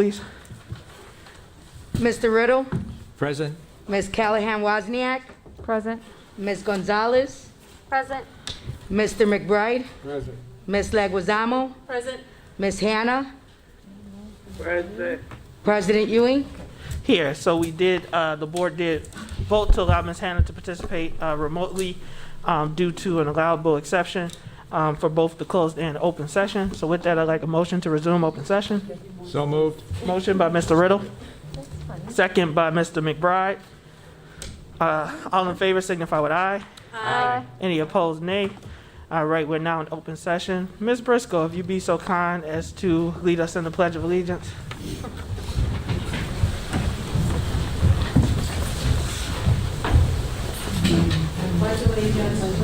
please. Mr. Riddle, Present. Ms. Callahan-Wozniak, Present. Ms. Gonzalez, Present. Mr. McBride, Present. Ms. Leguizamo, Present. Ms. Hannah, Present. President Ewing. Here, so we did, the board did vote to allow Ms. Hannah to participate remotely due to an allowable exception for both the closed and open session. So with that, I'd like a motion to resume open session. So moved. Motion by Mr. Riddle, second by Mr. McBride. All in favor signify with aye. Aye. Any opposed, nay. All right, we're now in open session. Ms. Briscoe, if you be so kind as to lead us in the Pledge of Allegiance.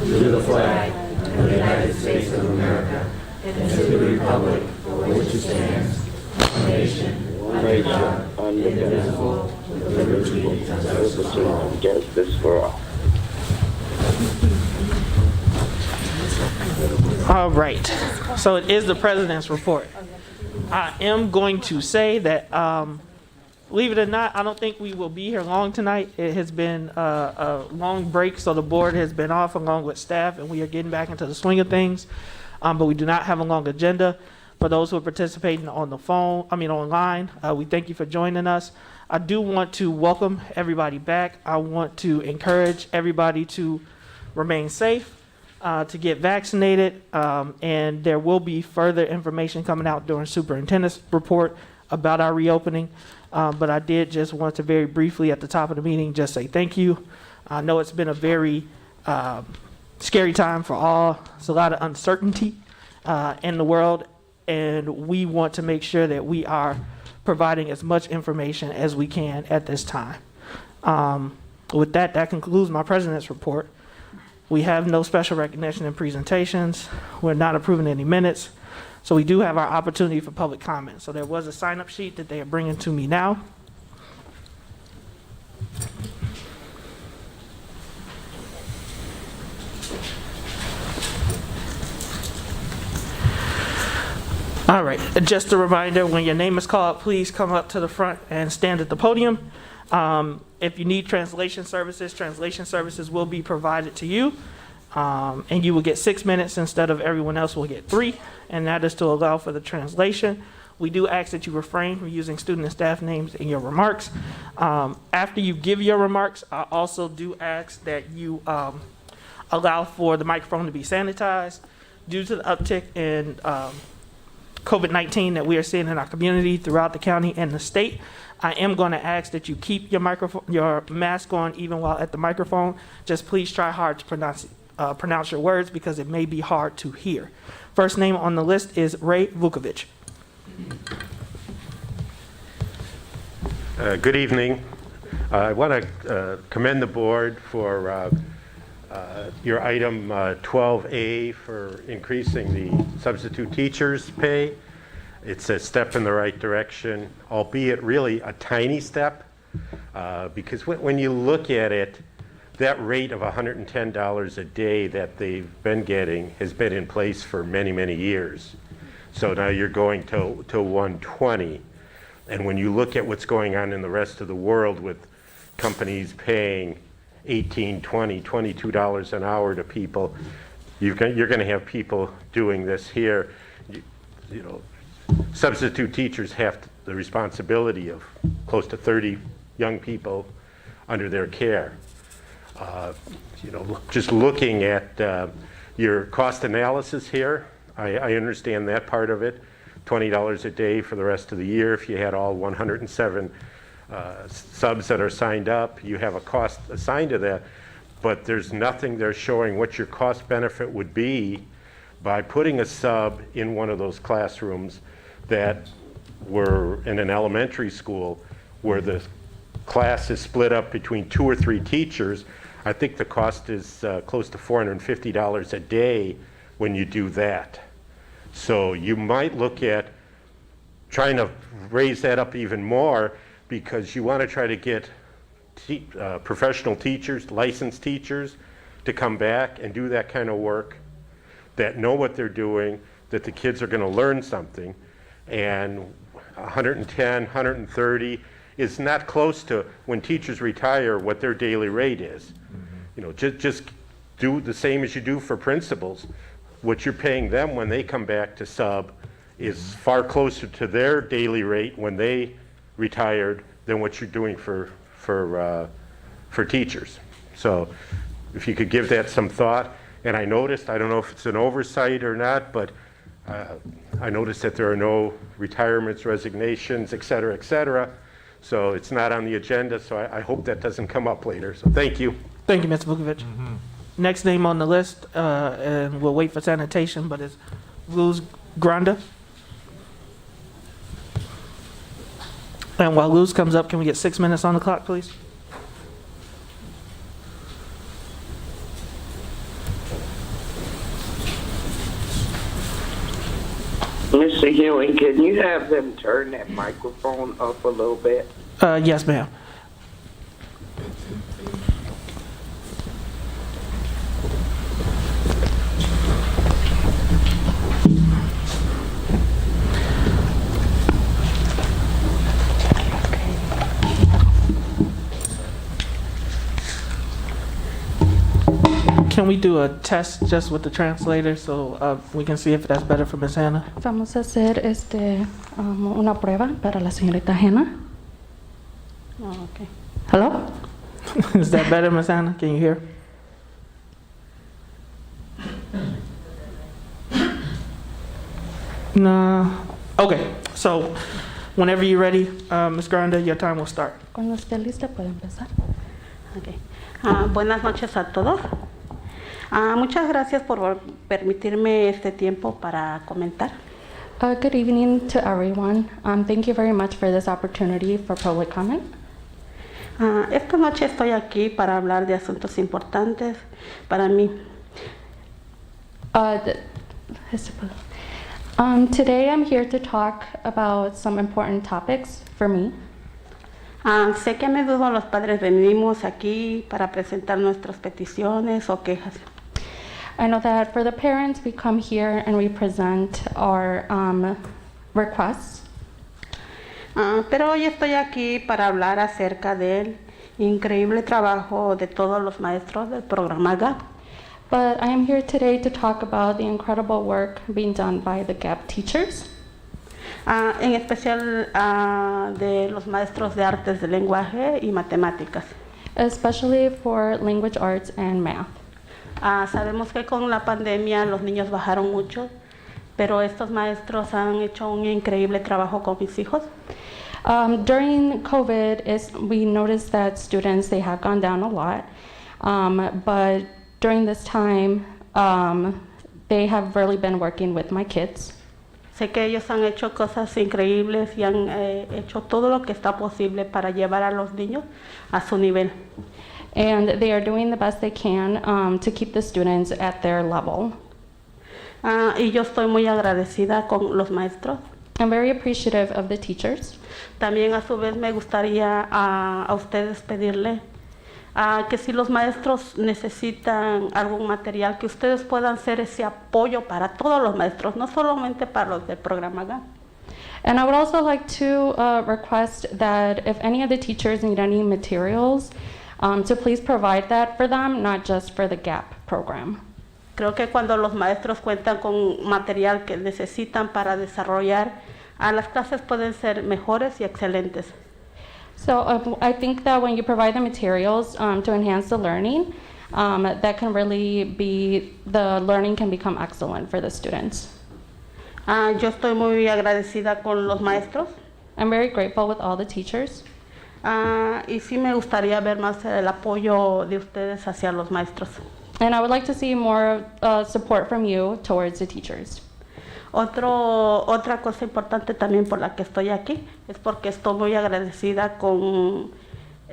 To the flag of the United States of America and to the republic for which it stands, one nation, under God, indivisible, with liberty and Justice for all. All right, so it is the president's report. I am going to say that, believe it or not, I don't think we will be here long tonight. It has been a long break, so the board has been off along with staff, and we are getting back into the swing of things. But we do not have a long agenda. For those who are participating on the phone, online, we thank you for joining us. I do want to welcome everybody back. I want to encourage everybody to remain safe, to get vaccinated, and there will be further information coming out during superintendent's report about our reopening. But I did just want to very briefly at the top of the meeting just say thank you. I know it's been a very scary time for all. It's a lot of uncertainty in the world, and we want to make sure that we are providing as much information as we can at this time. With that, that concludes my president's report. We have no special recognition and presentations. We're not approving any minutes. So we do have our opportunity for public comment. So there was a sign-up sheet that they are bringing to me now. All right, just a reminder, when your name is called, please come up to the front and stand at the podium. If you need translation services will be provided to you. And you will get 6 minutes instead of everyone else will get 3, and that is to allow for the translation. We do ask that you refrain from using student and staff names in your remarks. After you give your remarks, I also do ask that you allow for the microphone to be sanitized. Due to the uptick in COVID-19 that we are seeing in our community throughout the county and the state, I am going to ask that you keep your mask on even while at the microphone. Just please try hard to pronounce your words because it may be hard to hear. First name on the list is Ray Vukovic. Good evening. I want to commend the board for your item 12A for increasing the substitute teachers' pay. It's a step in the right direction, albeit really a tiny step, because when you look at it, that rate of $110 a day that they've been getting has been in place for many, many years. So now you're going to 120. And when you look at what's going on in the rest of the world with companies paying $18, $20, $22 an hour to people, you're going to have people doing this here. You know, substitute teachers have the responsibility of close to 30 young people under their care. Just looking at your cost analysis here, I understand that part of it. $20 a day for the rest of the year. If you had all 107 subs that are signed up, you have a cost assigned to that, but there's nothing there showing what your cost benefit would be by putting a sub in one of those classrooms that were in an elementary school where the class is split up between 2 or 3 teachers. I think the cost is close to $450 a day when you do that. So you might look at trying to raise that up even more because you want to try to get professional teachers, licensed teachers to come back and do that kind of work, that know what they're doing, that the kids are going to learn something. And 110, 130 is not close to when teachers retire what their daily rate is. You know, just do the same as you do for principals. What you're paying them when they come back to sub is far closer to their daily rate when they retired than what you're doing for teachers. So if you could give that some thought. And I noticed, I don't know if it's an oversight or not, but I noticed that there are no retirements, resignations, et cetera, et cetera. So it's not on the agenda, so I hope that doesn't come up later. So thank you. Thank you, Mr. Vukovic. Next name on the list, and we'll wait for sanitation, but it's Luz Granda. And while Luz comes up, can we get 6 minutes on the clock, please? Mr. Ewing, can you have them turn that microphone up a little bit? Yes, ma'am. Can we do a test just with the translator so we can see if that's better for Ms. Hannah? Vamos a hacer una prueba para la señorita Hannah. Oh, okay. Hello? Is that better, Ms. Hannah? Can you hear? No. Okay, so whenever you're ready, Ms. Granda, your time will start. Cuando esté lista puede empezar. Okay. Buenas noches a todos. Muchas gracias por permitirme este tiempo para comentar. Good evening to everyone. Thank you very much for this opportunity for public comment. Esta noche estoy aquí para hablar de asuntos importantes para mí. Today I'm here to talk about some important topics for me. Sé que a menudo los padres venimos aquí para presentar nuestras peticiones o quejas. I know that for the parents, we come here and we present our requests. Pero hoy estoy aquí para hablar acerca del increíble trabajo de todos los maestros del programa GAP. But I am here today to talk about the incredible work being done by the GAP teachers. En especial de los maestros de artes de lenguaje y matemáticas. Especially for language arts and math. Sabemos que con la pandemia los niños bajaron mucho, pero estos maestros han hecho un increíble trabajo con mis hijos. During COVID, we noticed that students, they have gone down a lot, but during this time, they have really been working with my kids. Sé que ellos han hecho cosas increíbles y han hecho todo lo que está posible para llevar a los niños a su nivel. And they are doing the best they can to keep the students at their level. Y yo estoy muy agradecida con los maestros. I'm very appreciative of the teachers. También a su vez me gustaría a ustedes pedirle que si los maestros necesitan algún material, que ustedes puedan ser ese apoyo para todos los maestros, no solamente para los del programa GAP. And I would also like to request that if any of the teachers need any materials, to please provide that for them, not just for the GAP program. Creo que cuando los maestros cuentan con material que necesitan para desarrollar, las clases pueden ser mejores y excelentes. So I think that when you provide the materials to enhance the learning, that can really be, the learning can become excellent for the students. Yo estoy muy agradecida con los maestros. I'm very grateful with all the teachers. Y sí me gustaría ver más el apoyo de ustedes hacia los maestros. And I would like to see more support from you towards the teachers. Otra cosa importante también por la que estoy aquí es porque estoy muy agradecida con...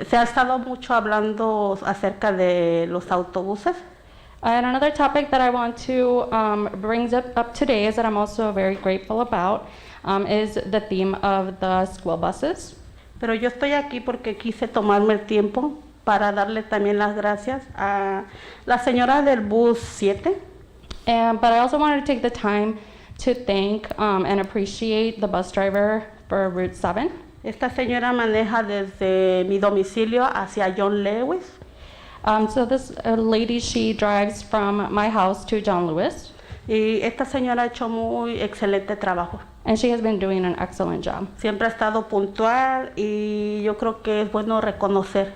Se ha estado mucho hablando acerca de los autobuses. And another topic that I want to bring up today is that I'm also very grateful about is the theme of the school buses. Pero yo estoy aquí porque quise tomarme el tiempo para darle también las gracias a la señora del bus 7. But I also wanted to take the time to thank and appreciate the bus driver for Route 7. Esta señora maneja desde mi domicilio hacia John Lewis. So this lady, she drives from my house to John Lewis, Y esta señora ha hecho muy excelente trabajo. and she has been doing an excellent job. Siempre ha estado puntual y yo creo que es bueno reconocer.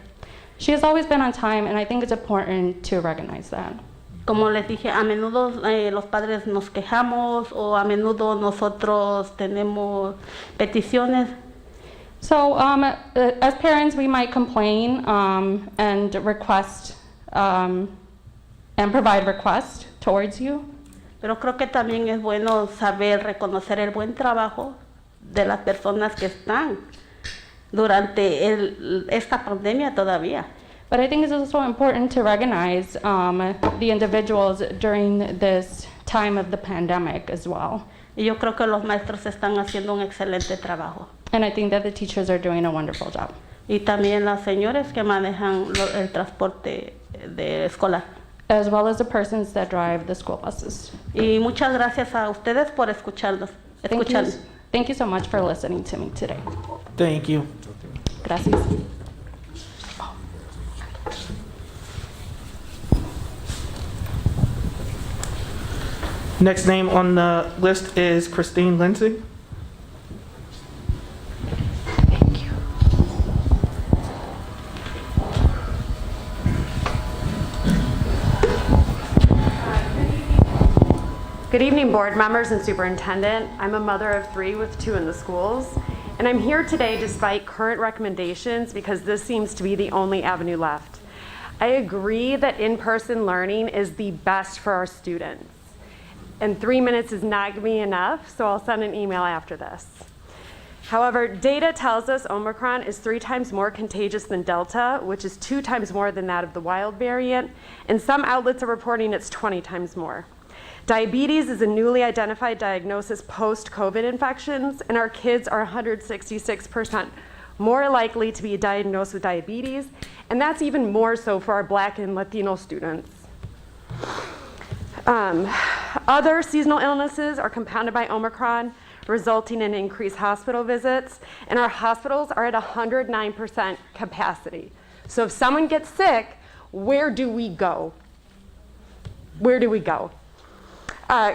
She has always been on time, and I think it's important to recognize that. Como les dije, a menudo los padres nos quejamos o a menudo nosotros tenemos peticiones. So as parents, we might complain and request and provide requests towards you. Pero creo que también es bueno saber reconocer el buen trabajo de las personas que están durante esta pandemia todavía. But I think it's also important to recognize the individuals during this time of the pandemic as well. Y yo creo que los maestros están haciendo un excelente trabajo. And I think that the teachers are doing a wonderful job. Y también las señores que manejan el transporte escolar. As well as the persons that drive the school buses. Y muchas gracias a ustedes por escucharnos. Thank you so much for listening to me today. Thank you. Gracias. Next name on the list is Christine Lindsey. Good evening, board members and superintendent. I'm a mother of 3 with 2 in the schools, and I'm here today despite current recommendations because this seems to be the only avenue left. I agree that in-person learning is the best for our students, and 3 minutes is not going to be enough, so I'll send an email after this. However, data tells us Omicron is 3 times more contagious than Delta, which is 2 times more than that of the wild variant, and some outlets are reporting it's 20 times more. Diabetes is a newly identified diagnosis post-COVID infections, and our kids are 166% more likely to be diagnosed with diabetes, and that's even more so for our Black and Latino students. Other seasonal illnesses are compounded by Omicron, resulting in increased hospital visits, and our hospitals are at 109% capacity. So if someone gets sick, where do we go? Where do we go?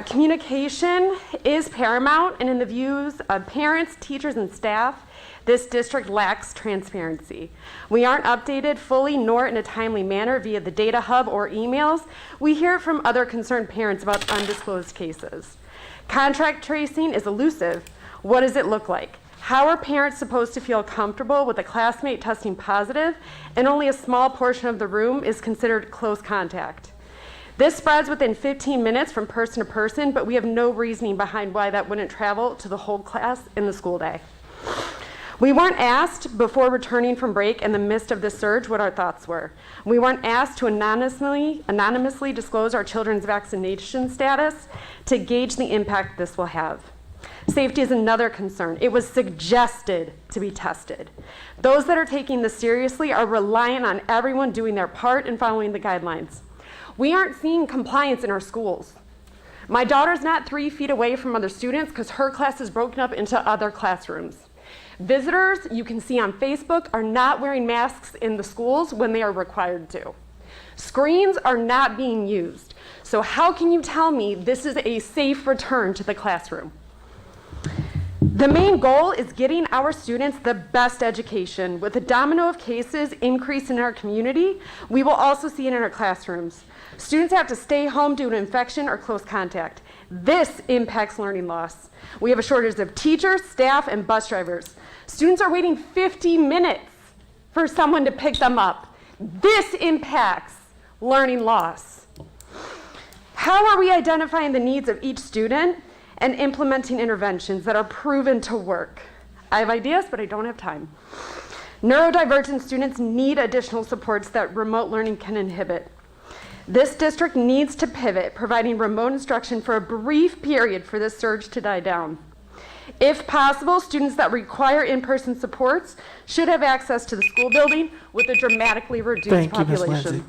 Communication is paramount, and in the views of parents, teachers, and staff, this district lacks transparency. We aren't updated fully nor in a timely manner via the data hub or emails. We hear from other concerned parents about undisclosed cases. Contact tracing is elusive. What does it look like? How are parents supposed to feel comfortable with a classmate testing positive and only a small portion of the room is considered close contact? This spreads within 15 minutes from person to person, but we have no reasoning behind why that wouldn't travel to the whole class in the school day. We weren't asked before returning from break in the midst of this surge what our thoughts were. We weren't asked to anonymously disclose our children's vaccination status to gauge the impact this will have. Safety is another concern. It was suggested to be tested. Those that are taking this seriously are reliant on everyone doing their part and following the guidelines. We aren't seeing compliance in our schools. My daughter's not 3 feet away from other students because her class is broken up into other classrooms. Visitors, you can see on Facebook, are not wearing masks in the schools when they are required to. Screens are not being used. So how can you tell me this is a safe return to the classroom? The main goal is getting our students the best education. With a domino of cases increase in our community, we will also see it in our classrooms. Students have to stay home due to infection or close contact. This impacts learning loss. We have a shortage of teachers, staff, and bus drivers. Students are waiting 50 minutes for someone to pick them up. This impacts learning loss. How are we identifying the needs of each student and implementing interventions that are proven to work? I have ideas, but I don't have time. Neurodivergent students need additional supports that remote learning can inhibit. This district needs to pivot, providing remote instruction for a brief period for this surge to die down. If possible, students that require in-person supports should have access to the school building with a dramatically reduced population. Ms. Lindsey.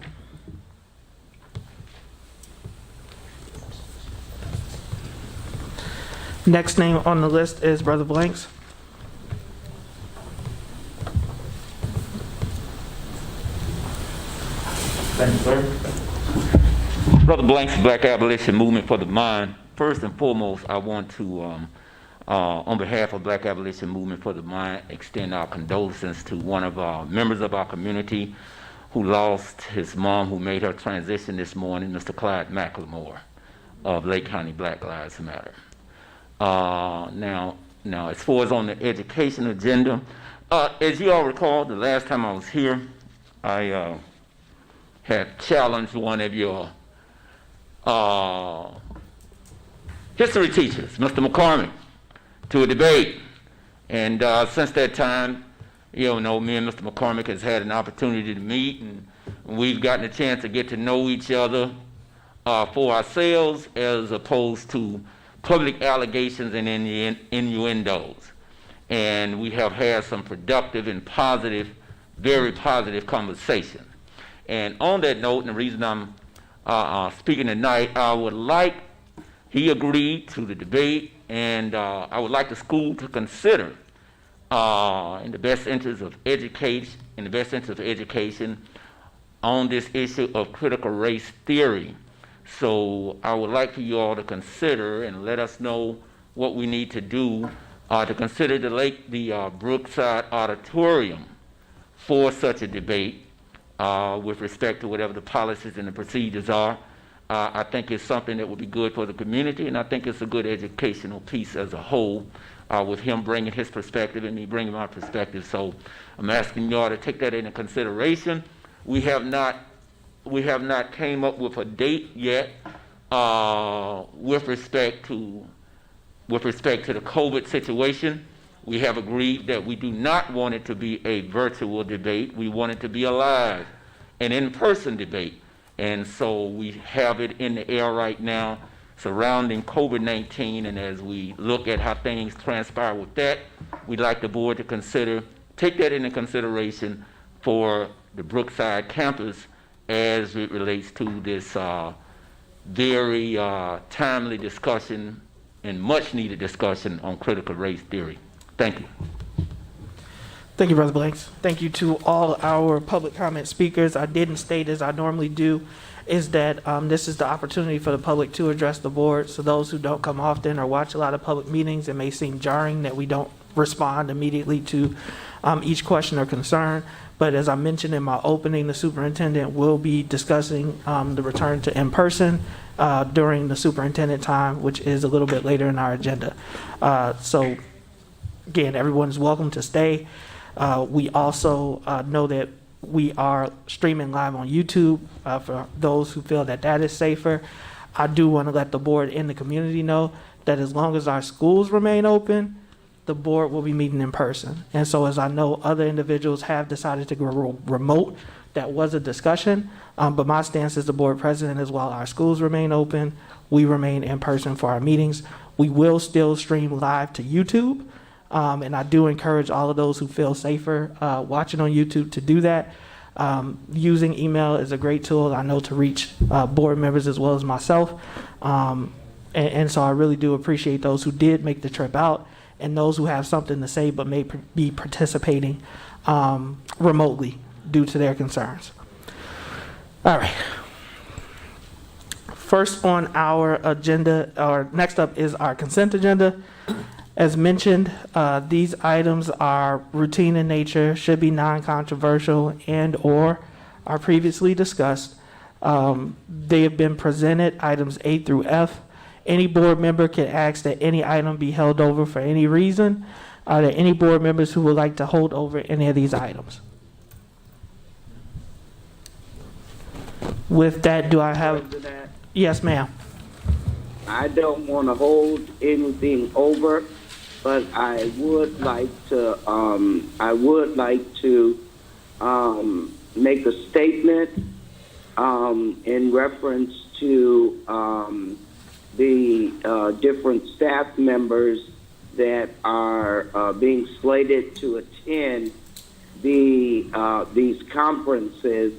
Next name on the list is Brother Blanks. Thank you, sir. Brother Blank's Black Abolition Movement for the Mind. First and foremost, I want to, on behalf of Black Abolition Movement for the Mind, extend our condolences to one of our members of our community who lost his mom, who made her transition this morning, Mr. Clyde McLemore of Lake County Black Lives Matter. Now, as far as on the education agenda, as you all recall, the last time I was here, I had challenged one of your history teachers, Mr. McCormick, to a debate. And since that time, me and Mr. McCormick has had an opportunity to meet, and we've gotten a chance to get to know each other for ourselves as opposed to public allegations and innuendos. And we have had some productive and positive, very positive conversation. And on that note, and the reason I'm speaking tonight, he agreed to the debate, and I would like the school to consider, in the best interest of education, on this issue of critical race theory. So I would like for you all to consider and let us know what we need to do to consider the Brookside Auditorium for such a debate with respect to whatever the policies and the procedures are. I think it's something that would be good for the community, and I think it's a good educational piece as a whole, with him bringing his perspective and me bringing my perspective. So I'm asking y'all to take that into consideration. We have not came up with a date yet with respect to the COVID situation. We have agreed that we do not want it to be a virtual debate. We want it to be a live and in-person debate. And so we have it in the air right now surrounding COVID-19, and as we look at how things transpire with that, we'd like the board to take that into consideration for the Brookside campus as it relates to this very timely discussion and much needed discussion on critical race theory. Thank you. Thank you, Brother Blanks. Thank you to all our public comment speakers. I didn't state, as I normally do, is that this is the opportunity for the public to address the board. So those who don't come often or watch a lot of public meetings, it may seem jarring that we don't respond immediately to each question or concern. But as I mentioned in my opening, the superintendent will be discussing the return to in-person during the superintendent time, which is a little bit later in our agenda. So again, everyone is welcome to stay. We also know that we are streaming live on YouTube for those who feel that that is safer. I do want to let the board and the community know that as long as our schools remain open, the board will be meeting in person. And so as I know other individuals have decided to go remote, that was a discussion, but my stance as the board president is while our schools remain open, we remain in person for our meetings. We will still stream live to YouTube. And I do encourage all of those who feel safer watching on YouTube to do that. Using email is a great tool, I know, to reach board members as well as myself. And so I really do appreciate those who did make the trip out and those who have something to say but may be participating remotely due to their concerns. All right. First on our agenda, or next up, is our consent agenda. As mentioned, these items are routine in nature, should be non-controversial, and or are previously discussed. They have been presented, items A through F. Any board member can ask that any item be held over for any reason. Are there any board members who would like to hold over any of these items? With that, do I have? Yes, ma'am. I don't want to hold anything over, but I would like to make a statement in reference to the different staff members that are being slated to attend these conferences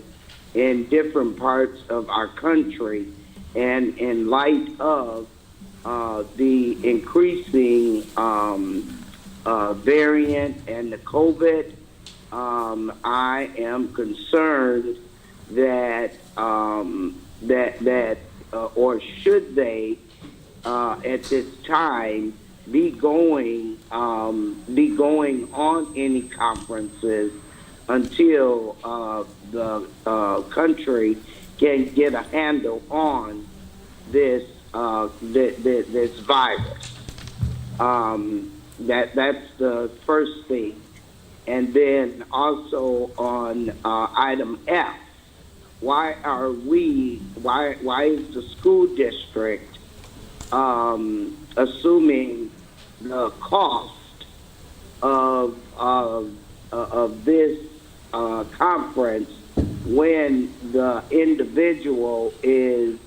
in different parts of our country, and in light of the increasing variant and the COVID, I am concerned that or should they at this time be going on any conferences until the country can get a handle on this this virus. That's the first thing. And then also on item F, why is the school district assuming the cost of this conference when the individual is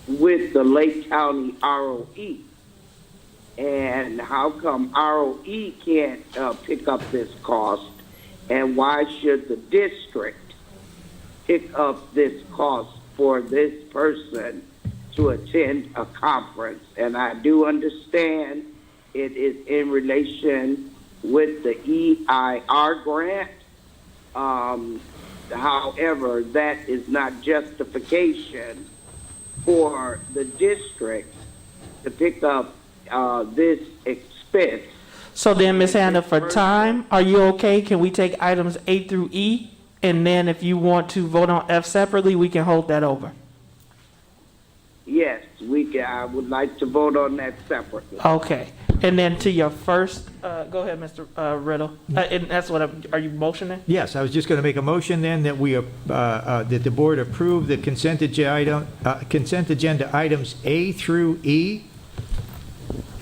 with the Lake County ROE? And how come ROE can't pick up this cost? And why should the district pick up this cost for this person to attend a conference? And I do understand it is in relation with the EIR grant. However, that is not justification for the district to pick up this expense. So then, Ms. Hannah, for time, are you okay? Can we take items A through E? And then if you want to vote on F separately, we can hold that over. Yes, I would like to vote on that separately. Okay. And then to your first, go ahead, Mr. Riddle. And that's what are you motioning? Yes, I was just going to make a motion then that that the board approve the consent agenda items A through E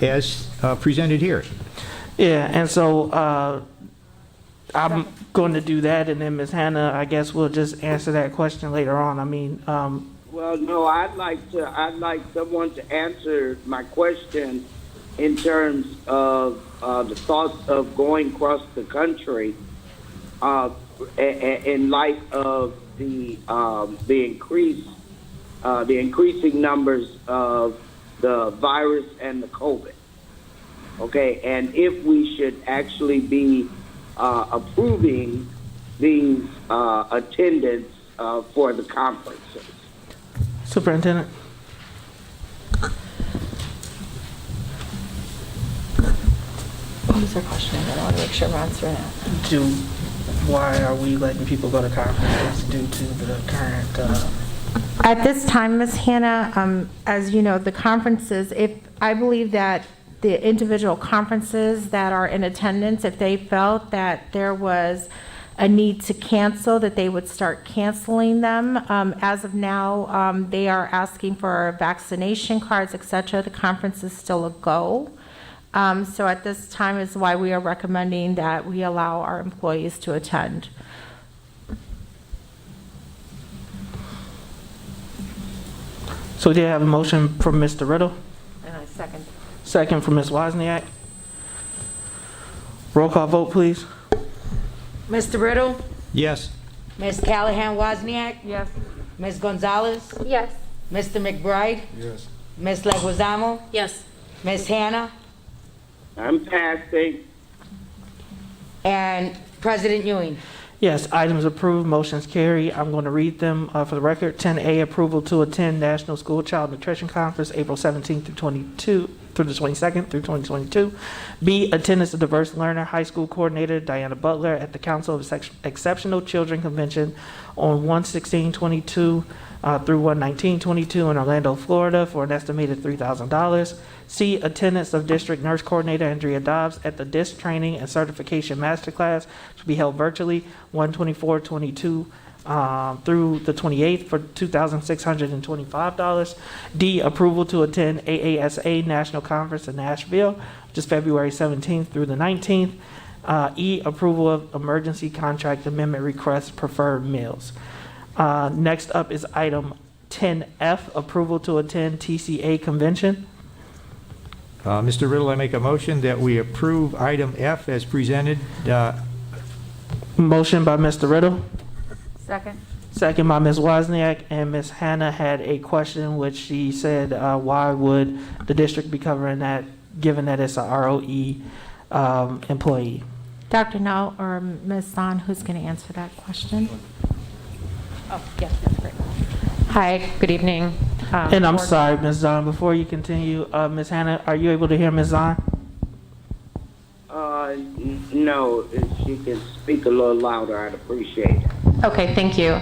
as presented here. Yeah, and so I'm going to do that, and then Ms. Hannah, I guess we'll just answer that question later on. I mean, well, no, I'd like someone to answer my question in terms of the thoughts of going across the country in light of the increasing numbers of the virus and the COVID. Okay, and if we should actually be approving these attendance for the conferences. Superintendent? What was their question? I want to make sure I'm answering it. Why are we letting people go to conferences due to the current? At this time, Ms. Hannah, as you know, the conferences, I believe that the individual conferences that are in attendance, if they felt that there was a need to cancel, that they would start canceling them. As of now, they are asking for vaccination cards, etc. The conference is still a go. So at this time is why we are recommending that we allow our employees to attend. So we did have a motion from Mr. Riddle. And I second. Second from Ms. Wozniak. Roll call vote, please. Mr. Riddle, Yes. Ms. Callahan Wozniak, Yes. Ms. Gonzalez, Yes. Mr. McBride, Yes. Ms. Leguizamo, Yes. Ms. Hannah, I'm passing. and President Ewing. Yes, items approved, motions carry. I'm going to read them for the record. 10A, approval to attend National School Child Nutrition Conference, April 17th through the 22nd through 2022. B, attendance of diverse learner, high school coordinator Diana Butler at the Council of Exceptional Children Convention on 1/16/22 through 1/19/22 in Orlando, Florida for an estimated $3,000. C, attendance of District Nurse Coordinator Andrea Dobbs at the DISC Training and Certification Masterclass to be held virtually 1/24/22 through the 28th for $2,625. D, approval to attend AASA National Conference in Nashville, which is February 17th through the 19th. E, approval of emergency contract amendment requests preferred meals. Next up is item 10F, approval to attend TCA convention. Mr. Riddle, I make a motion that we approve item F as presented. Motion by Mr. Riddle. Second. Second by Ms. Wozniak, and Ms. Hannah had a question which she said, why would the district be covering that, given that it's a ROE employee? Dr. Null or Ms. Zahn, who's going to answer that question? Oh, yes, that's great. Hi, good evening. And I'm Board- sorry, Ms. Zahn, before you continue, Ms. Hannah, are you able to hear Ms. Zahn? No, if she can speak a little louder, I'd appreciate it. Okay, thank you.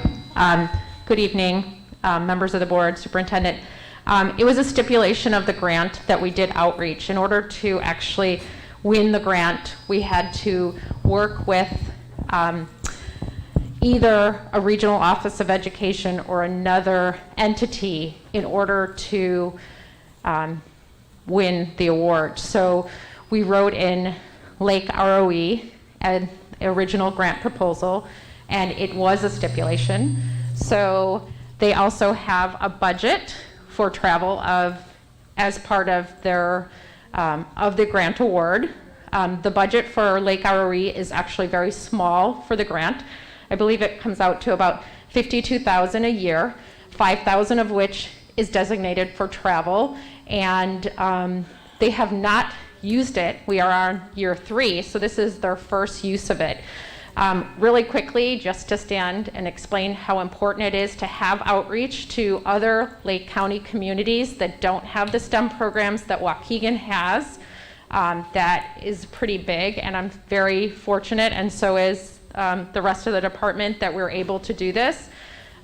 Good evening, members of the board, superintendent. It was a stipulation of the grant that we did outreach. In order to actually win the grant, we had to work with either a regional office of education or another entity in order to win the award. So we wrote in Lake ROE, an original grant proposal, and it was a stipulation. So they also have a budget for travel as part of their of the grant award. The budget for Lake ROE is actually very small for the grant. I believe it comes out to about $52,000 a year, $5,000 of which is designated for travel, and they have not used it. We are on year 3, so this is their first use of it. Really quickly, just to stand and explain how important it is to have outreach to other Lake County communities that don't have the STEM programs that Waukegan has. That is pretty big, and I'm very fortunate, and so is the rest of the department, that we're able to do this.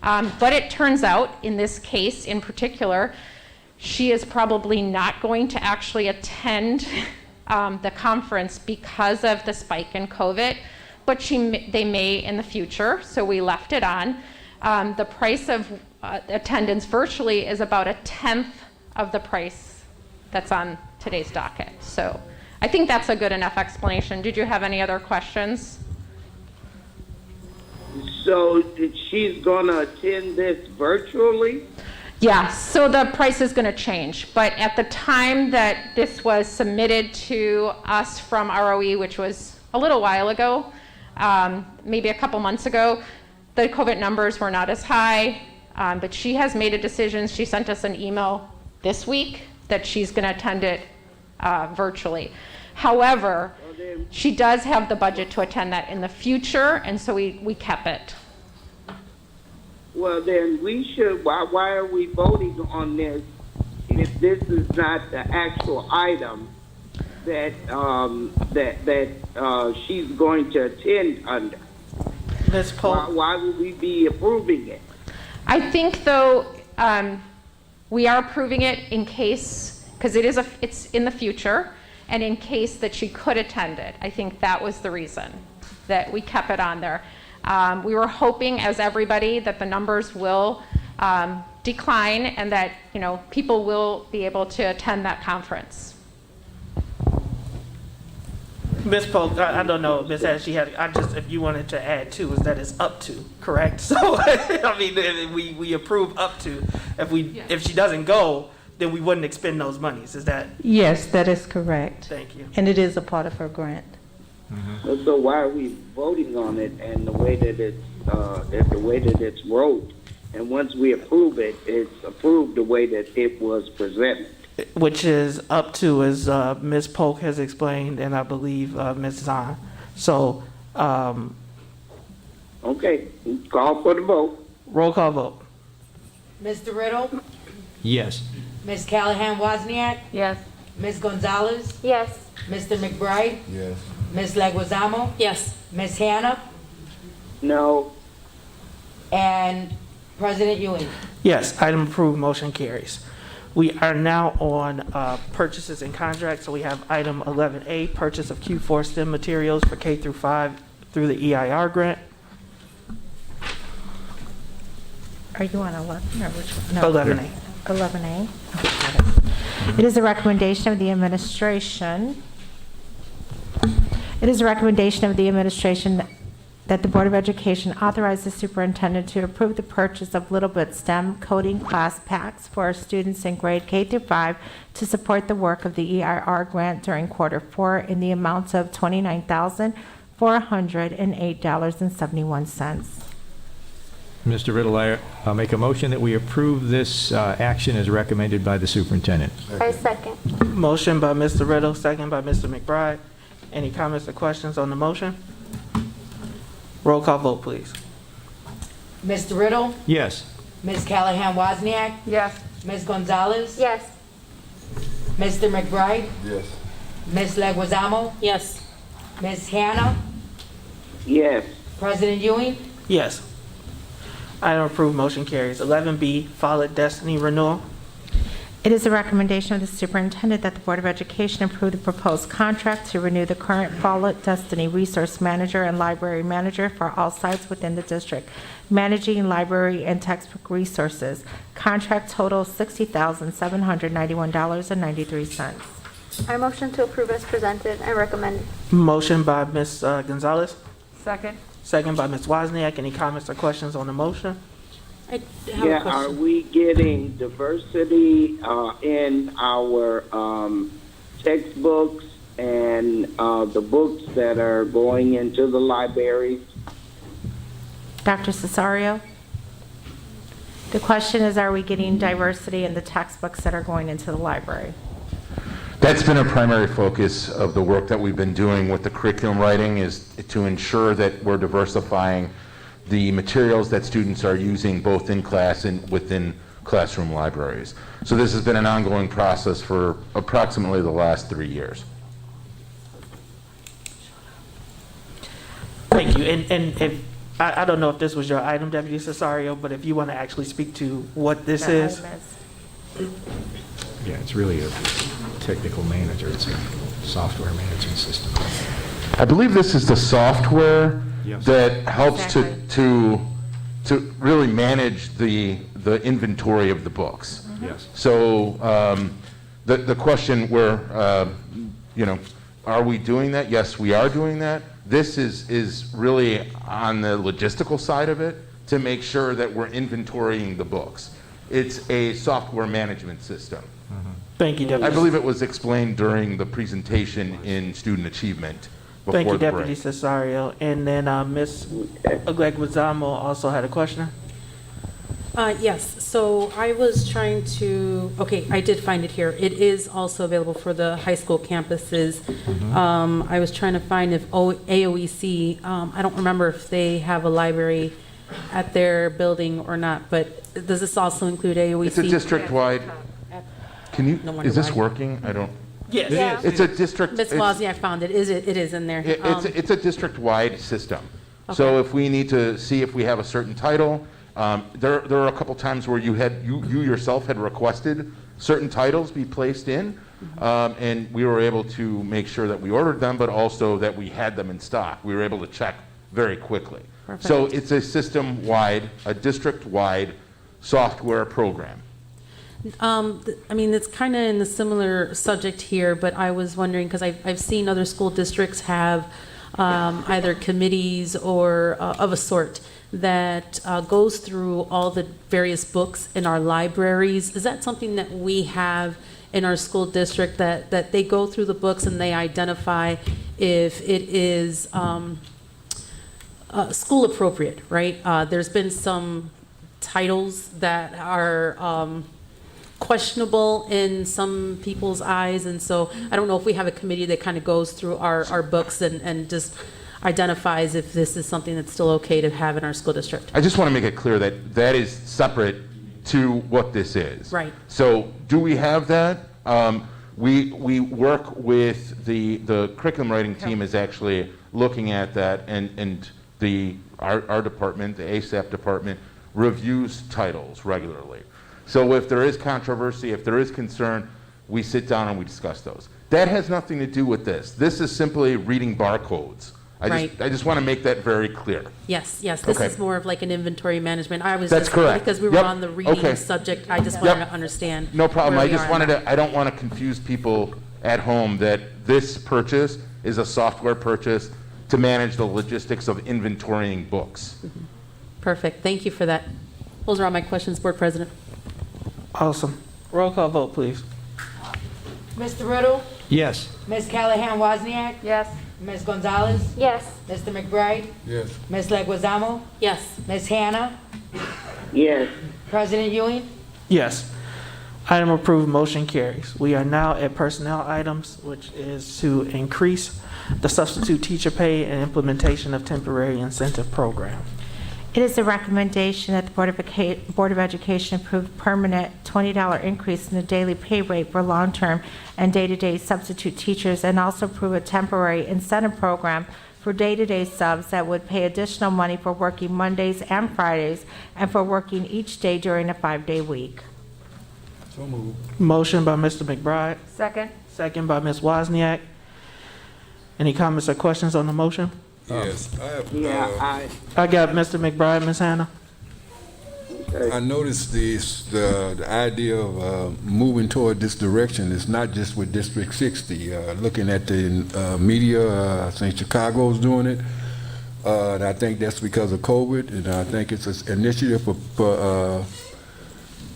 But it turns out, in this case in particular, she is probably not going to actually attend the conference because of the spike in COVID, but they may in the future, so we left it on. The price of attendance virtually is about 1/10 of the price that's on today's docket. So I think that's a good enough explanation. Did you have any other questions? So she's gonna attend this virtually? Yeah, so the price is going to change, but at the time that this was submitted to us from ROE, which was a little while ago, maybe a couple months ago, the COVID numbers were not as high, but she has made a decision. She sent us an email this week that she's going to attend it virtually. However, she does have the budget to attend that in the future, and so we kept it. Well, then we should, why are we voting on this if this is not the actual item that, she's going to attend under? Ms. Polk? Why would we be approving it? I think, though, we are approving it in case, because it's in the future, and in case that she could attend it. I think that was the reason that we kept it on there. We were hoping, as everybody, that the numbers will decline and that, people will be able to attend that conference. Ms. Polk, I don't know, Ms. Ash, if you wanted to add too, is that it's up to, correct? So, I mean, we approve up to. If she doesn't go, then we wouldn't expend those monies, is that? Yes, that is correct. Thank you. And it is a part of her grant. So why are we voting on it and the way that it's wrote? And once we approve it, it's approved the way that it was presented. Which is up to, as Ms. Polk has explained, and I believe Ms. Zahn. So, Okay, call for the vote. roll call vote. Mr. Riddle, Yes. Ms. Callahan Wozniak, Yes. Ms. Gonzalez, Yes. Mr. McBride, Yes. Ms. Leguizamo, Yes. Ms. Hannah, No, and President Ewing. Yes, item approved, motion carries. We are now on purchases and contracts. So we have item 11A, purchase of Q4 STEM materials for K through 5 through the EIR grant. Are you on 11 or which one? No. 11A. 11A. Okay, got it. It is a recommendation of the administration. It is a recommendation of the administration that the Board of Education authorize the superintendent to approve the purchase of Little Bit STEM coding class packs for our students in grade K through 5 to support the work of the EIR grant during quarter 4 in the amounts of $29,408.71. Mr. Riddle, I'll make a motion that we approve this action as recommended by the superintendent. I second. Motion by Mr. Riddle, second by Mr. McBride. Any comments or questions on the motion? Roll call vote, please. Mr. Riddle, Yes. Ms. Callahan Wozniak, Yes. Ms. Gonzalez, Yes. Mr. McBride, Yes. Ms. Leguizamo, Yes. Ms. Hannah, Yes. President Ewing, Yes. Item approved, motion carries. 11B, Follett Destiny Renewal. It is a recommendation of the superintendent that the Board of Education approve the proposed contract to renew the current Follett Destiny Resource Manager and Library Manager for all sites within the district, managing library and textbook resources. Contract total $60,791.93. I motion to approve as presented and recommend. Motion by Ms. Gonzalez, Second. second by Ms. Wozniak. Any comments or questions on the motion? I have a Yeah, are question. we getting diversity in our textbooks and the books that are going into the libraries? Dr. Cesario? The question is, are we getting diversity in the textbooks that are going into the library? That's been a primary focus of the work that we've been doing with the curriculum writing, is to ensure that we're diversifying the materials that students are using both in class and within classroom libraries. So this has been an ongoing process for approximately the last 3 years. Thank you. And if, I don't know if this was your item, Deputy Cesario, but if you want to actually speak to what this is. Yeah, it's really a technical manager. It's a software management system. I believe this is the software Yes. that helps Exactly. to really manage the inventory of the books. Yes. So the question where, are we doing that? Yes, we are doing that. This is really on the logistical side of it to make sure that we're inventorying the books. It's a software management system. Thank you, I Deputy. believe it was explained during the presentation in student achievement Thank before you, the Deputy break. Cesario. And then Ms. Leguizamo also had a question. Yes, so I was trying to, okay, I did find it here. It is also available for the high school campuses. I was trying to find if AOEC, I don't remember if they have a library at their building or not, but does this also include AOEC? It's a district-wide, No wonder is this why. working? I don't, Yes. Yeah. it's a district. Ms. Wozniak found it. It is in there. It's a district-wide system. So Okay. if we need to see if we have a certain title, there are a couple times where you yourself had requested certain titles be placed in, and we were able to make sure that we ordered them, but also that we had them in stock. We were able to check very quickly. So it's a system-wide, a district-wide software program. I mean, it's kind of in the similar subject here, but I was wondering, because I've seen other school districts have either committees or of a sort that goes through all the various books in our libraries. Is that something that we have in our school district, that they go through the books and they identify if it is school appropriate, right? There's been some titles that are questionable in some people's eyes, and so I don't know if we have a committee that kind of goes through our books and just identifies if this is something that's still okay to have in our school district. I just want to make it clear that that is separate to what this is. Right. So do we have that? We work with the curriculum writing team is actually looking at that, and our department, the ASAP department, reviews titles regularly. So if there is controversy, if there is concern, we sit down and we discuss those. That has nothing to do with this. This is simply reading barcodes. I just want to make that very clear. Yes, this Okay. is more of like an inventory management. I was That's just, correct. because we were Yep. on the reading Okay. subject, I just wanted to understand. No problem. where I we just are on wanted that. to, I don't want to confuse people at home that this purchase is a software purchase to manage the logistics of inventorying books. Perfect, thank you for that. Those are all my questions, Board President. Awesome. Roll call vote, please. Mr. Riddle, Yes. Ms. Callahan Wozniak, Yes. Ms. Gonzalez, Yes. Mr. McBride, Yes. Ms. Leguizamo, Yes. Ms. Hannah, Yes. President Ewing, Yes. Item approved, motion carries. We are now at personnel items, which is to increase the substitute teacher pay and implementation of temporary incentive program. It is a recommendation that the Board of Education approve permanent $20 increase in the daily pay rate for long-term and day-to-day substitute teachers, and also approve a temporary incentive program for day-to-day subs that would pay additional money for working Mondays and Fridays and for working each day during a 5-day week. So moved. Motion by Mr. McBride, Second. second by Ms. Wozniak. Any comments or questions on the motion? Yes, I have. I got Mr. McBride, Ms. Hannah. I noticed the idea of moving toward this direction is not just with District 60. Looking at the media, I think Chicago's doing it, and I think that's because of COVID. And I think it's an initiative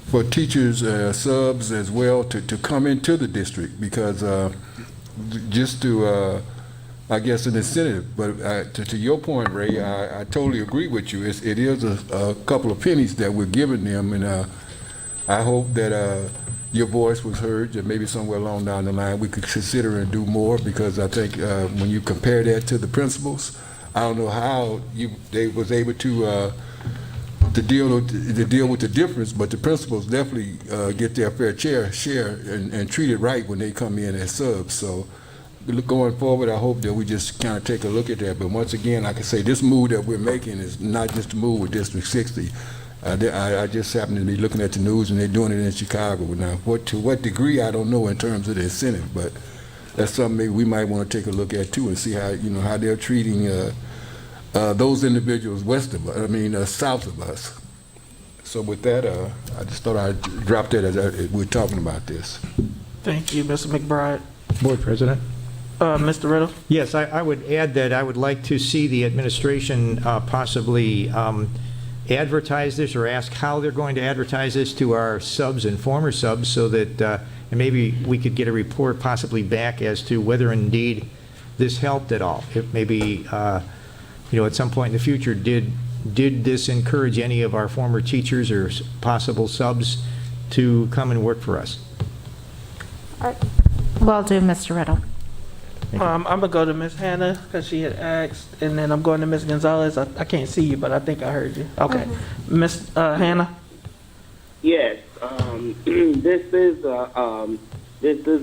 for teachers, subs as well, to come into the district, because just to I guess an incentive. But to your point, Ray, I totally agree with you. It is a couple of pennies that we're giving them, and I hope that your voice was heard, that maybe somewhere along down the line we could consider and do more, because I think when you compare that to the principals, I don't know how they was able to deal with the difference, but the principals definitely get their fair share and treat it right when they come in as subs. So going forward, I hope that we just kind of take a look at that. But once again, like I say, this move that we're making is not just a move with District 60. I just happen to be looking at the news, and they're doing it in Chicago. Now, to what degree, I don't know in terms of the incentive, but that's something maybe we might want to take a look at too, and see how how they're treating those individuals south of us. So with that, I just thought I'd drop that as we're talking about this. Thank you, Mr. McBride. Board President? Mr. Riddle? Yes, I would add that I would like to see the administration possibly advertise this, or ask how they're going to advertise this to our subs and former subs, so that and maybe we could get a report possibly back as to whether indeed this helped at all. If maybe at some point in the future, did this encourage any of our former teachers or possible subs to come and work for us? Well done, Mr. Riddle. I'm going to go to Ms. Hannah because she had asked, and then I'm going to Ms. Gonzalez. I can't see you, but I think I heard you. Okay. Ms. Hannah? Yes, this is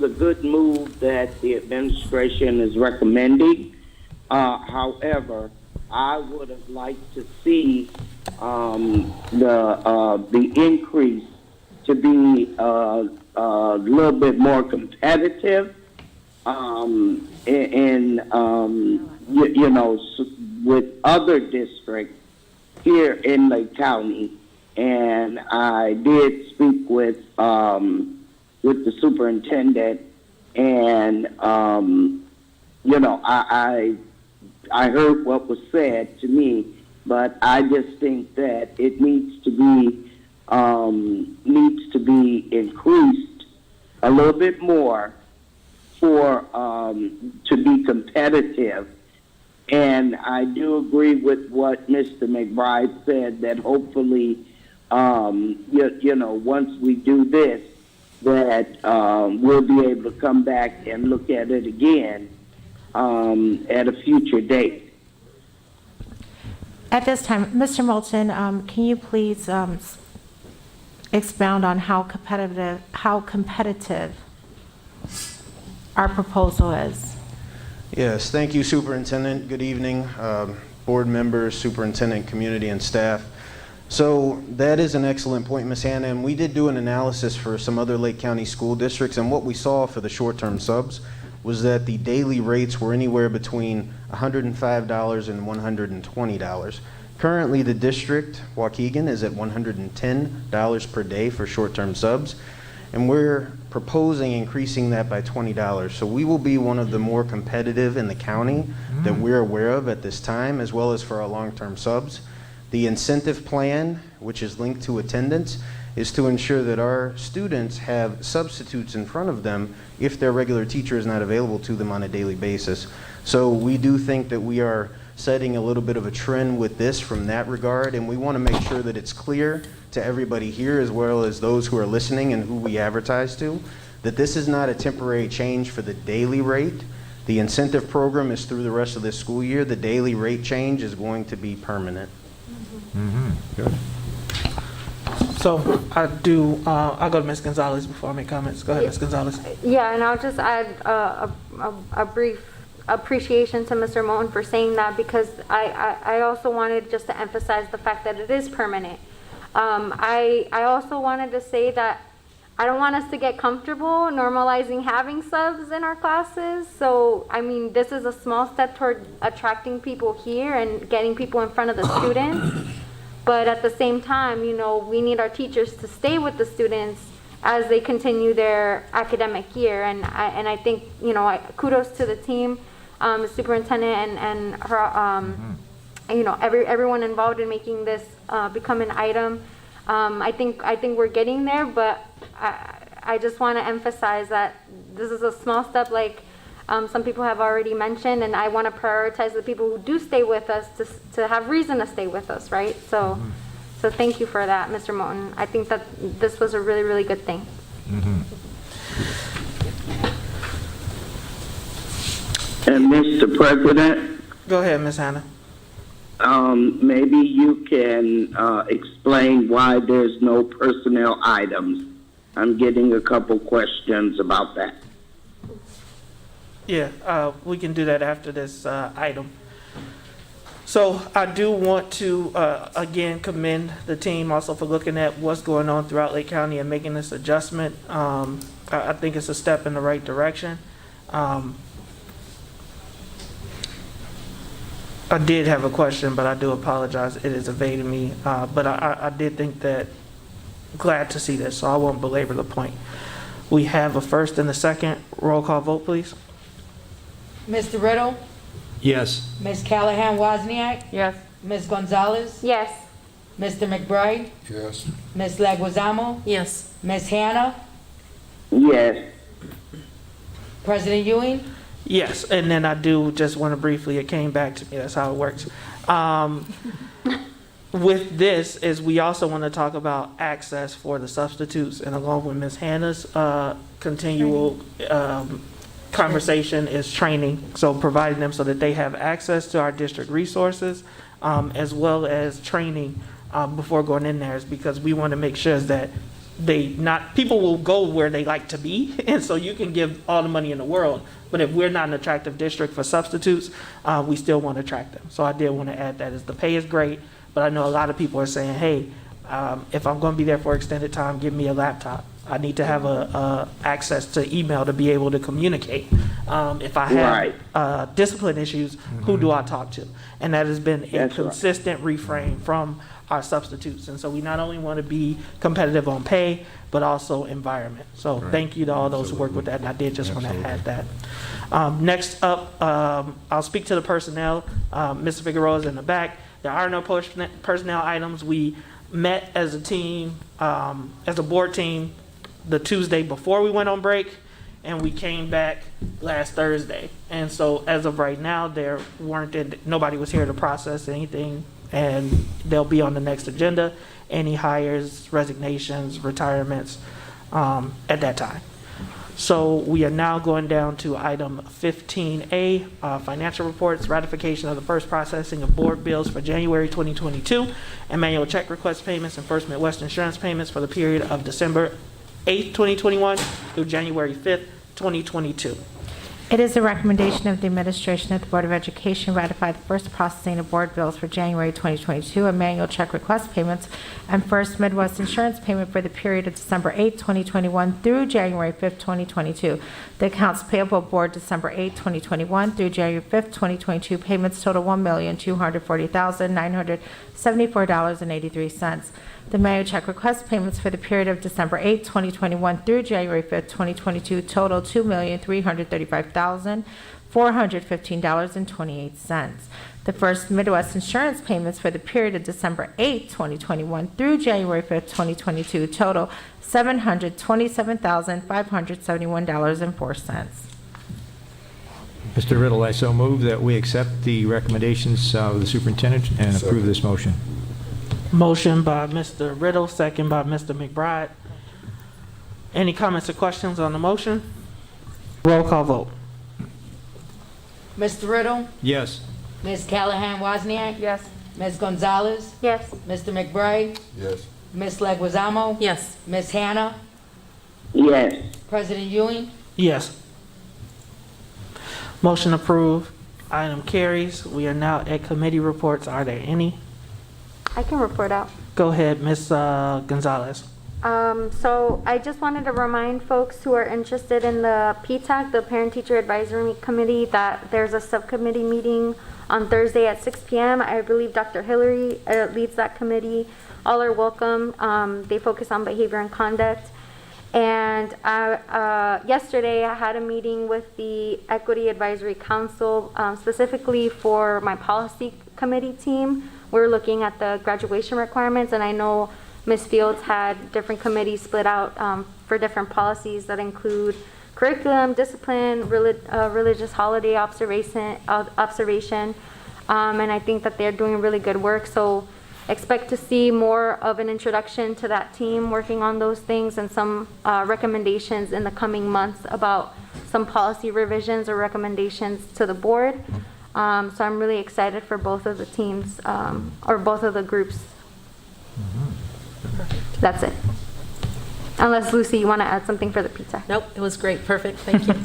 a good move that the administration is recommending. However, I would have liked to see the increase to be a little bit more competitive, with other districts here in Lake County. And I did speak with the superintendent, and I heard what was said to me, but I just think that it needs to be increased a little bit more for to be competitive. And I do agree with what Mr. McBride said, that hopefully, once we do this, that we'll be able to come back and look at it again at a future date. At this time, Mr. Moulton, can you please expound on how competitive our proposal is? Yes, thank you, Superintendent. Good evening, board members, superintendent, community, and staff. So that is an excellent point, Ms. Hannah, and we did do an analysis for some other Lake County school districts, and what we saw for the short-term subs was that the daily rates were anywhere between $105 and $120. Currently, the district, Waukegan, is at $110 per day for short-term subs, and we're proposing increasing that by $20. So we will be one of the more competitive in the county that we're aware of at this time, as well as for our long-term subs. The incentive plan, which is linked to attendance, is to ensure that our students have substitutes in front of them if their regular teacher is not available to them on a daily basis. So we do think that we are setting a little bit of a trend with this from that regard, and we want to make sure that it's clear to everybody here, as well as those who are listening and who we advertise to, that this is not a temporary change for the daily rate. The incentive program is through the rest of this school year. The daily rate change is going to be permanent. Good. So I'll go to Ms. Gonzalez before I make comments. Go ahead, Ms. Gonzalez. Yeah, and I'll just add a brief appreciation to Mr. Moten for saying that, because I also wanted just to emphasize the fact that it is permanent. I also wanted to say that I don't want us to get comfortable normalizing having subs in our classes. So, I mean, this is a small step toward attracting people here and getting people in front of the students. But at the same time, you know, we need our teachers to stay with the students as they continue their academic year. And I think, you know, kudos to the team, the superintendent and her, you know, everyone involved in making this become an item. I think we're getting there, but I just want to emphasize that this is a small step, like some people have already mentioned, and I want to prioritize the people who do stay with us to have reason to stay with us, right? So thank you for that, Mr. Moten. I think that this was a really, really good thing. And Mr. President, Go ahead, Ms. Hannah. maybe you can explain why there's no personnel items. I'm getting a couple questions about that. Yeah, we can do that after this item. So I do want to, again, commend the team also for looking at what's going on throughout Lake County and making this adjustment. I think it's a step in the right direction. I did have a question, but I do apologize. It is evading me. But I did think that, glad to see this, so I won't belabor the point. We have a first and a second. Roll call vote, please. Mr. Riddle, Yes. Ms. Callahan Wozniak, Yes. Ms. Gonzalez, Yes. Mr. McBride, Yes. Ms. Leguizamo, Yes. Ms. Hannah, Yes. President Ewing. Yes, and then I do just want to briefly, it came back to me, that's how it works. With this is we also want to talk about access for the substitutes, and along with Ms. Hannah's continual conversation is training. So providing them so that they have access to our district resources, as well as training before going in there, is because we want to make sure that people will go where they like to be. And so you can give all the money in the world, but if we're not an attractive district for substitutes, we still want to attract them. So I did want to add that, as the pay is great, but I know a lot of people are saying, hey, if I'm going to be there for extended time, give me a laptop. I need to have access to email to be able to communicate. If I have discipline issues, who do I talk to? And that has been a consistent refrain from our substitutes. And so we not only want to be competitive on pay, but also environment. So thank you to all those who work with that, and I did just want to add that. Next up, I'll speak to the personnel. Mr. Figueroa is in the back. There are no personnel items. We met as a team, as a board team, the Tuesday before we went on break, and we came back last Thursday. And so as of right now, nobody was here to process anything, and they'll be on the next agenda. Any hires, resignations, retirements at that time. So we are now going down to item 15A, financial reports, ratification of the first processing of board bills for January 2022, and manual check request payments and First Midwest insurance payments for the period of December 8th, 2021 through January 5th, 2022. It is the recommendation of the administration that the Board of Education ratify the first processing of board bills for January 2022 and manual check request payments and First Midwest insurance payment for the period of December 8, 2021 through January 5, 2022. The accounts payable board December 8, 2021 through January 5, 2022 payments total $1,240,974.83. The manual check request payments for the period of December 8, 2021 through January 5, 2022 total $2,335,415.28. The First Midwest insurance payments for the period of December 8, 2021 through January 5, 2022 total $727,571.04. Mr. Riddle, I so move that we accept the recommendations of the superintendent and approve this motion. Motion by Mr. Riddle, second by Mr. McBride. Any comments or questions on the motion? Roll call vote. Mr. Riddle, Yes. Ms. Callahan Wozniak, Yes. Ms. Gonzalez, Yes. Mr. McBride, Yes. Ms. Leguizamo, Yes. Ms. Hannah, Yes. President Ewing. Yes. Motion approved. Item carries. We are now at committee reports. Are there any? I can report out. Go ahead, Ms. Gonzalez. So I just wanted to remind folks who are interested in the PTAC, the Parent Teacher Advisory Committee, that there's a subcommittee meeting on Thursday at 6 p.m. I believe Dr. Hillary leads that committee. All are welcome. They focus on behavior and conduct. And yesterday I had a meeting with the Equity Advisory Council, specifically for my policy committee team. We're looking at the graduation requirements, and I know Ms. Fields had different committees split out for different policies that include curriculum, discipline, religious holiday observation, and I think that they're doing really good work. So expect to see more of an introduction to that team working on those things and some recommendations in the coming months about some policy revisions or recommendations to the board. So I'm really excited for both of the teams or both of the groups. That's it. Unless, Lucy, you want to add something for the pizza? Nope, it was great. Perfect. Thank you.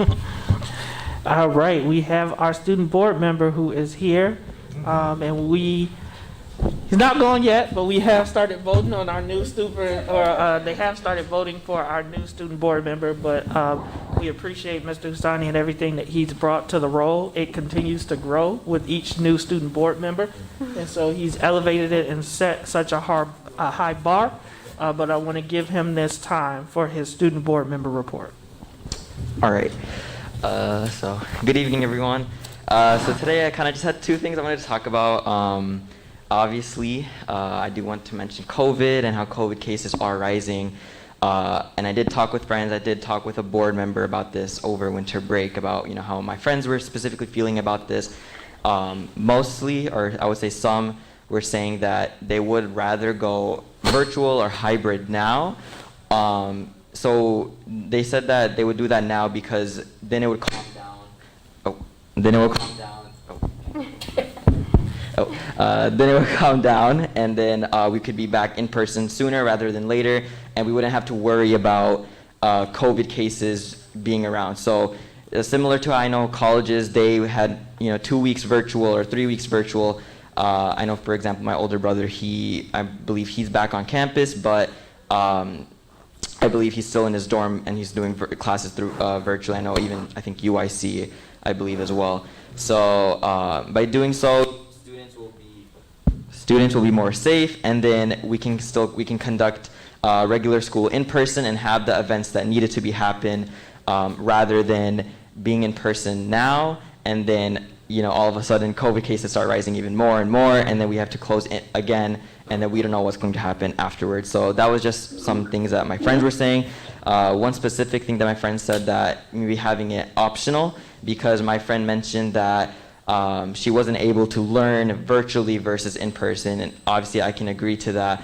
All right, we have our student board member who is here, and he's not gone yet, but we have started voting on our new they have started voting for our new student board member, but we appreciate Mr. Husani and everything that he's brought to the role. It continues to grow with each new student board member, and so he's elevated it and set such a high bar, but I want to give him this time for his student board member report. All right. So good evening, everyone. So today I kind of just had two things I wanted to talk about. Obviously, I do want to mention COVID and how COVID cases are rising. And I did talk with friends. I did talk with a board member about this over winter break, about how my friends were specifically feeling about this. Mostly, or I would say some, were saying that they would rather go virtual or hybrid now. So they said that they would do that now because then it would calm down. Then it would calm down, and then we could be back in person sooner rather than later, and we wouldn't have to worry about COVID cases being around. So similar to, I know colleges, they had 2 weeks virtual or 3 weeks virtual. I know, for example, my older brother, I believe he's back on campus, but I believe he's still in his dorm and he's doing classes through virtually. I think UIC, I believe as well. So by doing so, students will be more safe, and then we can conduct regular school in person and have the events that needed to be happen, rather than being in person now, and then all of a sudden COVID cases start rising even more and more, and then we have to close it again, and then we don't know what's going to happen afterwards. So that was just some things that my friends were saying. One specific thing that my friend said, that maybe having it optional, because my friend mentioned that she wasn't able to learn virtually versus in person, and obviously I can agree to that.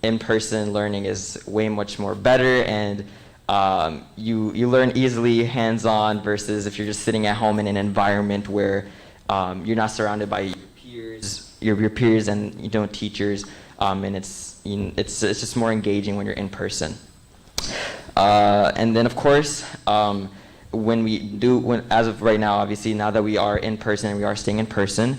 In-person learning is way much more better, and you learn easily hands-on versus if you're just sitting at home in an environment where you're not surrounded by your peers and teachers, and it's just more engaging when you're in person. And then of course, as of right now, obviously now that we are in person and we are staying in person,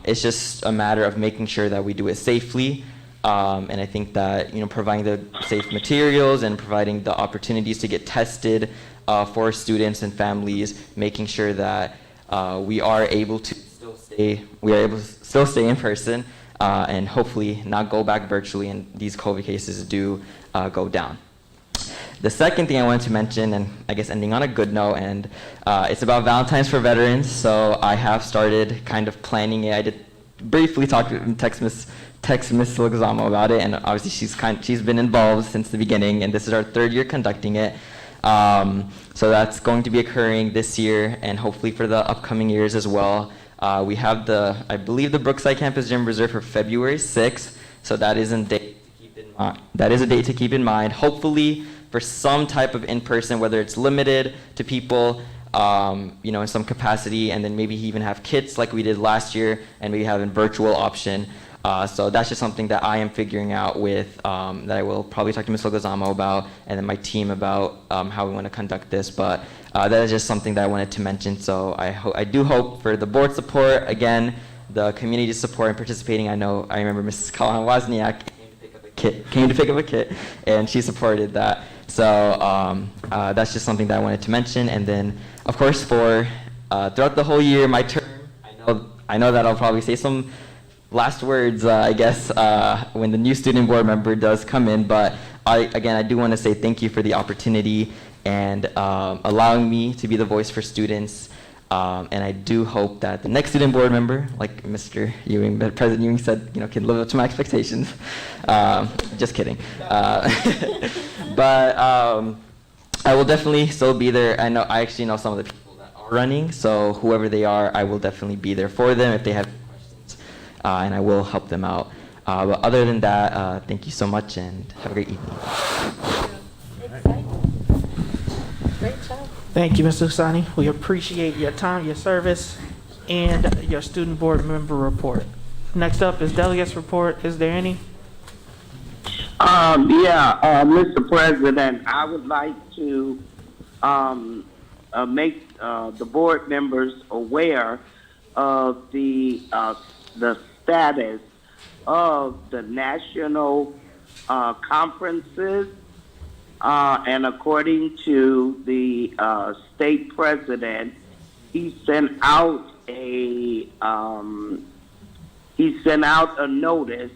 it's just a matter of making sure that we do it safely. And I think that providing the safe materials and providing the opportunities to get tested for students and families, making sure that we are able to still stay in person, and hopefully not go back virtually, and these COVID cases do go down. The second thing I wanted to mention, and I guess ending on a good note, and it's about Valentine's for veterans. So I have started kind of planning it. I did briefly text Miss Leguizamo about it, and obviously she's been involved since the beginning, and this is our third year conducting it. So that's going to be occurring this year, and hopefully for the upcoming years as well. We have I believe the Brookside Campus Gym reserved for February 6th, so that is a date to keep in mind. Hopefully for some type of in-person, whether it's limited to people in some capacity, and then maybe even have kits like we did last year, and maybe have a virtual option. So that's just something that I am figuring out with, that I will probably talk to Ms. Logozamo about, and then my team about how we want to conduct this. But that is just something that I wanted to mention. So I do hope for the board support, again, the community support and participating. I remember Mrs. Kalan Wozniak came to pick up a kit, and she supported that. So that's just something that I wanted to mention. And then, of course, for throughout the whole year, my term, I know that I'll probably say some last words, I guess, when the new student board member does come in. But I do want to say thank you for the opportunity and allowing me to be the voice for students. And I do hope that the next student board member, like Mr. Ewing, President Ewing said, can live up to my expectations. Just kidding. But I will definitely still be there. I actually know some of the people that are running, so whoever they are, I will definitely be there for them if they have questions, and I will help them out. But other than that, thank you so much, and have a great evening. Great job. Thank you, Mr. Usani. We appreciate your time, your service, and your student board member report. Next up is Delegates Report. Is there any? Mr. President, I would like to make the board members aware of the status of the national conferences, and according to the state president, he sent out a notice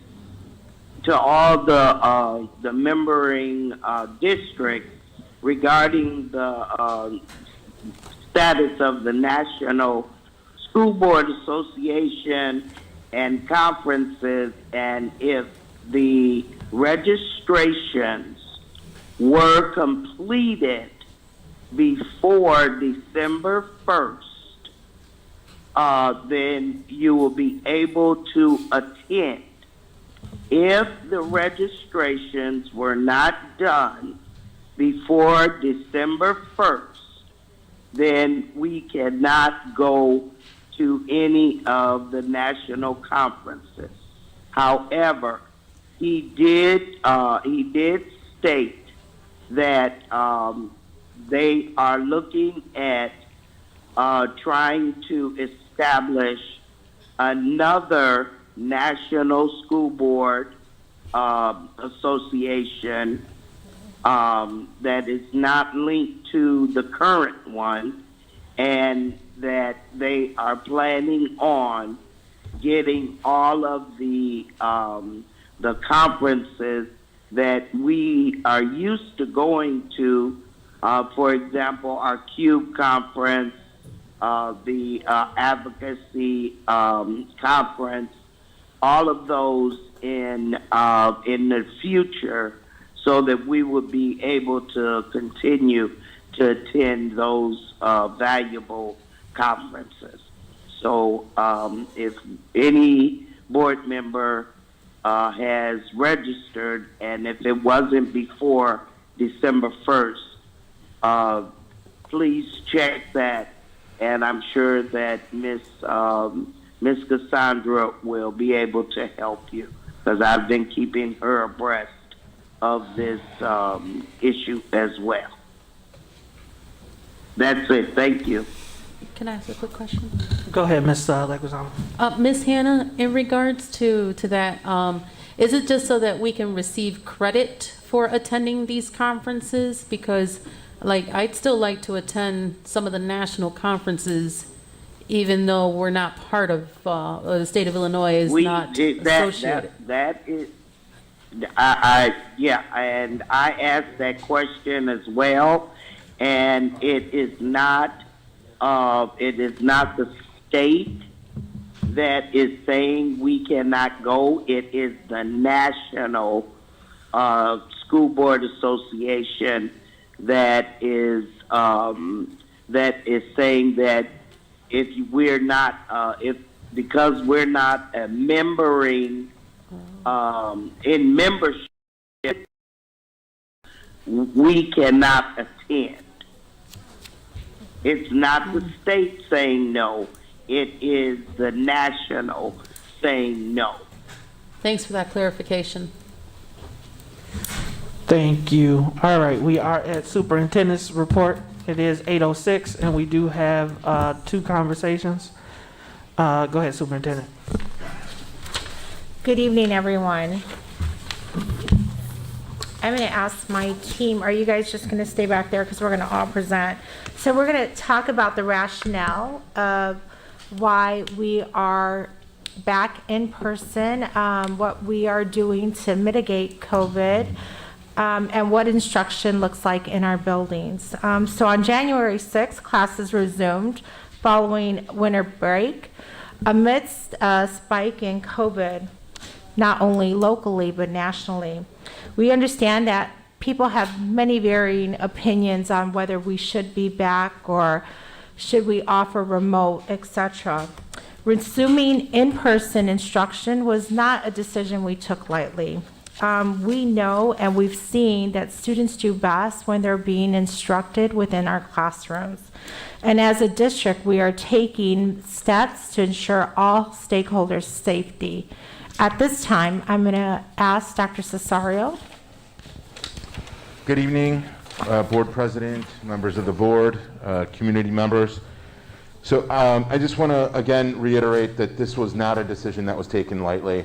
to all the membering districts regarding the status of the National School Board Association and conferences, and if the registrations were completed before December 1st, then you will be able to attend. If the registrations were not done before December 1st, then we cannot go to any of the national conferences. However, he did state that they are looking at trying to establish another National School Board Association that is not linked to the current one, and that they are planning on getting all of the conferences that we are used to going to, for example, our CUBE conference, the advocacy conference, all of those in the future, so that we would be able to continue to attend those valuable conferences. So if any board member has registered, and if it wasn't before December 1st, please check that, and I'm sure that Miss Cassandra will be able to help you, because I've been keeping her abreast of this issue as well. That's it. Thank you. Can I ask a quick question? Go ahead, Ms. Leguizamo. Ms. Hannah, in regards to that, is it just so that we can receive credit for attending these conferences? Because, I'd still like to attend some of the national conferences, even though we're not part of the state of Illinois is not associated. That is, and I asked that question as well, and it is not the state that is saying we cannot go. It is the National School Board Association that is saying that because we're not a membering in membership, we cannot attend. It's not the state saying no. It is the national saying no. Thanks for that clarification. Thank you. All right, we are at Superintendent's Report. It is 8:06, and we do have 2 conversations. Go ahead, Superintendent. Good evening, everyone. I'm going to ask my team, are you guys just going to stay back there because we're going to all present? So we're going to talk about the rationale of why we are back in person, what we are doing to mitigate COVID, and what instruction looks like in our buildings. So on January 6th, classes resumed following winter break amidst a spike in COVID, not only locally but nationally. We understand that people have many varying opinions on whether we should be back or should we offer remote, etc. Resuming in-person instruction was not a decision we took lightly. We know and we've seen that students do best when they're being instructed within our classrooms. And as a district, we are taking steps to ensure all stakeholders' safety. At this time, I'm going to ask Dr. Cesario. Good evening, Board President, members of the board, community members. So I just want to again reiterate that this was not a decision that was taken lightly.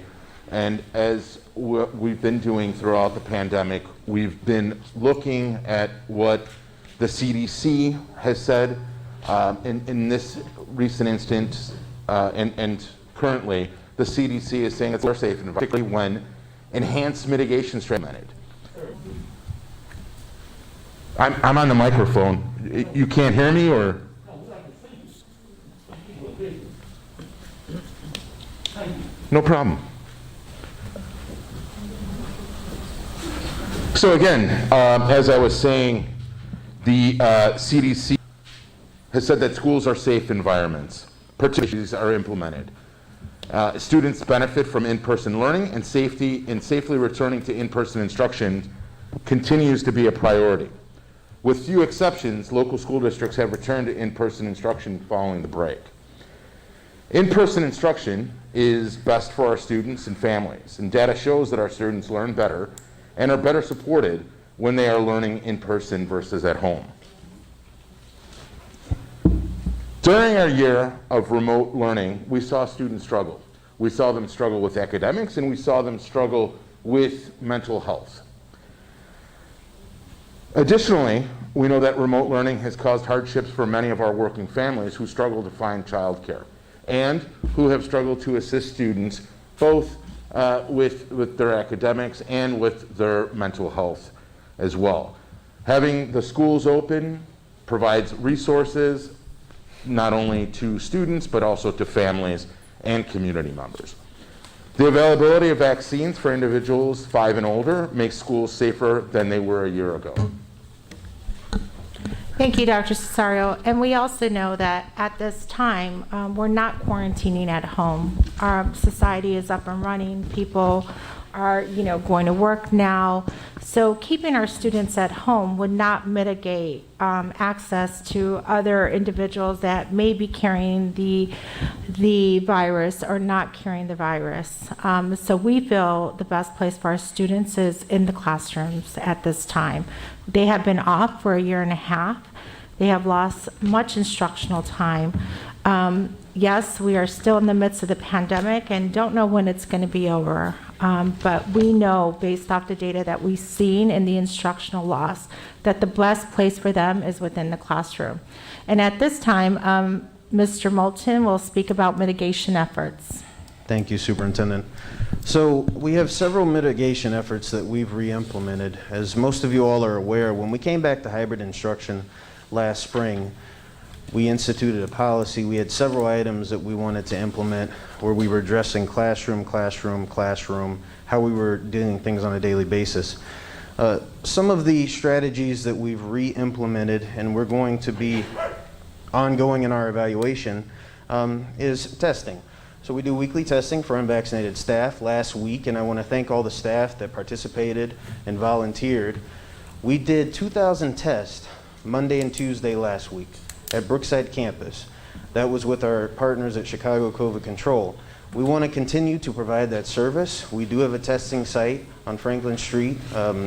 And as we've been doing throughout the pandemic, we've been looking at what the CDC has said in this recent instance, and currently the CDC is saying it's safe, and particularly when enhanced mitigation strategies. I'm on the microphone. You can't hear me, or? No problem. So again, as I was saying, the CDC has said that schools are safe environments. Particulars are implemented. Students benefit from in-person learning, and safely returning to in-person instruction continues to be a priority. With few exceptions, local school districts have returned to in-person instruction following the break. In-person instruction is best for our students and families, and data shows that our students learn better and are better supported when they are learning in person versus at home. During our year of remote learning, we saw students struggle. We saw them struggle with academics, and we saw them struggle with mental health. Additionally, we know that remote learning has caused hardships for many of our working families who struggle to find childcare and who have struggled to assist students both with their academics and with their mental health as well. Having the schools open provides resources not only to students but also to families and community members. The availability of vaccines for individuals 5 and older makes schools safer than they were a year ago. Thank you, Dr. Cesario. And we also know that at this time, we're not quarantining at home. Our society is up and running. People are, going to work now. So keeping our students at home would not mitigate access to other individuals that may be carrying the virus or not carrying the virus. So we feel the best place for our students is in the classrooms at this time. They have been off for 1.5 years. They have lost much instructional time. Yes, we are still in the midst of the pandemic and don't know when it's going to be over. But we know, based off the data that we've seen in the instructional loss, that the best place for them is within the classroom. And at this time, Mr. Moulton will speak about mitigation efforts. Thank you, Superintendent. So we have several mitigation efforts that we've re-implemented. As most of you all are aware, when we came back to hybrid instruction last spring, we instituted a policy. We had several items that we wanted to implement where we were addressing classroom, how we were doing things on a daily basis. Some of the strategies that we've re-implemented and we're going to be ongoing in our evaluation is testing. So we do weekly testing for unvaccinated staff last week, and I want to thank all the staff that participated and volunteered. We did 2,000 tests Monday and Tuesday last week. at Brookside campus. That was with our partners at Chicago COVID Control. We want to continue to provide that service. We do have a testing site on Franklin Street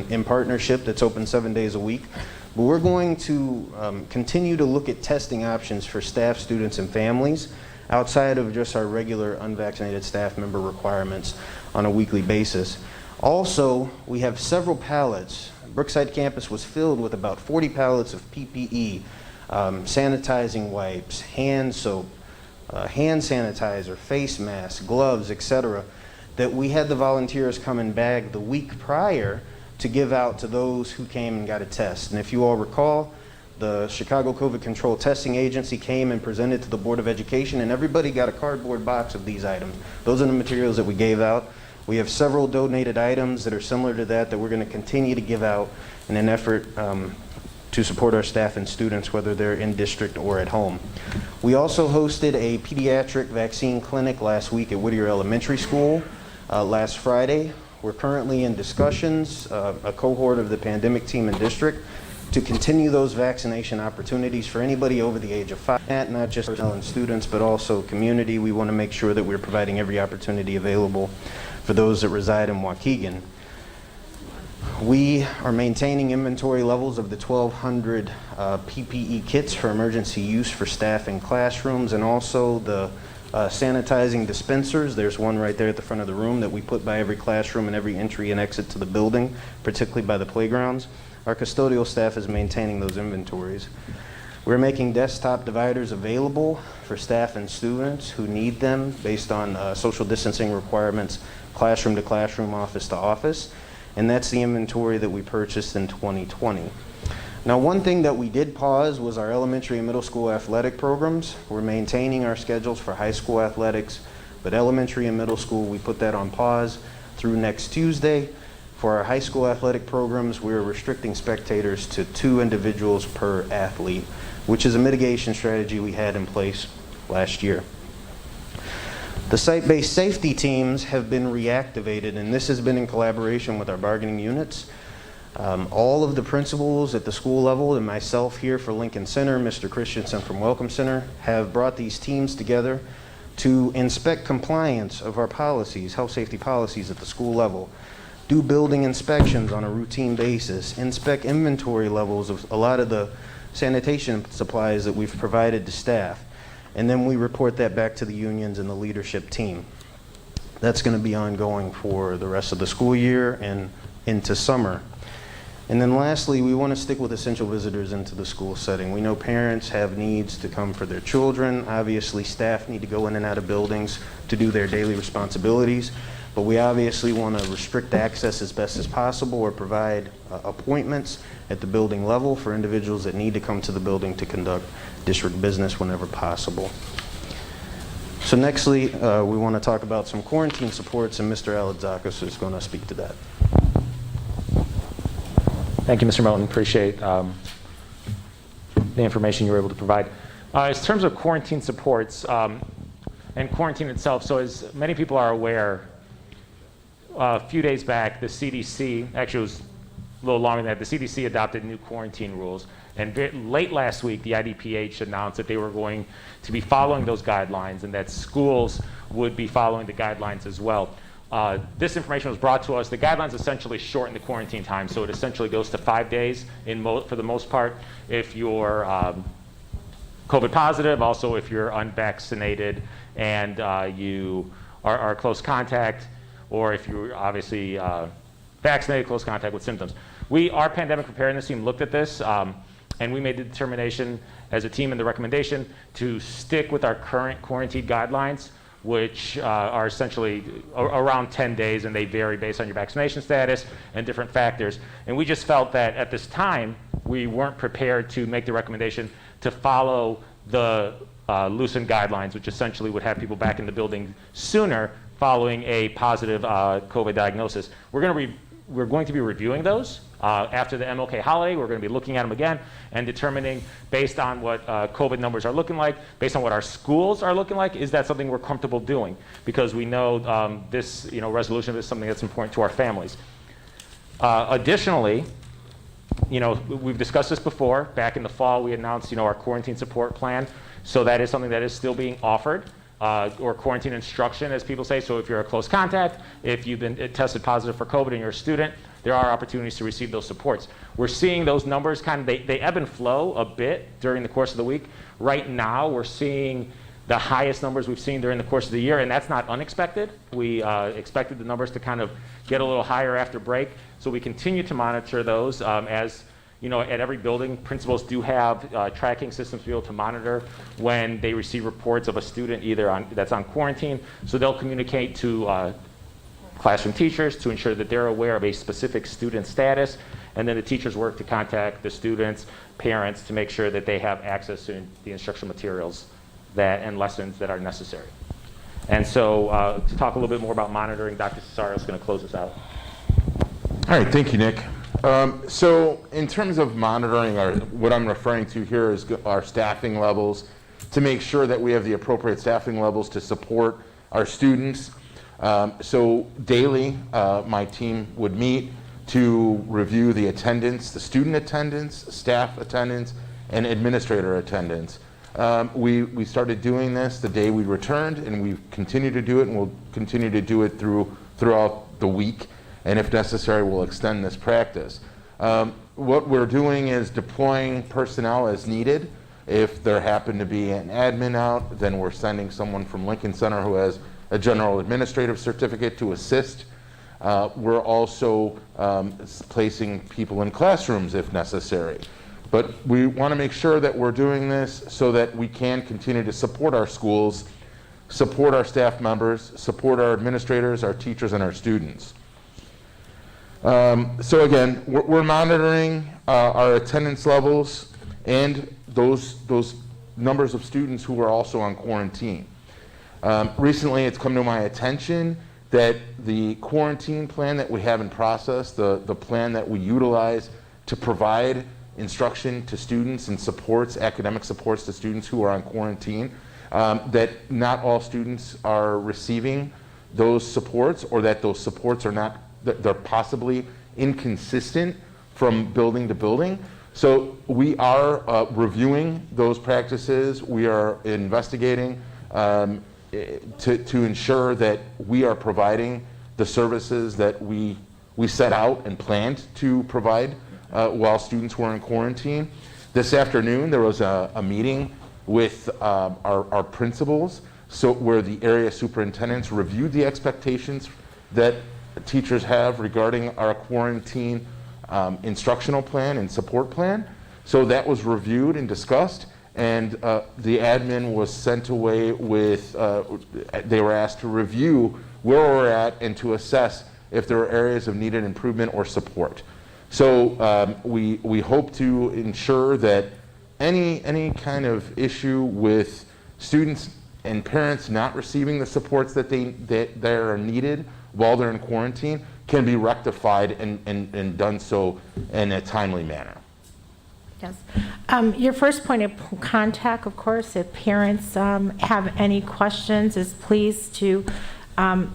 in partnership that's open 7 days a week. But we're going to continue to look at testing options for staff, students, and families outside of just our regular unvaccinated staff member requirements on a weekly basis. Also, we have several pallets. Brookside campus was filled with about 40 pallets of PPE, sanitizing wipes, hand soap, hand sanitizer, face masks, gloves, etc., that we had the volunteers come and bag the week prior to give out to those who came and got a test. And if you all recall, the Chicago COVID Control Testing Agency came and presented to the Board of Education, and everybody got a cardboard box of these items. Those are the materials that we gave out. We have several donated items that are similar to that we're going to continue to give out in an effort to support our staff and students, whether they're in district or at home. We also hosted a pediatric vaccine clinic last week at Whittier Elementary School last Friday. We're currently in discussions, a cohort of the pandemic team in district, to continue those vaccination opportunities for anybody over the age of 5, not just personnel and students, but also community. We want to make sure that we're providing every opportunity available for those that reside in Waukegan. We are maintaining inventory levels of the 1,200 PPE kits for emergency use for staff in classrooms, and also the sanitizing dispensers. There's one right there at the front of the room that we put by every classroom and every entry and exit to the building, particularly by the playgrounds. Our custodial staff is maintaining those inventories. We're making desktop dividers available for staff and students who need them based on social distancing requirements, classroom to classroom, office to office. And that's the inventory that we purchased in 2020. Now, one thing that we did pause was our elementary and middle school athletic programs. We're maintaining our schedules for high school athletics, but elementary and middle school, we put that on pause through next Tuesday. For our high school athletic programs, we're restricting spectators to 2 individuals per athlete, which is a mitigation strategy we had in place last year. The site-based safety teams have been reactivated, and this has been in collaboration with our bargaining units. All of the principals at the school level and myself here for Lincoln Center, Mr. Christensen from Welcome Center, have brought these teams together to inspect compliance of our policies, health safety policies at the school level, do building inspections on a routine basis, inspect inventory levels of a lot of the sanitation supplies that we've provided to staff, and then we report that back to the unions and the leadership team. That's going to be ongoing for the rest of the school year and into summer. And then lastly, we want to stick with essential visitors into the school setting. We know parents have needs to come for their children. Obviously, staff need to go in and out of buildings to do their daily responsibilities. But we obviously want to restrict access as best as possible or provide appointments at the building level for individuals that need to come to the building to conduct district business whenever possible. So nextly, we want to talk about some quarantine supports, and Mr. Aladzakis is going to speak to that. Thank you, Mr. Moten. Appreciate the information you were able to provide. In terms of quarantine supports and quarantine itself, so as many people are aware, a few days back, the CDC, actually it was a little longer than that, the CDC adopted new quarantine rules. And late last week, the IDPH announced that they were going to be following those guidelines and that schools would be following the guidelines as well. This information was brought to us. The guidelines essentially shorten the quarantine time, so it essentially goes to 5 days for the most part if you're COVID positive, also if you're unvaccinated and you are close contact, or if you're obviously vaccinated, close contact with symptoms. Our pandemic preparedness team looked at this, and we made the determination as a team and the recommendation to stick with our current quarantine guidelines, which are essentially around 10 days, and they vary based on your vaccination status and different factors. And we just felt that at this time, we weren't prepared to make the recommendation to follow the loosened guidelines, which essentially would have people back in the building sooner following a positive COVID diagnosis. We're going to be reviewing those after the MLK holiday. We're going to be looking at them again and determining, based on what COVID numbers are looking like, based on what our schools are looking like, is that something we're comfortable doing? Because we know resolution is something that's important to our families. Additionally, you know, we've discussed this before. Back in the fall, we announced, you know, our quarantine support plan. So that is something that is still being offered, or quarantine instruction, as people say. So if you're a close contact, if you've been tested positive for COVID and you're a student, there are opportunities to receive those supports. We're seeing those numbers kind of, they ebb and flow a bit during the course of the week. Right now, we're seeing the highest numbers we've seen during the course of the year, and that's not unexpected. We expected the numbers to kind of get a little higher after break. So we continue to monitor those. As you know, at every building, principals do have tracking systems to be able to monitor when they receive reports of a student either that's on quarantine. So they'll communicate to classroom teachers to ensure that they're aware of a specific student status, and then the teachers work to contact the students, parents, to make sure that they have access to the instructional materials and lessons that are necessary. And so to talk a little bit more about monitoring, Dr. Cesario is going to close us out. All right, thank you, Nick. So in terms of monitoring, what I'm referring to here is our staffing levels, to make sure that we have the appropriate staffing levels to support our students. So daily, my team would meet to review the attendance, the student attendance, staff attendance, and administrator attendance. We started doing this the day we returned, and we continue to do it, and we'll continue to do it throughout the week. And if necessary, we'll extend this practice. What we're doing is deploying personnel as needed. If there happen to be an admin out, then we're sending someone from Lincoln Center who has a general administrative certificate to assist. We're also placing people in classrooms if necessary. But we want to make sure that we're doing this so that we can continue to support our schools, support our staff members, support our administrators, our teachers, and our students. So again, we're monitoring our attendance levels and those numbers of students who are also on quarantine. Recently, it's come to my attention that the quarantine plan that we have in process, the plan that we utilize to provide instruction to students and supports, academic supports to students who are on quarantine, that not all students are receiving those supports, or that those supports are not, they're possibly inconsistent from building to building. So we are reviewing those practices. We are investigating to ensure that we are providing the services that we set out and planned to provide while students were in quarantine. This afternoon, there was a meeting with our principals, where the area superintendents reviewed the expectations that teachers have regarding our quarantine instructional plan and support plan. So that was reviewed and discussed, and the admin was sent away with, they were asked to review where we're at and to assess if there are areas of needed improvement or support. So we hope to ensure that any kind of issue with students and parents not receiving the supports that are needed while they're in quarantine can be rectified and done so in a timely manner. Yes. Your first point of contact, of course, if parents have any questions, is please to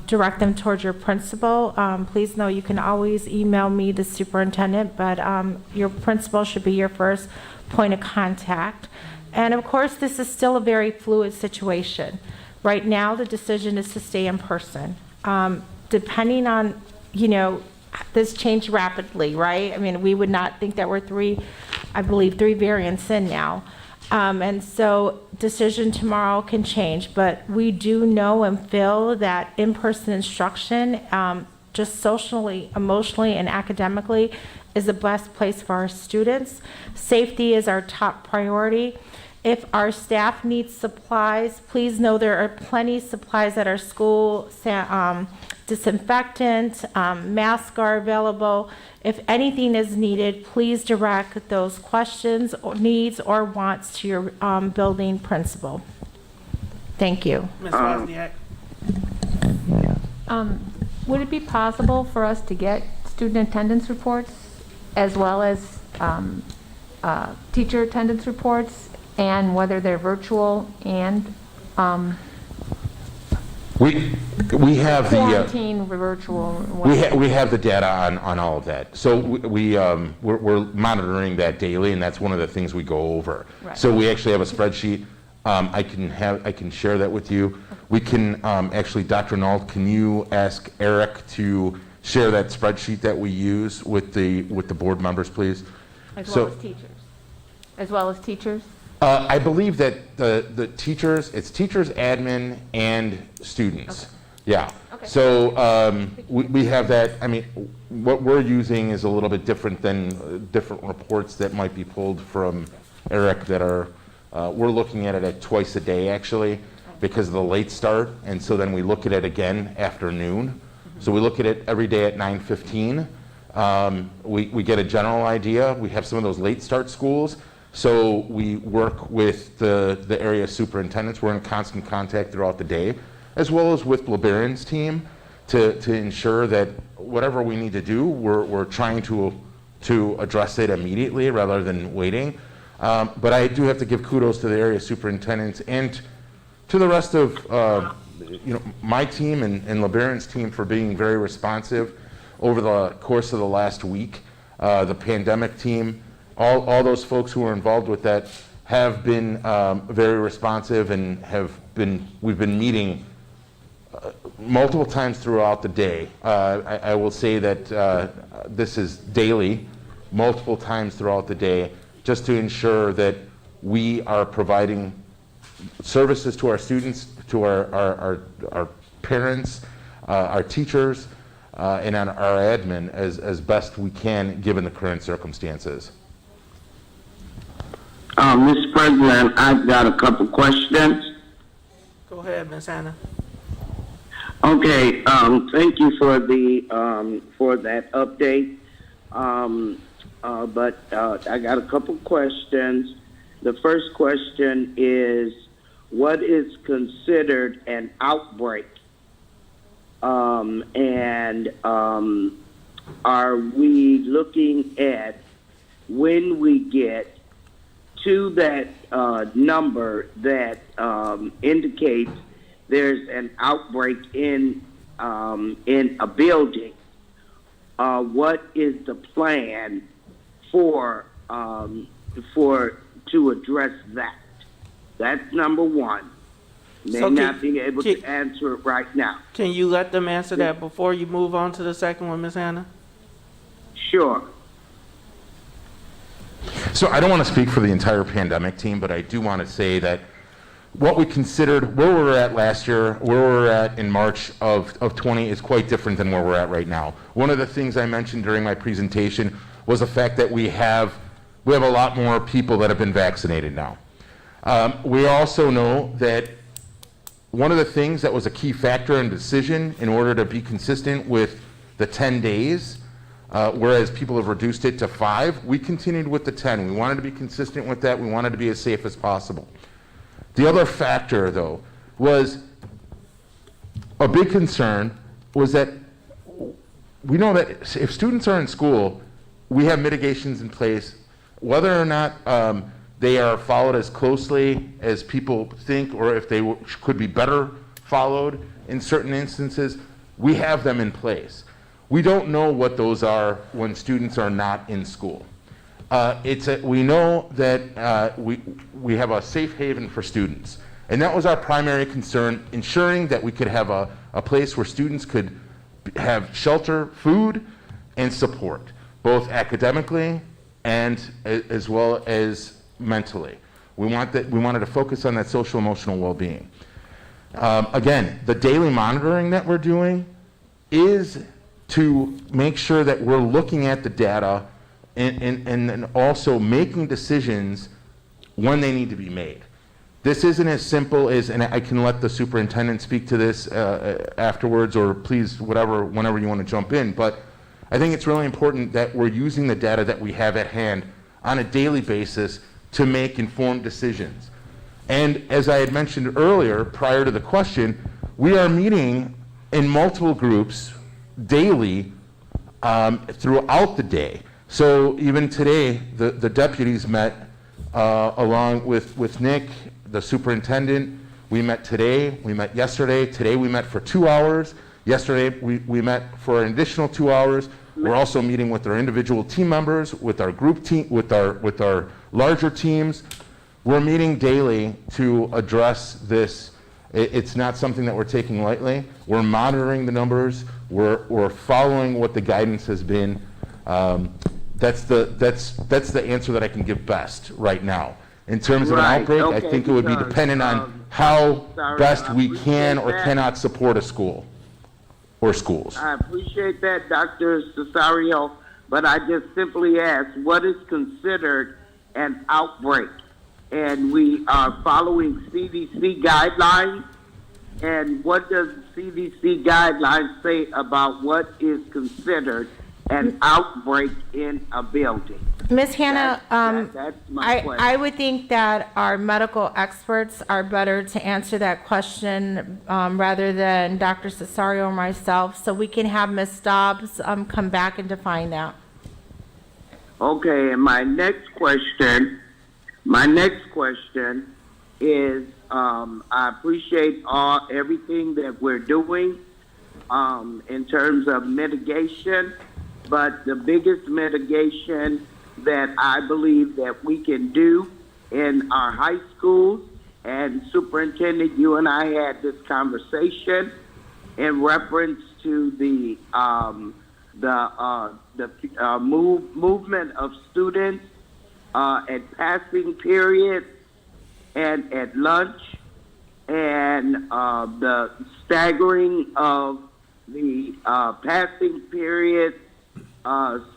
direct them towards your principal. Please know you can always email me, the superintendent, but your principal should be your first point of contact. And of course, this is still a very fluid situation. Right now, the decision is to stay in person. Depending on, this changed rapidly, right? I mean, we would not think that we're three variants in now. And so decision tomorrow can change, but we do know and feel that in-person instruction, just socially, emotionally, and academically, is the best place for our students. Safety is our top priority. If our staff needs supplies, please know there are plenty of supplies at our school. Disinfectant, masks are available. If anything is needed, please direct those questions, or needs, or wants to your building principal. Thank you. Ms. Wozniak. Would it be possible for us to get student attendance reports as well as teacher attendance reports, and whether they're virtual and We have the quarantine, virtual? we have the data on all of that. So we're monitoring that daily, and that's one of the things we go over. Right. So we actually have a spreadsheet. I can share that with you. We can actually, Dr. Nault, can you ask Eric to share that spreadsheet that we use with the board members, please? As well as teachers? As well as teachers? I believe that the teachers, it's teachers, admin, and students. Okay. Yeah. Okay. So we have that. I mean, what we're using is a little bit different than different reports that might be pulled from Eric that are, we're looking at it at twice a day actually because of the late start. And so then we look at it again after noon. So we look at it every day at 9:15. We get a general idea. We have some of those late start schools. So we work with the area superintendents. We're in constant contact throughout the day, as well as with LeBaron's team to ensure that whatever we need to do, we're trying to address it immediately rather than waiting. But I do have to give kudos to the area superintendents and to the rest of my team and LeBaron's team for being very responsive over the course of the last week. The pandemic team, all those folks who are involved with that have been very responsive and we've been meeting multiple times throughout the day. I will say that this is daily, multiple times throughout the day, just to ensure that we are providing services to our students, to our parents, our teachers, and our admin as best we can given the current circumstances. Mr. President, I've got a couple questions. Go ahead, Ms. Hannah. Okay, thank you for that update. But I got a couple questions. The first question is, what is considered an outbreak? And are we looking at when we get to that number that indicates there's an outbreak in a building? What is the plan to address that? That's number one. May So not be able to answer it right now. Can you let them answer that before you move on to the second one, Ms. Hannah? Sure. So I don't want to speak for the entire pandemic team, but I do want to say that what we considered, where we were at last year, where we were at in March of 20 is quite different than where we're at right now. One of the things I mentioned during my presentation was the fact that we have a lot more people that have been vaccinated now. We also know that one of the things that was a key factor in decision in order to be consistent with the 10 days, whereas people have reduced it to 5, we continued with the 10. We wanted to be consistent with that. We wanted to be as safe as possible. The other factor, though, was a big concern was that we know that if students are in school, we have mitigations in place, whether or not they are followed as closely as people think, or if they could be better followed in certain instances, we have them in place. We don't know what those are when students are not in school. We know that we have a safe haven for students, and that was our primary concern, ensuring that we could have a place where students could have shelter, food, and support, both academically and as well as mentally. We wanted to focus on that social emotional well-being. Again, the daily monitoring that we're doing is to make sure that we're looking at the data and also making decisions when they need to be made. This isn't as simple as, and I can let the superintendent speak to this afterwards, or please, whenever you want to jump in, but I think it's really important that we're using the data that we have at hand on a daily basis to make informed decisions. And as I had mentioned earlier, prior to the question, we are meeting in multiple groups daily throughout the day. So even today, the deputies met along with Nick, the superintendent. We met today, we met yesterday, today we met for 2 hours, yesterday we met for an additional 2 hours. We're also meeting with our individual team members, with our group team, with our larger teams. We're meeting daily to address this. It's not something that we're taking lightly. We're monitoring the numbers. We're following what the guidance has been. That's the answer that I can give best right now. In terms of an outbreak, I think it would be dependent on how best we can or cannot support a school or schools. I appreciate that, Dr. Cesario, but I just simply ask, what is considered an outbreak? And we are following CDC guidelines. And what does CDC guidelines say about what is considered an outbreak in a building? Ms. Hannah, That's my question. I would think that our medical experts are better to answer that question rather than Dr. Cesario or myself, so we can have Ms. Stobbs come back and define that. Okay, and my next question is, I appreciate everything that we're doing in terms of mitigation, but the biggest mitigation that I believe that we can do in our high schools, and Superintendent, you and I had this conversation in reference to the movement of students at passing periods and at lunch, and the staggering of the passing periods,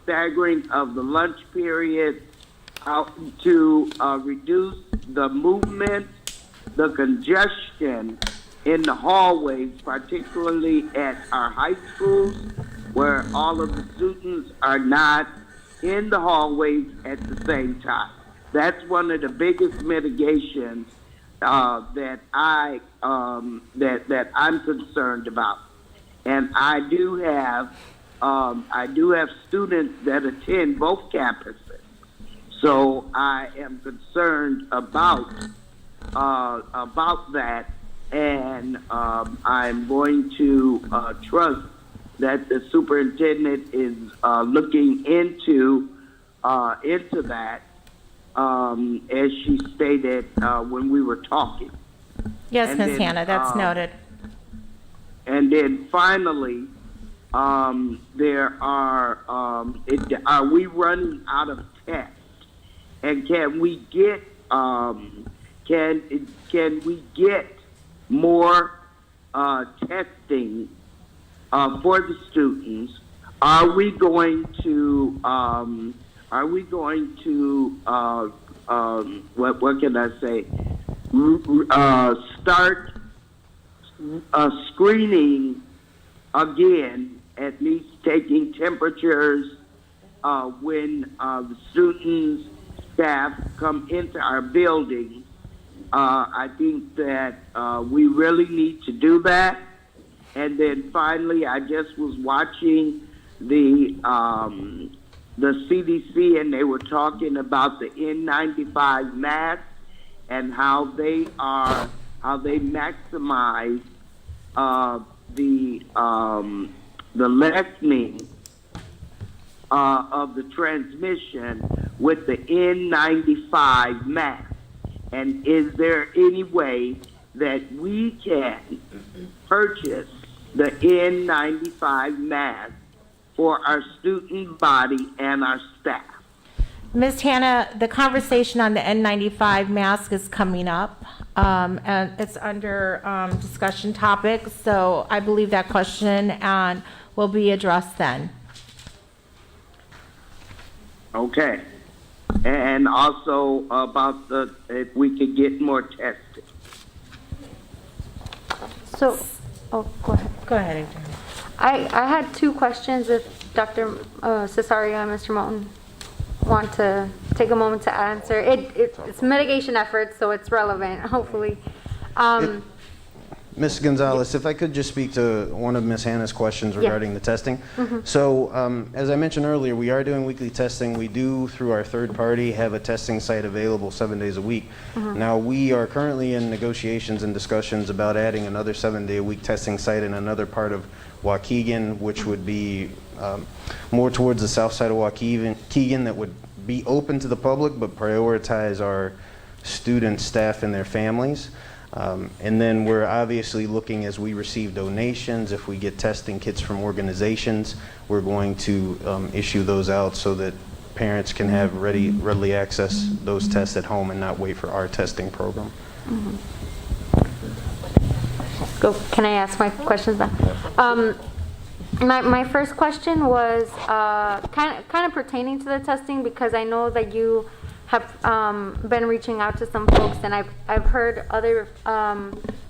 staggering of the lunch period out to reduce the movement, the congestion in the hallways, particularly at our high schools, where all of the students are not in the hallways at the same time. That's one of the biggest mitigations that I'm concerned about. And I do have students that attend both campuses, so I am concerned about that, and I'm going to trust that the superintendent is looking into that, as she stated when we were talking. Yes, And Ms. then, Hannah, that's noted. And then finally, there are we running out of tests? And can we get more testing for the students? Are we going to what can I say? Start screening again, at least taking temperatures when the students, staff come into our building. I think that we really need to do that. And then finally, I just was watching the CDC, and they were talking about the N95 masks and how they maximize the lessening of the transmission with the N95 mask. And is there any way that we can purchase the N95 mask for our student body and our staff? Ms. Hannah, the conversation on the N95 mask is coming up, and it's under discussion topic, so I believe that question will be addressed then. Okay. And also about if we could get more testing. So, go ahead. Go ahead, Adriana. I had two questions if Dr. Cesario and Mr. Moulton want to take a moment to answer. It's mitigation efforts, so it's relevant, hopefully. Ms. Gonzalez, if I could just speak to one of Ms. Hannah's questions regarding the testing. So, as I mentioned earlier, we are doing weekly testing. We do, through our third party, have a testing site available 7 days a week. Now, we are currently in negotiations and discussions about adding another 7-day-a-week testing site in another part of Waukegan, which would be more towards the south side of Waukegan, that would be open to the public, but prioritize our students, staff, and their families. And then we're obviously looking, as we receive donations, if we get testing kits from organizations, we're going to issue those out so that parents can have readily access those tests at home and not wait for our testing program. Can I ask my questions now? My first question was kind of pertaining to the testing, because I know that you have been reaching out to some folks, and I've heard other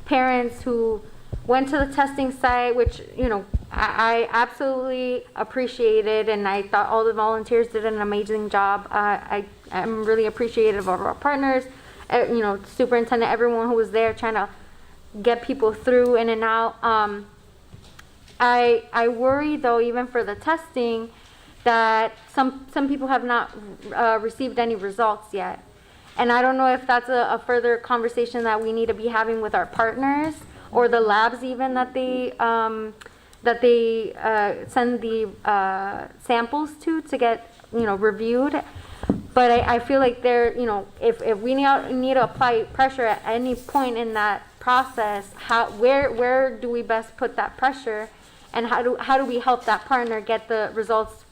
parents who went to the testing site, which, you know, I absolutely appreciated, and I thought all the volunteers did an amazing job. I'm really appreciative of our partners, you know, superintendent, everyone who was there trying to get people through in and out. I worry, though, even for the testing, that some people have not received any results yet. And I don't know if that's a further conversation that we need to be having with our partners, or the labs even that they send the samples to get, you know, reviewed. But I feel like they're, you know, if we need to apply pressure at any point in that process, where do we best put that pressure, and how do we help that partner get the results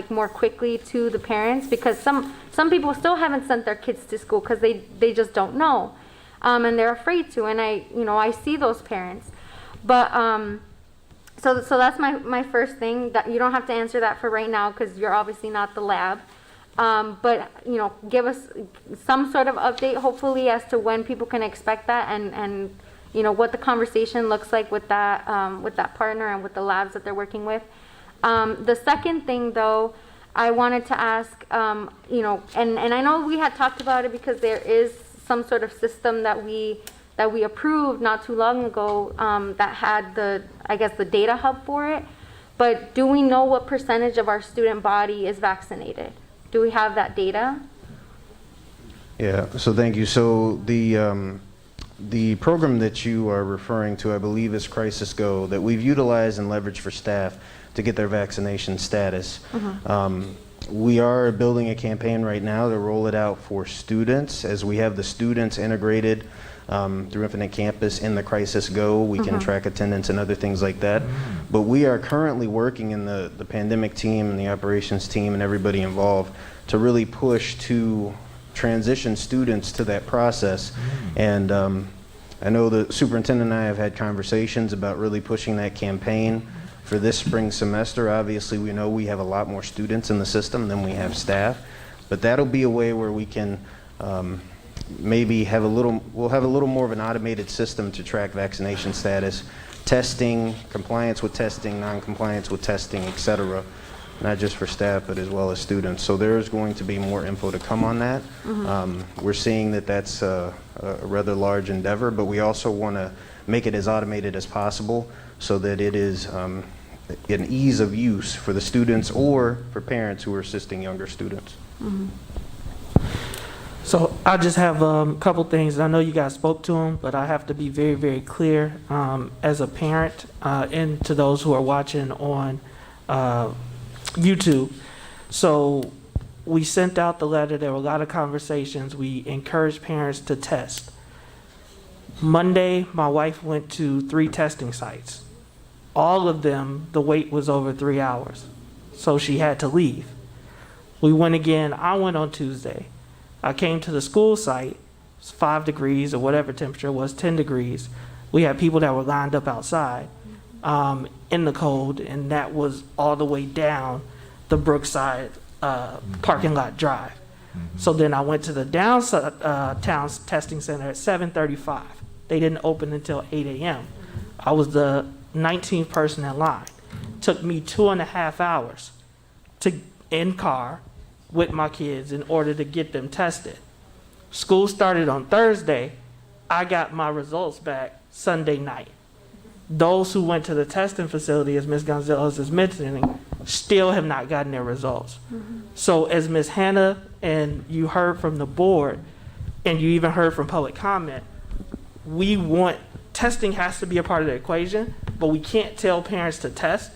more quickly to the parents? Because some people still haven't sent their kids to school because they just don't know, and they're afraid to. And I see those parents, but so that's my first thing. That you don't have to answer that for right now because you're obviously not the lab, but you know, give us some sort of update, hopefully, as to when people can expect that, and you know, what the conversation looks like with that partner and with the labs that they're working with. The second thing, though, I wanted to ask, you know, and I know we had talked about it because there is some sort of system that we approved not too long ago that had the data hub for it. But do we know what percentage of our student body is vaccinated? Do we have that data? Yeah, so thank you. So the program that you are referring to, I believe, is Crisis Go, that we've utilized and leveraged for staff to get their vaccination status. We are building a campaign right now to roll it out for students, as we have the students integrated through Infinite Campus in the Crisis Go. We can track attendance and other things like that. But we are currently working in the pandemic team and the operations team and everybody involved to really push to transition students to that process. And I know the superintendent and I have had conversations about really pushing that campaign for this spring semester. Obviously, we know we have a lot more students in the system than we have staff, but that'll be a way where we can maybe have we'll have a little more of an automated system to track vaccination status, testing, compliance with testing, non-compliance with testing, etc. Not just for staff, but as well as students. So there's going to be more info to come on that. We're seeing that that's a rather large endeavor, but we also want to make it as automated as possible so that it is an ease of use for the students or for parents who are assisting younger students. So I just have a couple things. I know you guys spoke to them, but I have to be very, very clear as a parent and to those who are watching on YouTube. So we sent out the letter. There were a lot of conversations. We encouraged parents to test. Monday, my wife went to 3 testing sites. All of them, the wait was over 3 hours. So she had to leave. We went again. I went on Tuesday. I came to the school site. It's 5 degrees or whatever temperature it was, 10 degrees. We had people that were lined up outside in the cold, and that was all the way down the Brookside parking lot drive. So then I went to the downtown testing center at 7:35. They didn't open until 8 a.m. I was the 19th person in line. Took me 2.5 hours in car with my kids in order to get them tested. School started on Thursday. I got my results back Sunday night. those who went to the testing facility, as Ms. Gonzalez is mentioning, still have not gotten their results. So as Ms. Hannah and you heard from the board, and you even heard from public comment, we want, testing has to be a part of the equation, but we can't tell parents to test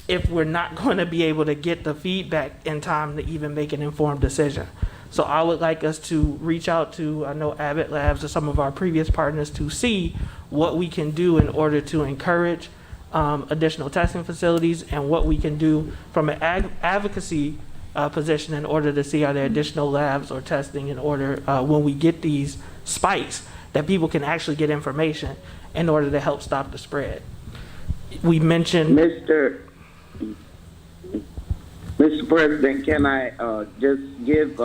if we're not going to be able to get the feedback in time to even make an informed decision. So I would like us to reach out to, I know Abbott Labs or some of our previous partners, to see what we can do in order to encourage additional testing facilities, and what we can do from an advocacy position in order to see are there additional labs or testing in order when we get these spikes that people can actually get information in order to help stop the spread. We mentioned Mr. President, can I just give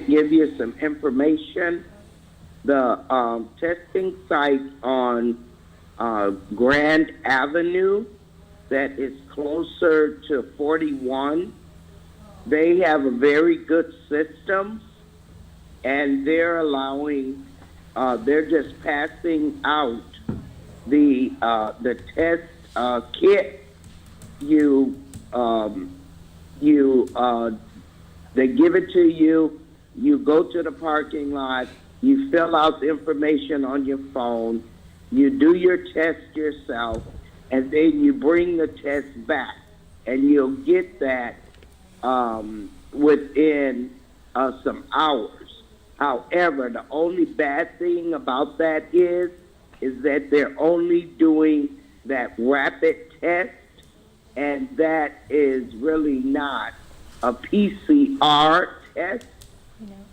you some information? The testing site on Grand Avenue that is closer to 41, they have a very good system, and they're allowing, they're just passing out the test kit. They give it to you, you go to the parking lot, you fill out the information on your phone, you do your test yourself, and then you bring the test back, and you'll get that within some hours. However, the only bad thing about that is that they're only doing that rapid test, and that is really not a PCR test,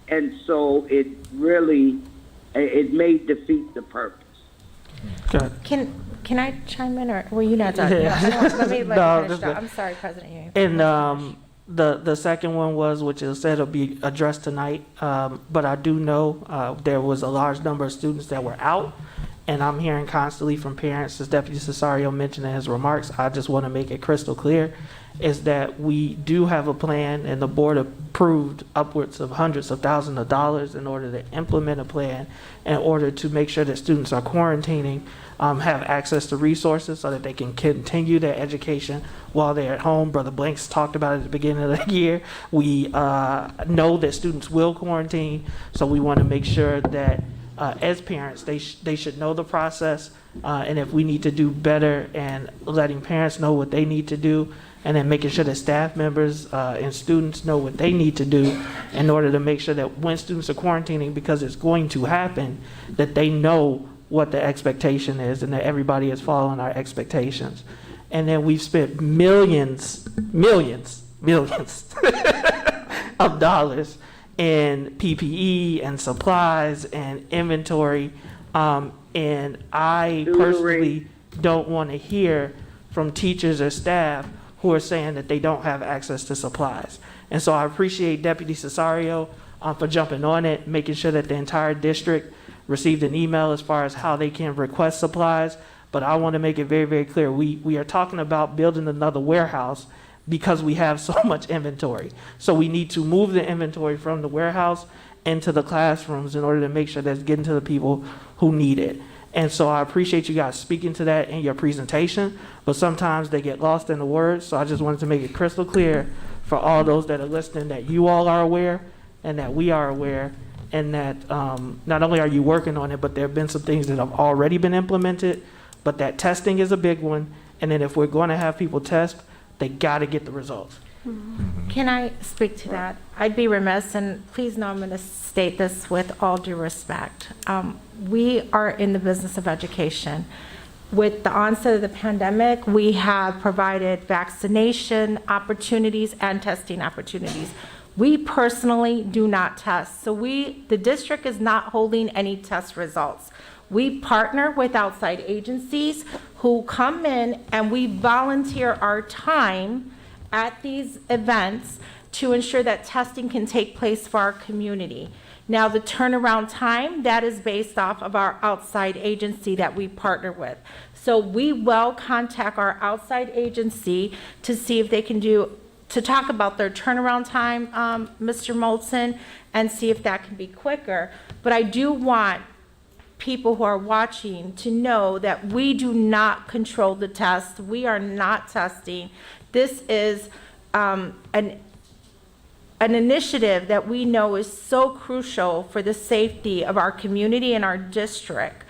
and so it really, it may defeat the purpose. Can I chime in, or were you not done? Yeah. No, let me let No, you finish. that's I'm sorry, President Ewing. And the second one was, which is said will be addressed tonight, but I do know there was a large number of students that were out, and I'm hearing constantly from parents, as Deputy Cesario mentioned in his remarks. I just want to make it crystal clear, is that we do have a plan, and the board approved upwards of hundreds of thousands of dollars in order to implement a plan in order to make sure that students are quarantining have access to resources so that they can continue their education while they're at home. Brother Blanks talked about it at the beginning of the year. We know that students will quarantine, so we want to make sure that as parents, they should know the process, and if we need to do better and letting parents know what they need to do, and then making sure that staff members and students know what they need to do in order to make sure that when students are quarantining, because it's going to happen, that they know what the expectation is and that everybody is following our expectations. And then we've spent millions of dollars in PPE and supplies and inventory. And I personally don't want to hear from teachers or staff who are saying that they don't have access to supplies. And so I appreciate Deputy Cesario for jumping on it, making sure that the entire district received an email as far as how they can request supplies. But I want to make it very, very clear. We are talking about building another warehouse because we have so much inventory. So we need to move the inventory from the warehouse into the classrooms in order to make sure that's getting to the people who need it. And so I appreciate you guys speaking to that in your presentation, but sometimes they get lost in the words. So I just wanted to make it crystal clear for all those that are listening that you all are aware and that we are aware, and that not only are you working on it, but there have been some things that have already been implemented, but that testing is a big one. And then if we're going to have people test, they got to get the results. Can I speak to that? I'd be remiss, and please know I'm going to state this with all due respect. We are in the business of education. With the onset of the pandemic, we have provided vaccination opportunities and testing opportunities. We personally do not test. So the district is not holding any test results. We partner with outside agencies who come in, and we volunteer our time at these events to ensure that testing can take place for our community. Now, the turnaround time, that is based off of our outside agency that we partner with. So we will contact our outside agency to see if they can to talk about their turnaround time, Mr. Moulton, and see if that can be quicker. But I do want people who are watching to know that we do not control the test. We are not testing. This is an initiative that we know is so crucial for the safety of our community and our district.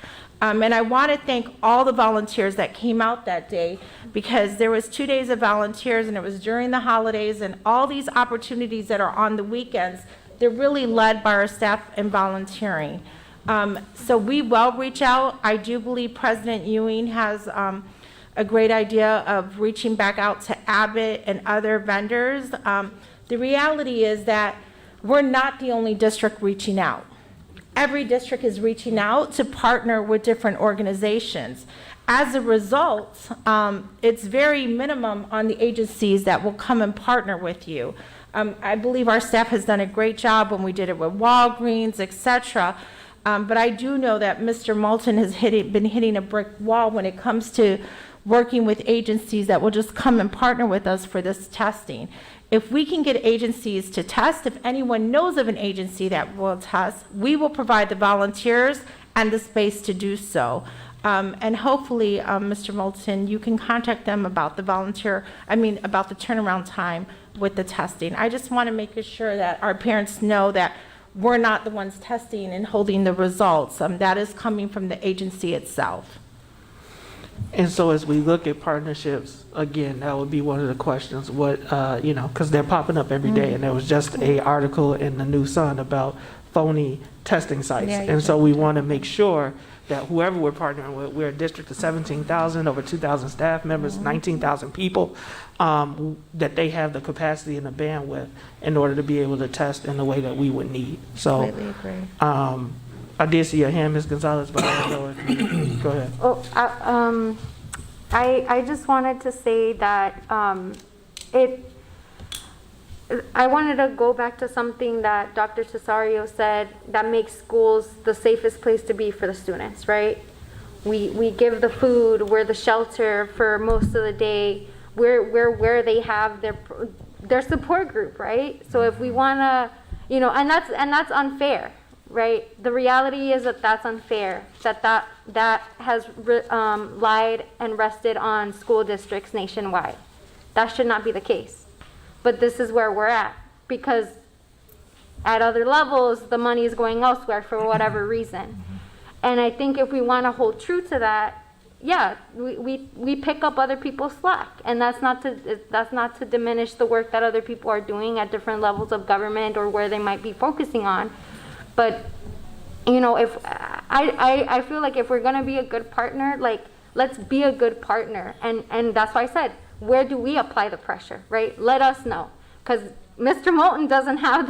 And I want to thank all the volunteers that came out that day, because there was 2 days of volunteers and it was during the holidays, and all these opportunities that are on the weekends, they're really led by our staff and volunteering. So we will reach out. I do believe President Ewing has a great idea of reaching back out to Abbott and other vendors. The reality is that we're not the only district reaching out. Every district is reaching out to partner with different organizations. As a result, it's very minimum on the agencies that will come and partner with you. I believe our staff has done a great job when we did it with Walgreens, et cetera. But I do know that Mr. Moulton has been hitting a brick wall when it comes to working with agencies that will just come and partner with us for this testing. If we can get agencies to test, if anyone knows of an agency that will test, we will provide the volunteers and the space to do so. And hopefully, Mr. Moulton, you can contact them about the about the turnaround time with the testing. I just want to make sure that our parents know that we're not the ones testing and holding the results. That is coming from the agency itself. And so as we look at partnerships, again, that would be one of the questions, what, because they're popping up every day, and there was just a article in the New Sun about phony testing sites. Yeah, and so we want to make sure that whoever we're partnering with, we're a district of 17,000, over 2,000 staff members, 19,000 people, that they have the capacity and the bandwidth in order to be able to test in the way that we would need. So, Completely agree. I did see your hand, Ms. Gonzalez, but I don't know if you, go ahead. Oh, I just wanted to say that I wanted to go back to something that Dr. Cesario said that makes schools the safest place to be for the students, right? We give the food, we're the shelter for most of the day, we're where they have their support group, right? So if we want to, and that's unfair, right? The reality is that that's unfair, that has lied and rested on school districts nationwide. That should not be the case. But this is where we're at, because at other levels, the money is going elsewhere for whatever reason. And I think if we want to hold true to that, yeah, we pick up other people's slack, and that's not to diminish the work that other people are doing at different levels of government or where they might be focusing on. But if I feel like if we're gonna be a good partner, like, let's be a good partner, and that's why I said, where do we apply the pressure, right? Let us know, because Mr. Moulton doesn't have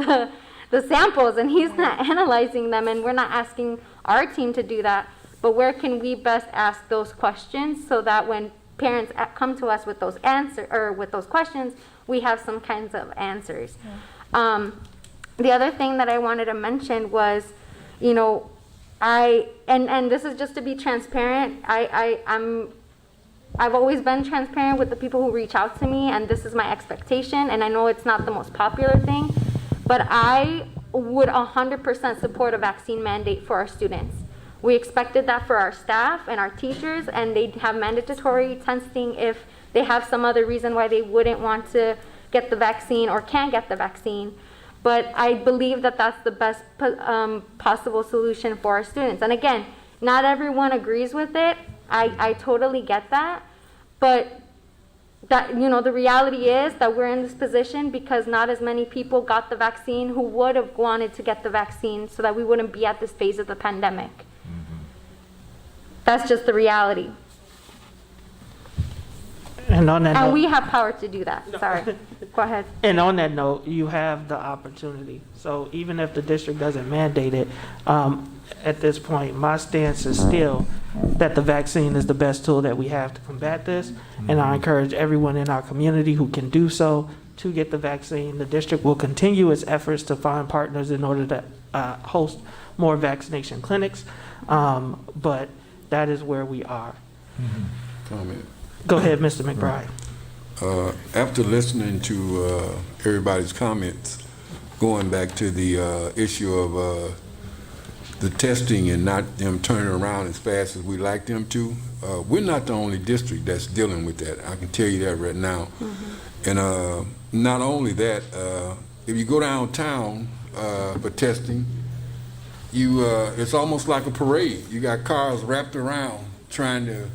the samples and he's not analyzing them, and we're not asking our team to do that. But where can we best ask those questions so that when parents come to us with those with those questions, we have some kinds of answers. Yeah. The other thing that I wanted to mention was, and this is just to be transparent. I've always been transparent with the people who reach out to me, and this is my expectation, and I know it's not the most popular thing, but I would 100% support a vaccine mandate for our students. We expected that for our staff and our teachers, and they have mandatory testing if they have some other reason why they wouldn't want to get the vaccine or can't get the vaccine. But I believe that that's the best possible solution for our students. And again, not everyone agrees with it. I totally get that. But that, the reality is that we're in this position because not as many people got the vaccine who would have wanted to get the vaccine, so that we wouldn't be at this phase of the pandemic. That's just the reality. And on that note, we have power to do that. Sorry. Go ahead. And on that note, you have the opportunity. So even if the district doesn't mandate it, at this point, my stance is still that the vaccine is the best tool that we have to combat this. And I encourage everyone in our community who can do so to get the vaccine. The district will continue its efforts to find partners in order to host more vaccination clinics. But that is where we are. Comment. Go ahead, Mr. McBride. After listening to everybody's comments, going back to the issue of the testing and not them turning around as fast as we like them to. We're not the only district that's dealing with that. I can tell you that right now. And not only that, if you go downtown for testing, it's almost like a parade. You got cars wrapped around trying to,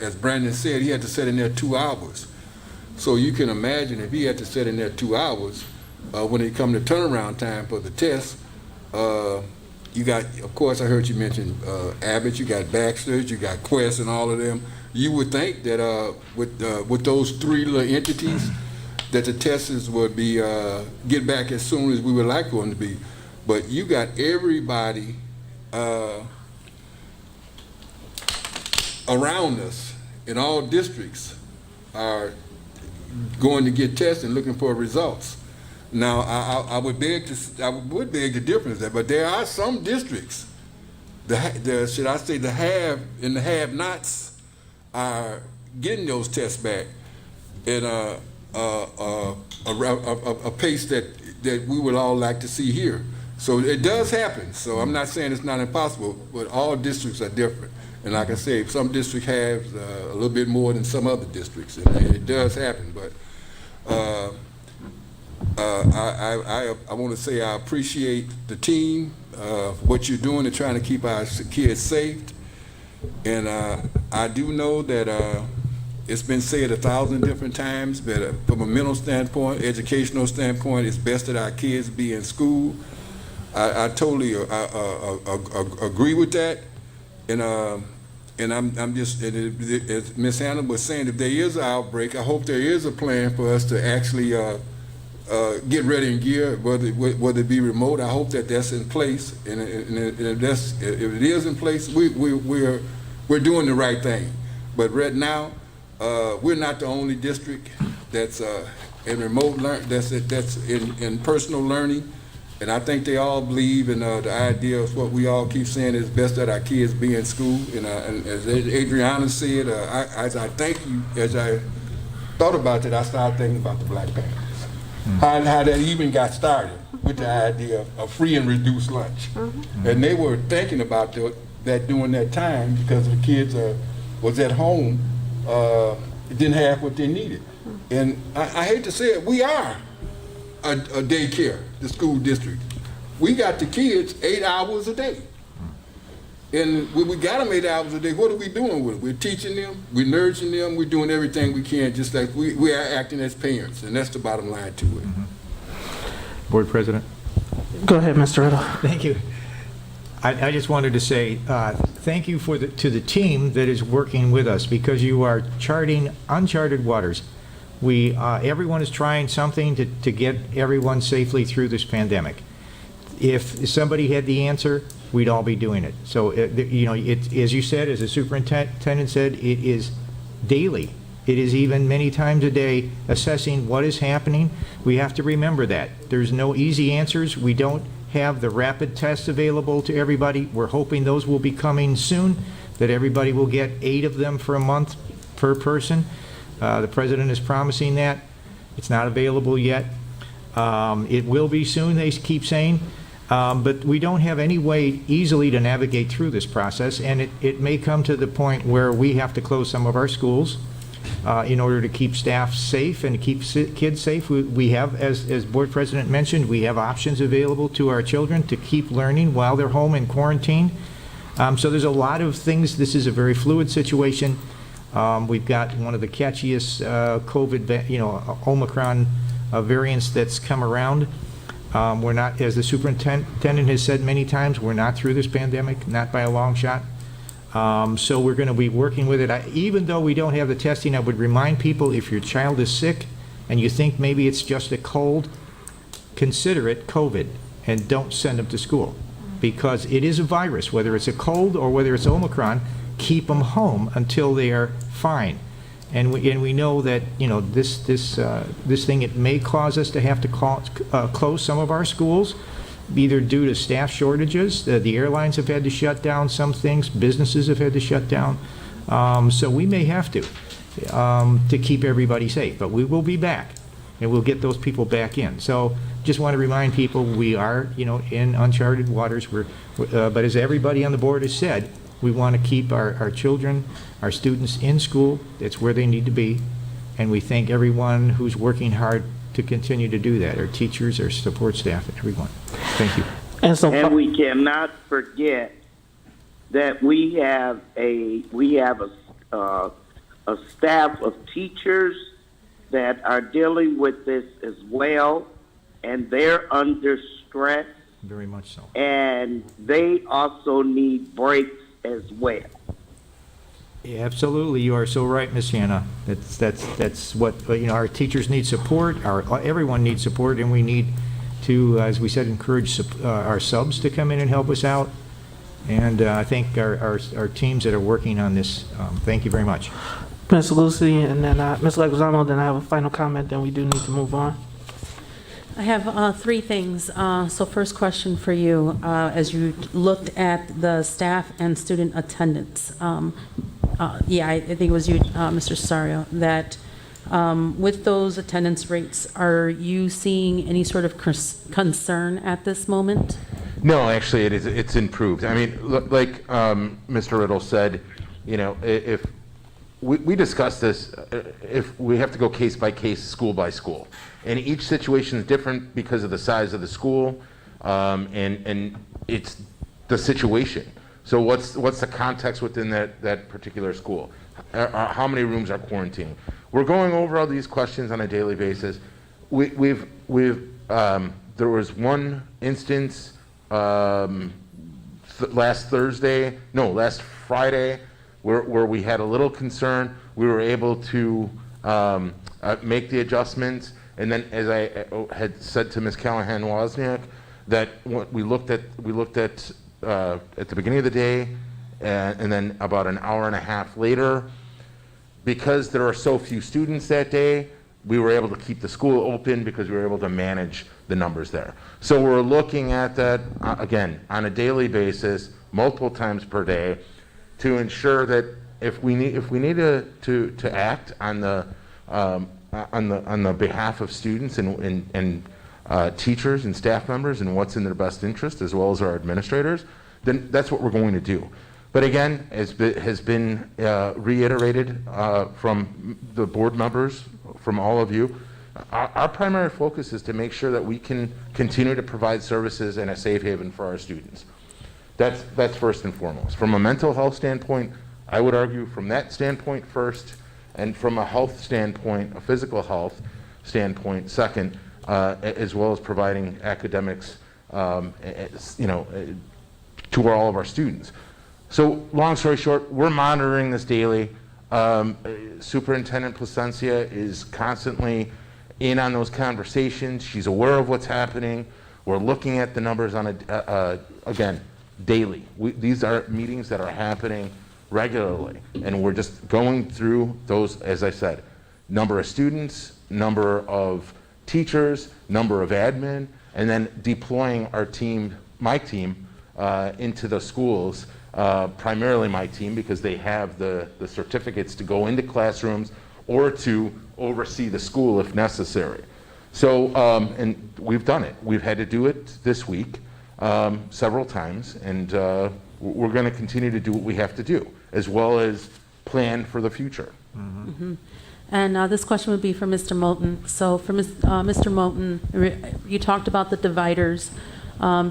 as Brandon said, he had to sit in there 2 hours. So you can imagine if he had to sit in there 2 hours, when it come to turnaround time for the test, you got, of course, I heard you mention Abbott, you got Baxter's, you got Quest and all of them. You would think that with those 3 little entities, that the testers would be get back as soon as we would like for them to be. But you got everybody around us in all districts are going to get tested and looking for results. Now, I would beg the difference there, but there are some districts, should I say the have and the have-nots, are getting those tests back at a pace that we would all like to see here. So it does happen. So I'm not saying it's not impossible, but all districts are different. And like I say, some districts have a little bit more than some other districts, and it does happen. But I want to say I appreciate the team, what you're doing to trying to keep our kids safe. And I do know that it's been said 1,000 different times, but from a mental standpoint, educational standpoint, it's best that our kids be in school. I totally agree with that. And I'm just, as Ms. Hannah was saying, if there is an outbreak, I hope there is a plan for us to actually get ready and gear, whether it be remote. I hope that that's in place, and if it is in place, we're doing the right thing. But right now, we're not the only district that's in remote that's in personal learning. And I think they all believe in the idea of what we all keep saying is best that our kids be in school. And as Adriana said, as I thought about that, I started thinking about the Black Panthers. How that even got started with the idea of free and reduced lunch. And they were thinking about that during that time because the kids was at home, didn't have what they needed. And I hate to say it, we are a daycare, the school district. We got the kids 8 hours a day. And when we got them 8 hours a day, what are we doing with them? We're teaching them, we're nurturing them, we're doing everything we can, just like we are acting as parents, and that's the bottom line to it. Board President. Go ahead, Mr. Riddle. Thank you. I just wanted to say thank you to the team that is working with us, because you are charting uncharted waters. Everyone is trying something to get everyone safely through this pandemic. If somebody had the answer, we'd all be doing it. So, as you said, as the superintendent said, it is daily. It is even many times a day assessing what is happening. We have to remember that. There's no easy answers. We don't have the rapid tests available to everybody. We're hoping those will be coming soon, that everybody will get 8 of them for a month per person. The president is promising that. It's not available yet. It will be soon, they keep saying. But we don't have any way easily to navigate through this process, and it may come to the point where we have to close some of our schools in order to keep staff safe and keep kids safe. We have, as board president mentioned, we have options available to our children to keep learning while they're home in quarantine. So there's a lot of things. This is a very fluid situation. We've got one of the catchiest COVID, Omicron variants that's come around. We're not, as the superintendent has said many times, we're not through this pandemic, not by a long shot. So we're going to be working with it. Even though we don't have the testing, I would remind people, if your child is sick and you think maybe it's just a cold, consider it COVID and don't send them to school, because it is a virus. Whether it's a cold or whether it's Omicron, keep them home until they are fine. And we know that this thing, it may cause us to have to close some of our schools, either due to staff shortages. The airlines have had to shut down some things. Businesses have had to shut down. So we may have to keep everybody safe. But we will be back. and we'll get those people back in. So just want to remind people, we are, in uncharted waters. But as everybody on the board has said, we want to keep our children, our students in school. That's where they need to be. And we thank everyone who's working hard to continue to do that, our teachers, our support staff, everyone. Thank you. And we cannot forget that we have a staff of teachers that are dealing with this as well, and they're under stress. Very much so. And they also need breaks as well. Yeah, absolutely, you are so right, Ms. Hannah. That's what, our teachers need support, everyone needs support, and we need to, as we said, encourage our subs to come in and help us out. And I thank our teams that are working on this. Thank you very much. Ms. Lucy, and then Ms. Leguizamo, then I have a final comment, then we do need to move on. I have three things. So first question for you, as you looked at the staff and student attendance. I think it was you, Mr. Cesario, that with those attendance rates, are you seeing any sort of concern at this moment? No, actually, it's improved. I mean, like Mr. Riddle said, if we discussed this, if we have to go case by case, school by school, and each situation is different because of the size of the school, and it's the situation. So what's the context within that particular school? How many rooms are quarantined? We're going over all these questions on a daily basis. There was one instance last Friday where we had a little concern. We were able to make the adjustments, and then, as I had said to Ms. Callahan-Wozniak, that we looked at the beginning of the day, and then about an hour and a half later, because there are so few students that day, we were able to keep the school open because we were able to manage the numbers there. So we're looking at that, again, on a daily basis, multiple times per day, to ensure that if we need to act on the behalf of students and teachers and staff members and what's in their best interest, as well as our administrators, then that's what we're going to do. But again, as has been reiterated from the board members, from all of you, our primary focus is to make sure that we can continue to provide services and a safe haven for our students. That's first and foremost. From a mental health standpoint, I would argue from that standpoint first, and from a health standpoint, a physical health standpoint second, as well as providing academics, to all of our students. So long story short, we're monitoring this daily. Superintendent Placencia is constantly in on those conversations. She's aware of what's happening. We're looking at the numbers on again, daily. These are meetings that are happening regularly, and we're just going through those, as I said, number of students, number of teachers, number of admin, and then deploying our team, my team, into the schools, primarily my team, because they have the certificates to go into classrooms or to oversee the school if necessary. So, and we've done it. We've had to do it this week several times, and we're going to continue to do what we have to do, as well as plan for the future. Mm-hmm. And this question would be for Mr. Moulton. So for Mr. Moulton, you talked about the dividers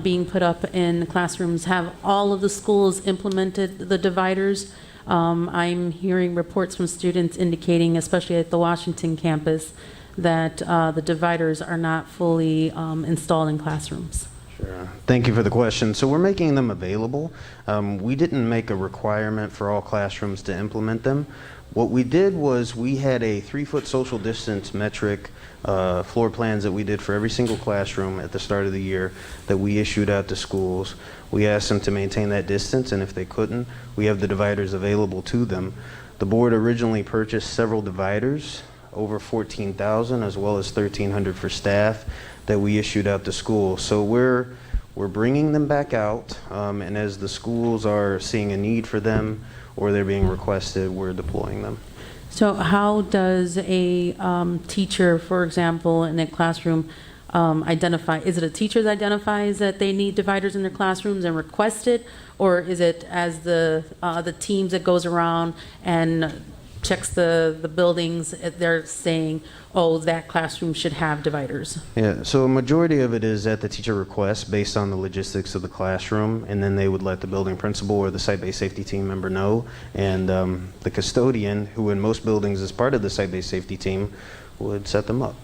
being put up in classrooms. Have all of the schools implemented the dividers? I'm hearing reports from students indicating, especially at the Washington campus, that the dividers are not fully installed in classrooms. Sure. Thank you for the question. So we're making them available. We didn't make a requirement for all classrooms to implement them. What we did was we had a 3-foot social distance metric floor plans that we did for every single classroom at the start of the year that we issued out to schools. We asked them to maintain that distance, and if they couldn't, we have the dividers available to them. The board originally purchased several dividers, over 14,000, as well as 1,300 for staff, that we issued out to schools. So we're bringing them back out, and as the schools are seeing a need for them or they're being requested, we're deploying them. So how does a teacher, for example, in a classroom, identify? Is it a teacher that identifies that they need dividers in their classrooms and request it, or is it as the teams that goes around and checks the buildings? They're saying, oh, that classroom should have dividers. Yeah, so a majority of it is at the teacher request based on the logistics of the classroom, and then they would let the building principal or the site-based safety team member know, and the custodian, who in most buildings is part of the site-based safety team, would set them up.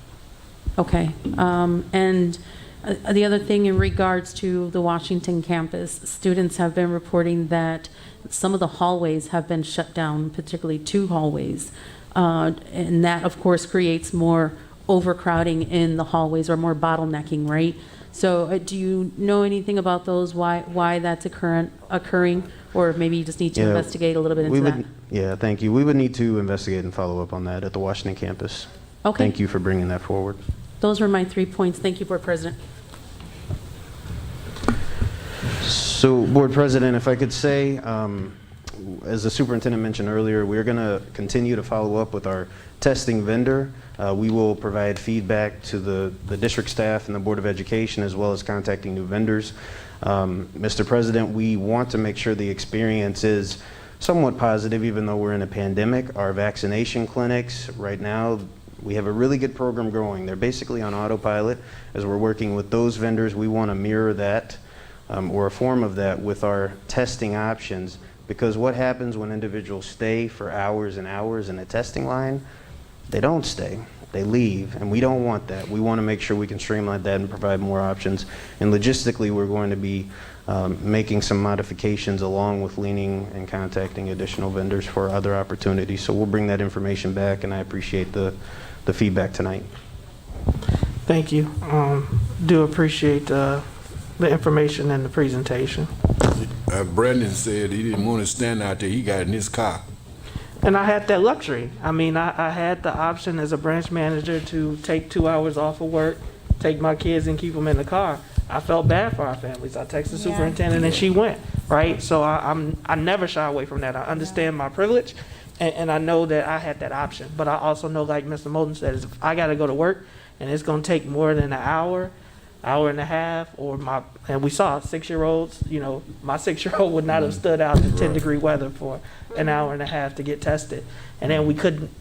Okay, and the other thing in regards to the Washington campus, students have been reporting that some of the hallways have been shut down, particularly 2 hallways. And that, of course, creates more overcrowding in the hallways or more bottlenecking, right? So do you know anything about those, why that's occurring? Or maybe you just need to investigate a little bit into that? Yeah, thank you. We would need to investigate and follow up on that at the Washington campus. Okay. Thank you for bringing that forward. Those were my 3 points. Thank you, Board President. So, Board President, if I could say, as the superintendent mentioned earlier, we're going to continue to follow up with our testing vendor. We will provide feedback to the district staff and the Board of Education, as well as contacting new vendors. Mr. President, we want to make sure the experience is somewhat positive, even though we're in a pandemic. Our vaccination clinics right now, we have a really good program going. They're basically on autopilot. As we're working with those vendors, we want to mirror that or a form of that with our testing options, because what happens when individuals stay for hours and hours in a testing line? They don't stay, they leave, and we don't want that. We want to make sure we can streamline that and provide more options. And logistically, we're going to be making some modifications along with leaning and contacting additional vendors for other opportunities. So we'll bring that information back, and I appreciate the feedback tonight. Thank you. Do appreciate the information and the presentation. Brandon said he didn't want to stand out there. He got in his car. And I had that luxury. I mean, I had the option as a branch manager to take 2 hours off of work, take my kids and keep them in the car. I felt bad for our families. I texted the superintendent and she went, right? So I never shy away from that. I understand my privilege, and I know that I had that option. But I also know, like Mr. Moulton said, if I got to go to work and it's going to take more than an hour and a half, and we saw 6-year-olds, my 6-year-old would not have stood out in 10-degree weather for an hour and a half to get tested. And then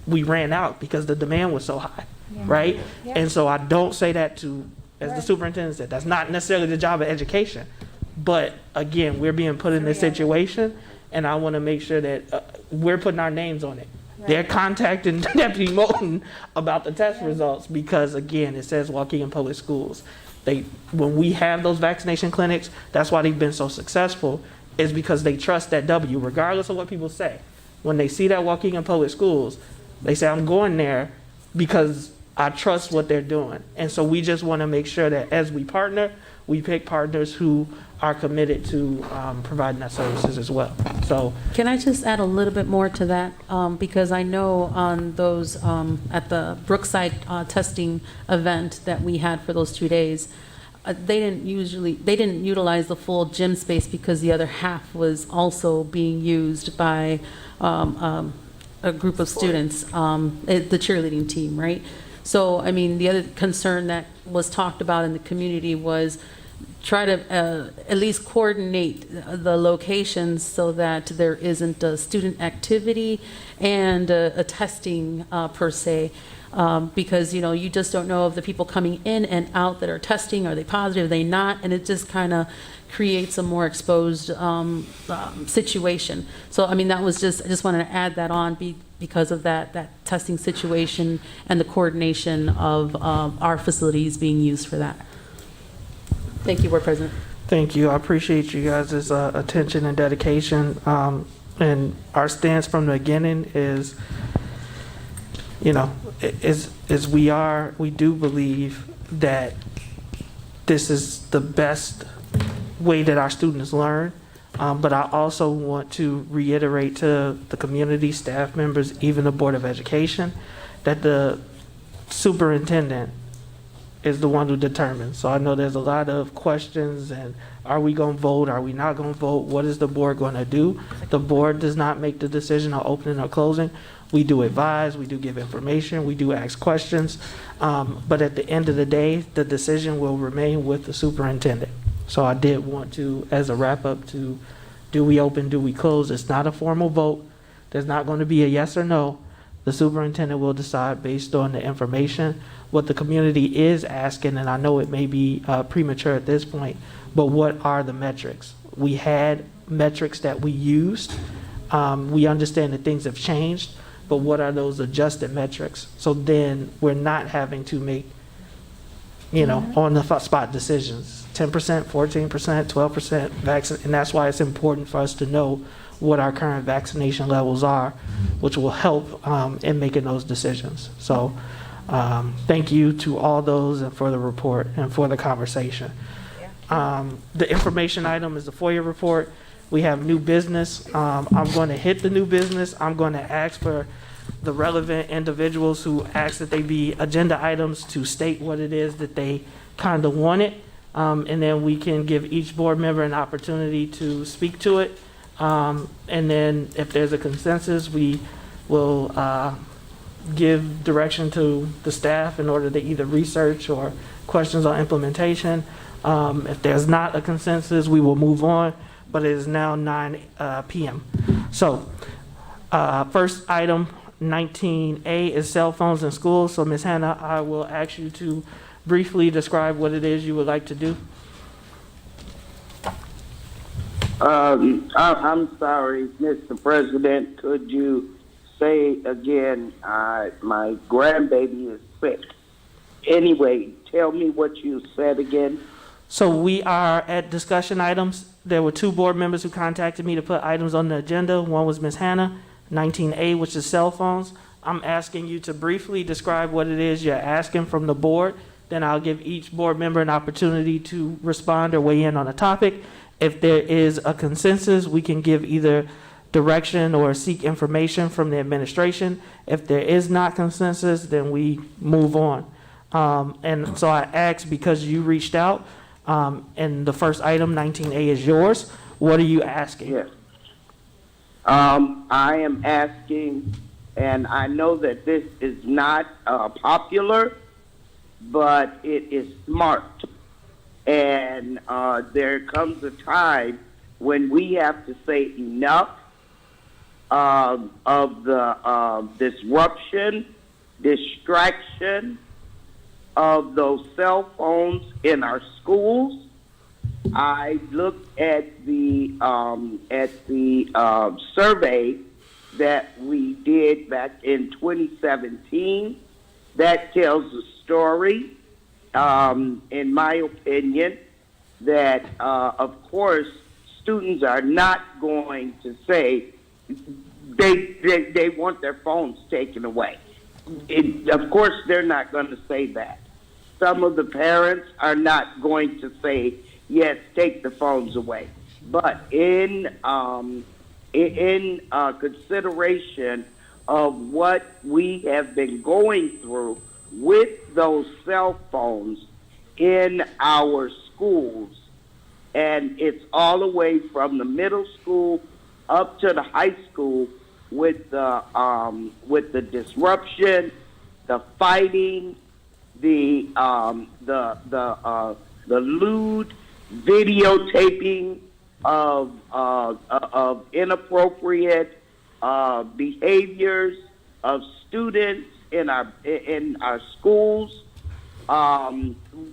we ran out because the demand was so high, right? Yeah. And so I don't say that as the superintendent said, that's not necessarily the job of education. But again, we're being put in this situation, and I want to make sure that we're putting our names on it. Right. They're contacting Deputy Moulton about the test results because, again, it says Waukegan Public Schools. When we have those vaccination clinics, that's why they've been so successful, is because they trust that W, regardless of what people say. When they see that Waukegan Public Schools, they say, I'm going there because I trust what they're doing. And so we just want to make sure that as we partner, we pick partners who are committed to providing that services as well. So, can I just add a little bit more to that? Because I know on those, at the Brookside testing event that we had for those 2 days, they didn't utilize the full gym space because the other half was also being used by a group of students, the cheerleading team, right? So, I mean, the other concern that was talked about in the community was try to at least coordinate the locations so that there isn't a student activity and a testing per se, because you just don't know if the people coming in and out that are testing, are they positive, are they not, and it just kind of creates a more exposed situation. So I mean, I just wanted to add that on because of that testing situation and the coordination of our facilities being used for that. Thank you, Board President. Thank you. I appreciate you guys' attention and dedication. And our stance from the beginning is, we do believe that this is the best way that our students learn. But I also want to reiterate to the community, staff members, even the Board of Education, that the superintendent is the one who determines. So I know there's a lot of questions and are we going to vote? Are we not going to vote? What is the board going to do? The board does not make the decision on opening or closing. We do advise, we do give information, we do ask questions. But at the end of the day, the decision will remain with the superintendent. So I did want to, as a wrap up, to do we open, do we close? It's not a formal vote. There's not going to be a yes or no. The superintendent will decide based on the information, what the community is asking, and I know it may be premature at this point, but what are the metrics? We had metrics that we used. We understand that things have changed, but what are those adjusted metrics? So then we're not having to make, on the spot decisions, 10%, 14%, 12% vaccine, and that's why it's important for us to know what our current vaccination levels are, which will help in making those decisions. So thank you to all those and for the report and for the conversation. The information item is the Foia Report. We have new business. I'm going to hit the new business. I'm going to ask for the relevant individuals who ask that they be agenda items to state what it is that they kind of wanted. And then we can give each board member an opportunity to speak to it. And then if there's a consensus, we will give direction to the staff in order to either research or questions on implementation. If there's not a consensus, we will move on, but it is now 9 p.m. So first item, 19A, is cell phones in schools. So Ms. Hannah, I will ask you to briefly describe what it is you would like to do. I'm sorry, Mr. President, could you say again, my grandbaby is sick. Anyway, tell me what you said again. So we are at discussion items. There were 2 board members who contacted me to put items on the agenda. One was Ms. Hannah, 19A, which is cell phones. I'm asking you to briefly describe what it is you're asking from the board. Then I'll give each board member an opportunity to respond or weigh in on a topic. If there is a consensus, we can give either direction or seek information from the administration. If there is not consensus, then we move on. And so I asked, because you reached out, and the first item, 19A, is yours. What are you asking? Yes. I am asking, and I know that this is not popular, but it is smart. And there comes a time when we have to say enough of the disruption, distraction of those cell phones in our schools. I looked at the survey that we did back in 2017. That tells the story, in my opinion, that of course students are not going to say they want their phones taken away. Of course, they're not going to say that. Some of the parents are not going to say, yes, take the phones away. But in consideration of what we have been going through with those cell phones in our schools, and it's all the way from the middle school up to the high school, with the disruption, the fighting, the lewd videotaping of inappropriate behaviors of students in our schools.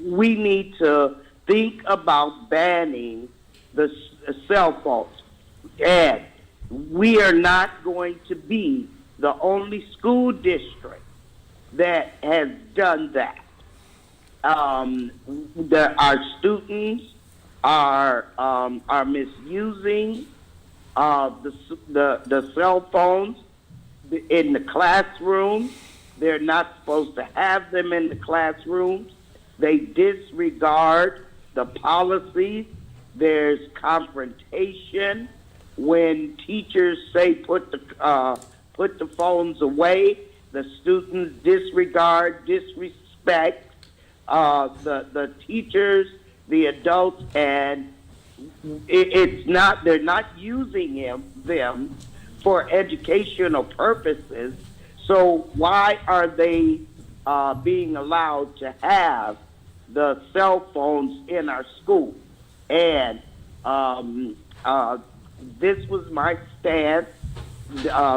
We need to think about banning the cell phones. And we are not going to be the only school district that has done that. Our students are misusing the cell phones in the classroom. They're not supposed to have them in the classrooms. They disregard the policies. There's confrontation when teachers say put the phones away. The students disregard, disrespect the teachers, the adults, and they're not using them for educational purposes. So why are they being allowed to have the cell phones in our school? And this was my stance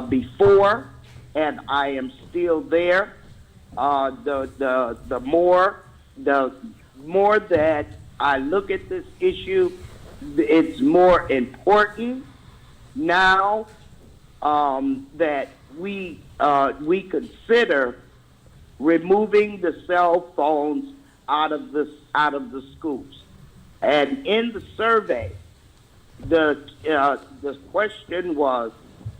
before, and I am still there. The more that I look at this issue, it's more important now that we consider removing the cell phones out of the schools. And in the survey, the question was,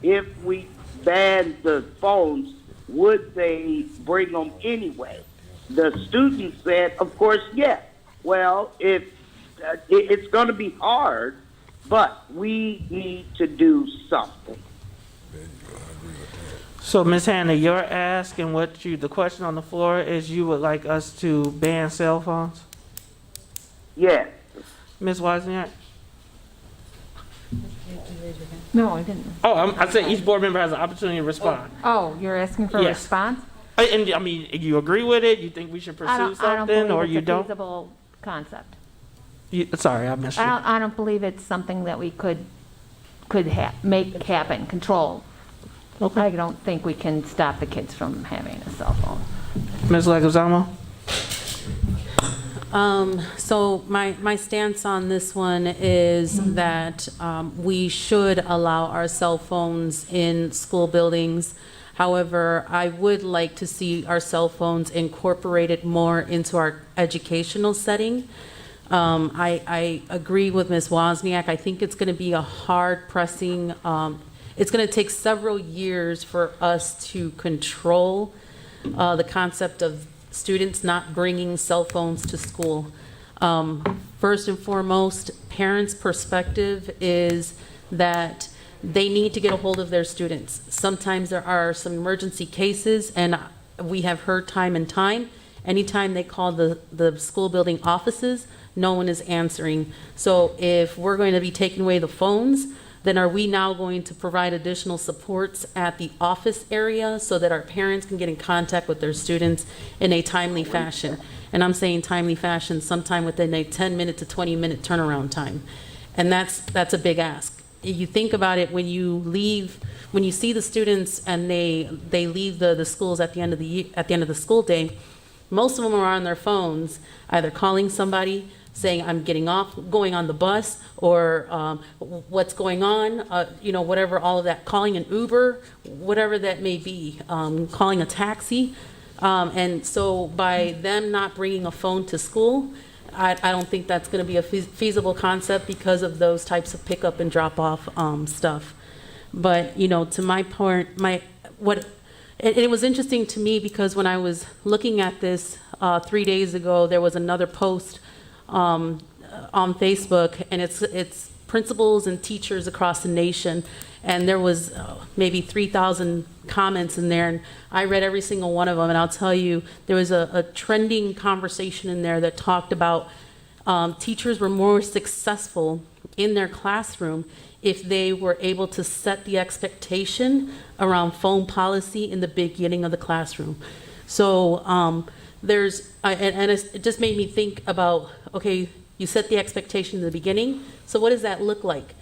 if we banned the phones, would they bring them anyway? The students said, of course, yes. Well, it's going to be hard, but we need to do something. So, Ms. Hannah, your ask and the question on the floor is you would like us to ban cell phones? Yes. Ms. Wozniak? No, I didn't. Oh, I said each board member has an opportunity to respond. Oh, you're asking for a Yes. response? And I mean, you agree with it? You think we should pursue something, or you it's a don't? feasible concept. Sorry, I missed you. I don't believe it's something that we could make happen, control. Okay. I don't think we can stop the kids from having a cell phone. Ms. Leguizamo? So my stance on this one is that we should allow our cell phones in school buildings. However, I would like to see our cell phones incorporated more into our educational setting. I agree with Ms. Wozniak. I think it's going to be a hard pressing, it's going to take several years for us to control the concept of students not bringing cell phones to school. First and foremost, parents' perspective is that they need to get a hold of their students. Sometimes there are some emergency cases, and we have heard time and time, anytime they call the school building offices, no one is answering. So if we're going to be taking away the phones, then are we now going to provide additional supports at the office area so that our parents can get in contact with their students in a timely fashion? And I'm saying timely fashion, sometime within a 10-minute to 20-minute turnaround time. And that's a big ask. You think about it, when you see the students and they leave the schools at the end of the school day, most of them are on their phones, either calling somebody, saying I'm getting off, going on the bus, or what's going on, whatever, all of that, calling an Uber, whatever that may be, calling a taxi. And so by them not bringing a phone to school, I don't think that's going to be a feasible concept because of those types of pickup and drop off stuff. But, to my point, it was interesting to me because when I was looking at this 3 days ago, there was another post on Facebook, and it's principals and teachers across the nation, and there was maybe 3,000 comments in there, and I read every single one of them, and I'll tell you, there was a trending conversation in there that talked about teachers were more successful in their classroom if they were able to set the expectation around phone policy in the beginning of the classroom. So it just made me think about, okay, you set the expectation in the beginning, so what does that look like?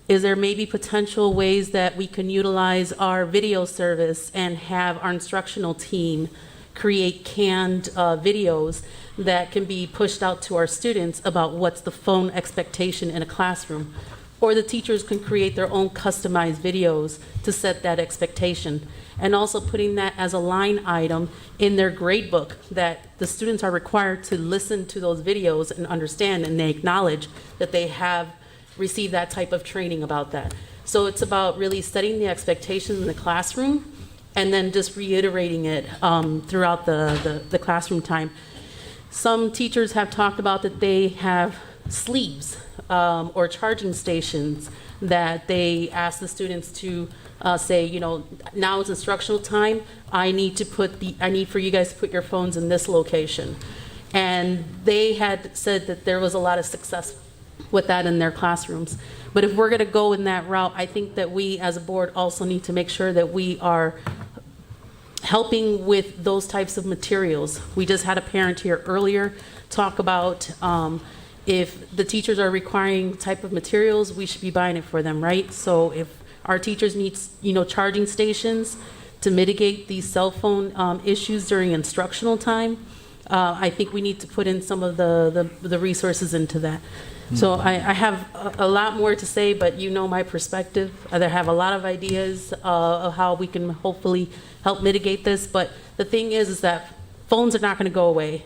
Is there maybe potential ways that we can utilize our video service and have our instructional team create canned videos that can be pushed out to our students about what's the phone expectation in a classroom? Or the teachers can create their own customized videos to set that expectation. And also putting that as a line item in their grade book, that the students are required to listen to those videos and understand, and they acknowledge that they have received that type of training about that. So it's about really setting the expectations in the classroom and then just reiterating it throughout the classroom time. Some teachers have talked about that they have sleeves or charging stations that they ask the students to say, now it's instructional time. I need for you guys to put your phones in this location. And they had said that there was a lot of success with that in their classrooms. But if we're going to go in that route, I think that we as a board also need to make sure that we are helping with those types of materials. We just had a parent here earlier talk about if the teachers are requiring type of materials, we should be buying it for them, right? So if our teachers need, charging stations to mitigate these cell phone issues during instructional time, I think we need to put in some of the resources into that. So I have a lot more to say, but you know my perspective. I have a lot of ideas of how we can hopefully help mitigate this. But the thing is that phones are not going to go away.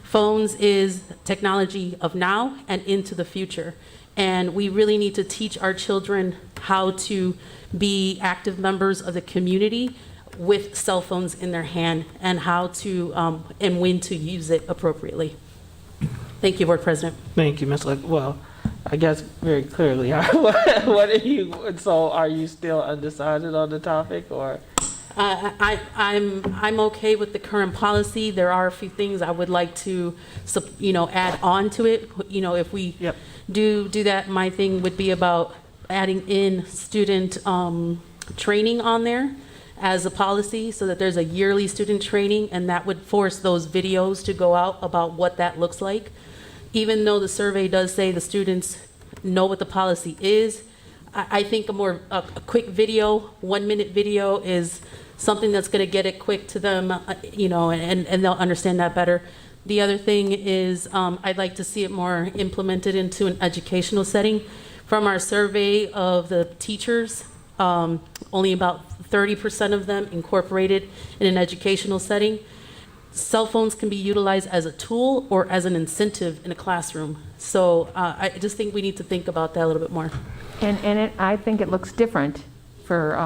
Phones is technology of now and into the future. And we really need to teach our children how to be active members of the community with cell phones in their hand, and how to and when to use it appropriately. Thank you, Board President. Thank you, Ms. Well, I guess very clearly, what are you, so are you still undecided on the topic, or? I'm okay with the current policy. There are a few things I would like to, add on to it. If we do that, my thing would be about adding in student training on there as a policy, so that there's a yearly student training, and that would force those videos to go out about what that looks like. Even though the survey does say the students know what the policy is, I think a quick video, 1-minute video, is something that's going to get it quick to them, and they'll understand that better. The other thing is I'd like to see it more implemented into an educational setting. From our survey of the teachers, only about 30% of them incorporated in an educational setting. Cell phones can be utilized as a tool or as an incentive in a classroom. So I just think we need to think about that a little bit more. And I think it looks different for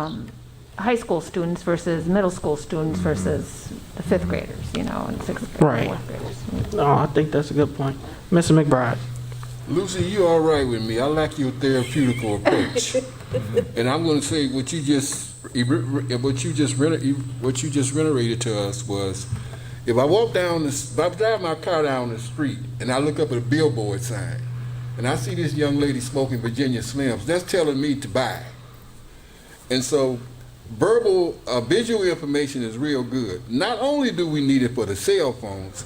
high school students versus middle school students versus the 5th graders, and 6th graders, Right. 4th graders. No, I think that's a good point. Mr. McBride. Lucy, you're all right with me. I like your therapeutical approach. And I'm going to say what you just reiterated to us was, if I drive my car down the street and I look up at a billboard sign and I see this young lady smoking Virginia Slims, that's telling me to buy. And so visual information is real good. Not only do we need it for the cell phones,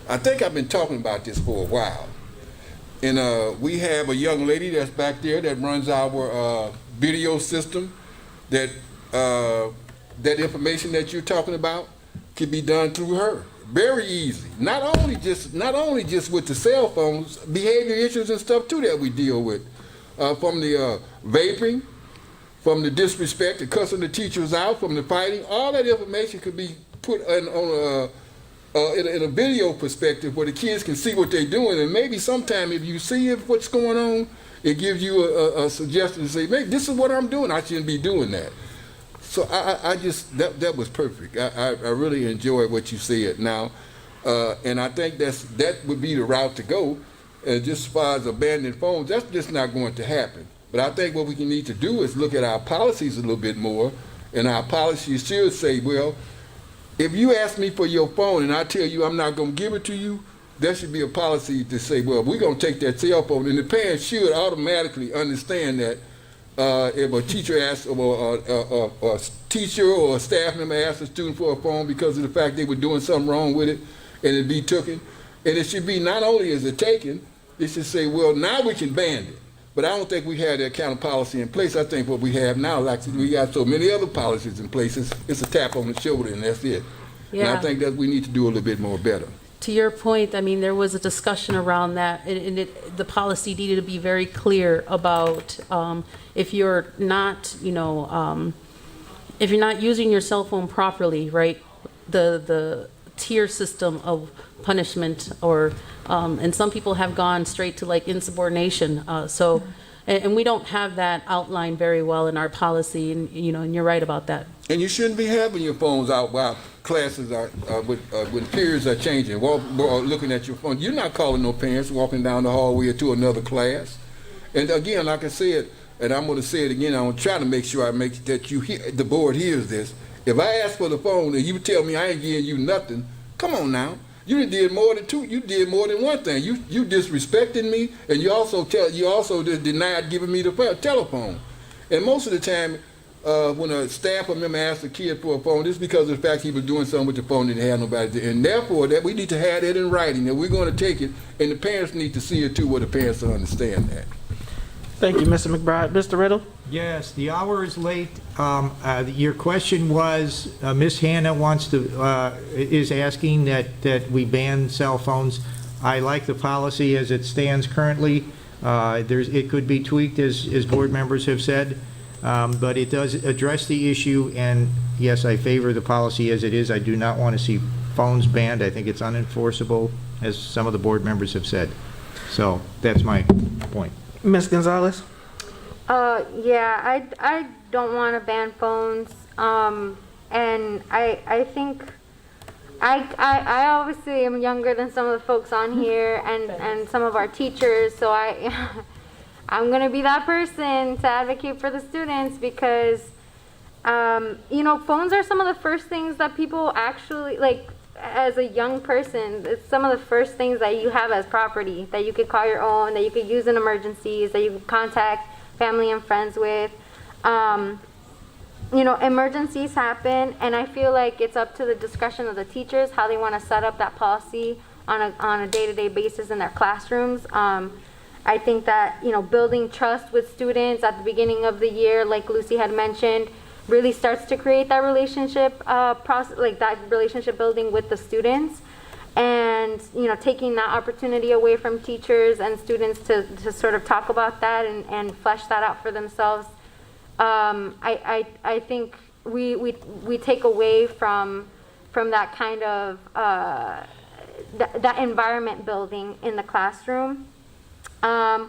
I think I've been talking about this for a while. And we have a young lady that's back there that runs our video system. That information that you're talking about can be done through her. Very easy. Not only just with the cell phones, behavior issues and stuff too that we deal with, from the vaping, from the disrespect, the cussing the teachers out, from the fighting. All that information could be put in a video perspective where the kids can see what they're doing, and maybe sometime if you see what's going on, it gives you a suggestion to say, maybe this is what I'm doing, I shouldn't be doing that. So that was perfect. I really enjoyed what you said now, and I think that would be the route to go. Just as far as abandoned phones, that's just not going to happen. But I think what we need to do is look at our policies a little bit more, and our policies should say, well, if you ask me for your phone and I tell you I'm not going to give it to you, there should be a policy to say, well, we're going to take that cell phone. And the parents should automatically understand that if a teacher asks, or a teacher or a staff member asks a student for a phone because of the fact they were doing something wrong with it, and it be taken. And it should be not only is it taken, it should say, well, now we can ban it. But I don't think we have that kind of policy in place. I think what we have now, like we got so many other policies in place, it's a tap on the shoulder and that's it. Yeah. And I think that we need to do a little bit more better. To your point, I mean, there was a discussion around that, and the policy needed to be very clear about if you're not, if you're not using your cell phone properly, right, the tier system of punishment, or and some people have gone straight to like insubordination. And we don't have that outlined very well in our policy, and and you're right about that. And you shouldn't be having your phones out while classes are, when periods are changing, looking at your phone. You're not calling no parents walking down the hallway to another class. And again, like I said, and I'm going to say it again, I'm going to try to make sure that you hear, the board hears this. If I ask for the phone and you tell me I ain't giving you nothing, come on now. You did more than two. You did more than one thing. You disrespected me, and you also just denied giving me the telephone. And most of the time, when a staff member asks a kid for a phone, it's because of the fact he was doing something with the phone and didn't have nobody. And therefore, that we need to have that in writing. That we're going to take it, and the parents need to see it too, where the parents will understand that. Thank you, Mr. McBride. Mr. Riddle? Yes, the hour is late. Your question was, Ms. Hannah is asking that we ban cell phones. I like the policy as it stands currently. It could be tweaked, as board members have said, but it does address the issue, and yes, I favor the policy as it is. I do not want to see phones banned. I think it's unenforceable, as some of the board members have said. So that's my point. Ms. Gonzalez? Yeah, I don't want to ban phones, and I think I obviously am younger than some of the folks on here and some of our teachers, so I'm gonna be that person to advocate for the students because phones are some of the first things that people actually like. As a young person, it's some of the first things that you have as property that you could call your own, that you could use in emergencies, that you could contact family and friends with. Emergencies happen, and I feel like it's up to the discretion of the teachers how they want to set up that policy on a day-to-day basis in their classrooms. I think that building trust with students at the beginning of the year, like Lucy had mentioned, really starts to create that relationship process, like that relationship building with the students, and taking that opportunity away from teachers and students to sort of talk about that and flesh that out for themselves. I think we take away from that kind of that environment building in the classroom. I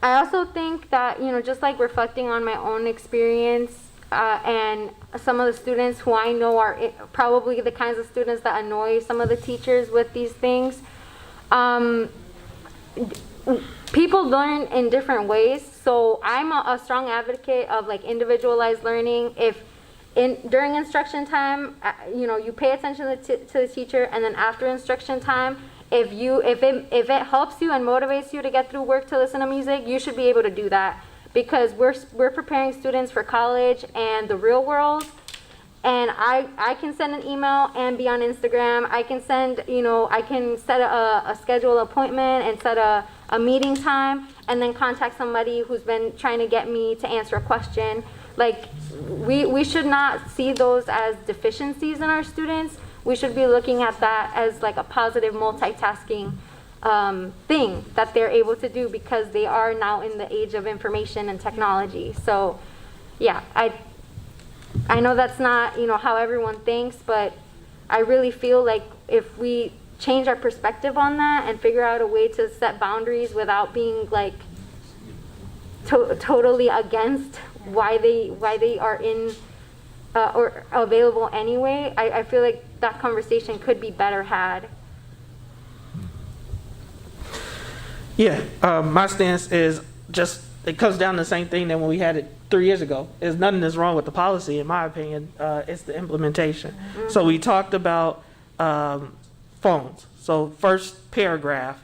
also think that just like reflecting on my own experience. And some of the students who I know are probably the kinds of students that annoy some of the teachers with these things. People learn in different ways, so I'm a strong advocate of like individualized learning. If during instruction time, you pay attention to the teacher, and then after instruction time, if it helps you and motivates you to get through work to listen to music, you should be able to do that. Because we're preparing students for college and the real world, and I can send an email and be on Instagram. I can I can set a schedule appointment and set a meeting time, and then contact somebody who's been trying to get me to answer a question. Like we should not see those as deficiencies in our students. We should be looking at that as like a positive multitasking thing that they're able to do because they are now in the age of information and technology. So yeah, I know that's not how everyone thinks, but I really feel like if we change our perspective on that and figure out a way to set boundaries without being like totally against why they are in or available anyway, I feel like that conversation could be better had. Yeah, my stance is just, it comes down to the same thing that when we had it 3 years ago. There's nothing that's wrong with the policy, in my opinion. It's the implementation. Mm-hmm. So we talked about phones. So first paragraph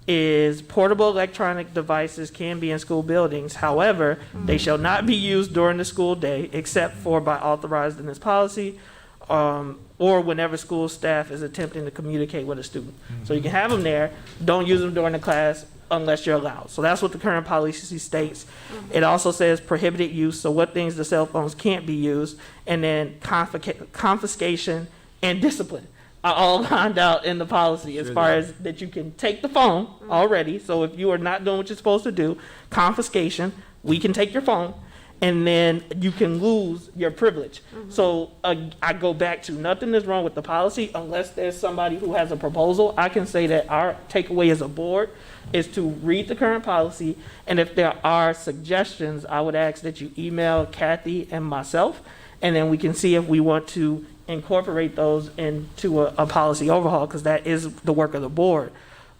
is portable electronic devices can be in school buildings. However, they shall not be used during the school day except for by authorized in this policy or whenever school staff is attempting to communicate with a student. Mm-hmm. So you can have them there, don't use them during the class unless you're allowed. So that's what the current policy states. Mm-hmm. It also says prohibited use, so what things the cell phones can't be used, and then confiscation and discipline are all lined out in the policy as far as that you can take the phone already. So if you are not doing what you're supposed to do, confiscation, we can take your phone, and then you can lose your privilege. Mm-hmm. So I go back to nothing is wrong with the policy unless there's somebody who has a proposal. I can say that our takeaway as a board is to read the current policy, and if there are suggestions, I would ask that you email Kathy and myself, and then we can see if we want to incorporate those into a policy overhaul, because that is the work of the board.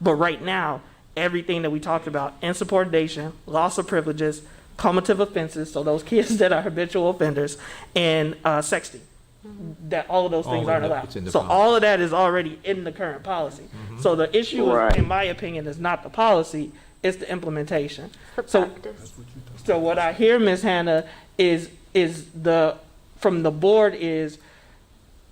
But right now, everything that we talked about, insubordination, loss of privileges, cumulative offenses, so those kids that are habitual offenders, and sexting. that all of those things aren't allowed. it's in the So policy. all of that is already in the current policy. So the issue, Right. in my opinion, is not the policy, it's the implementation. The So, practice. so what I hear, Ms. Hannah, is from the board is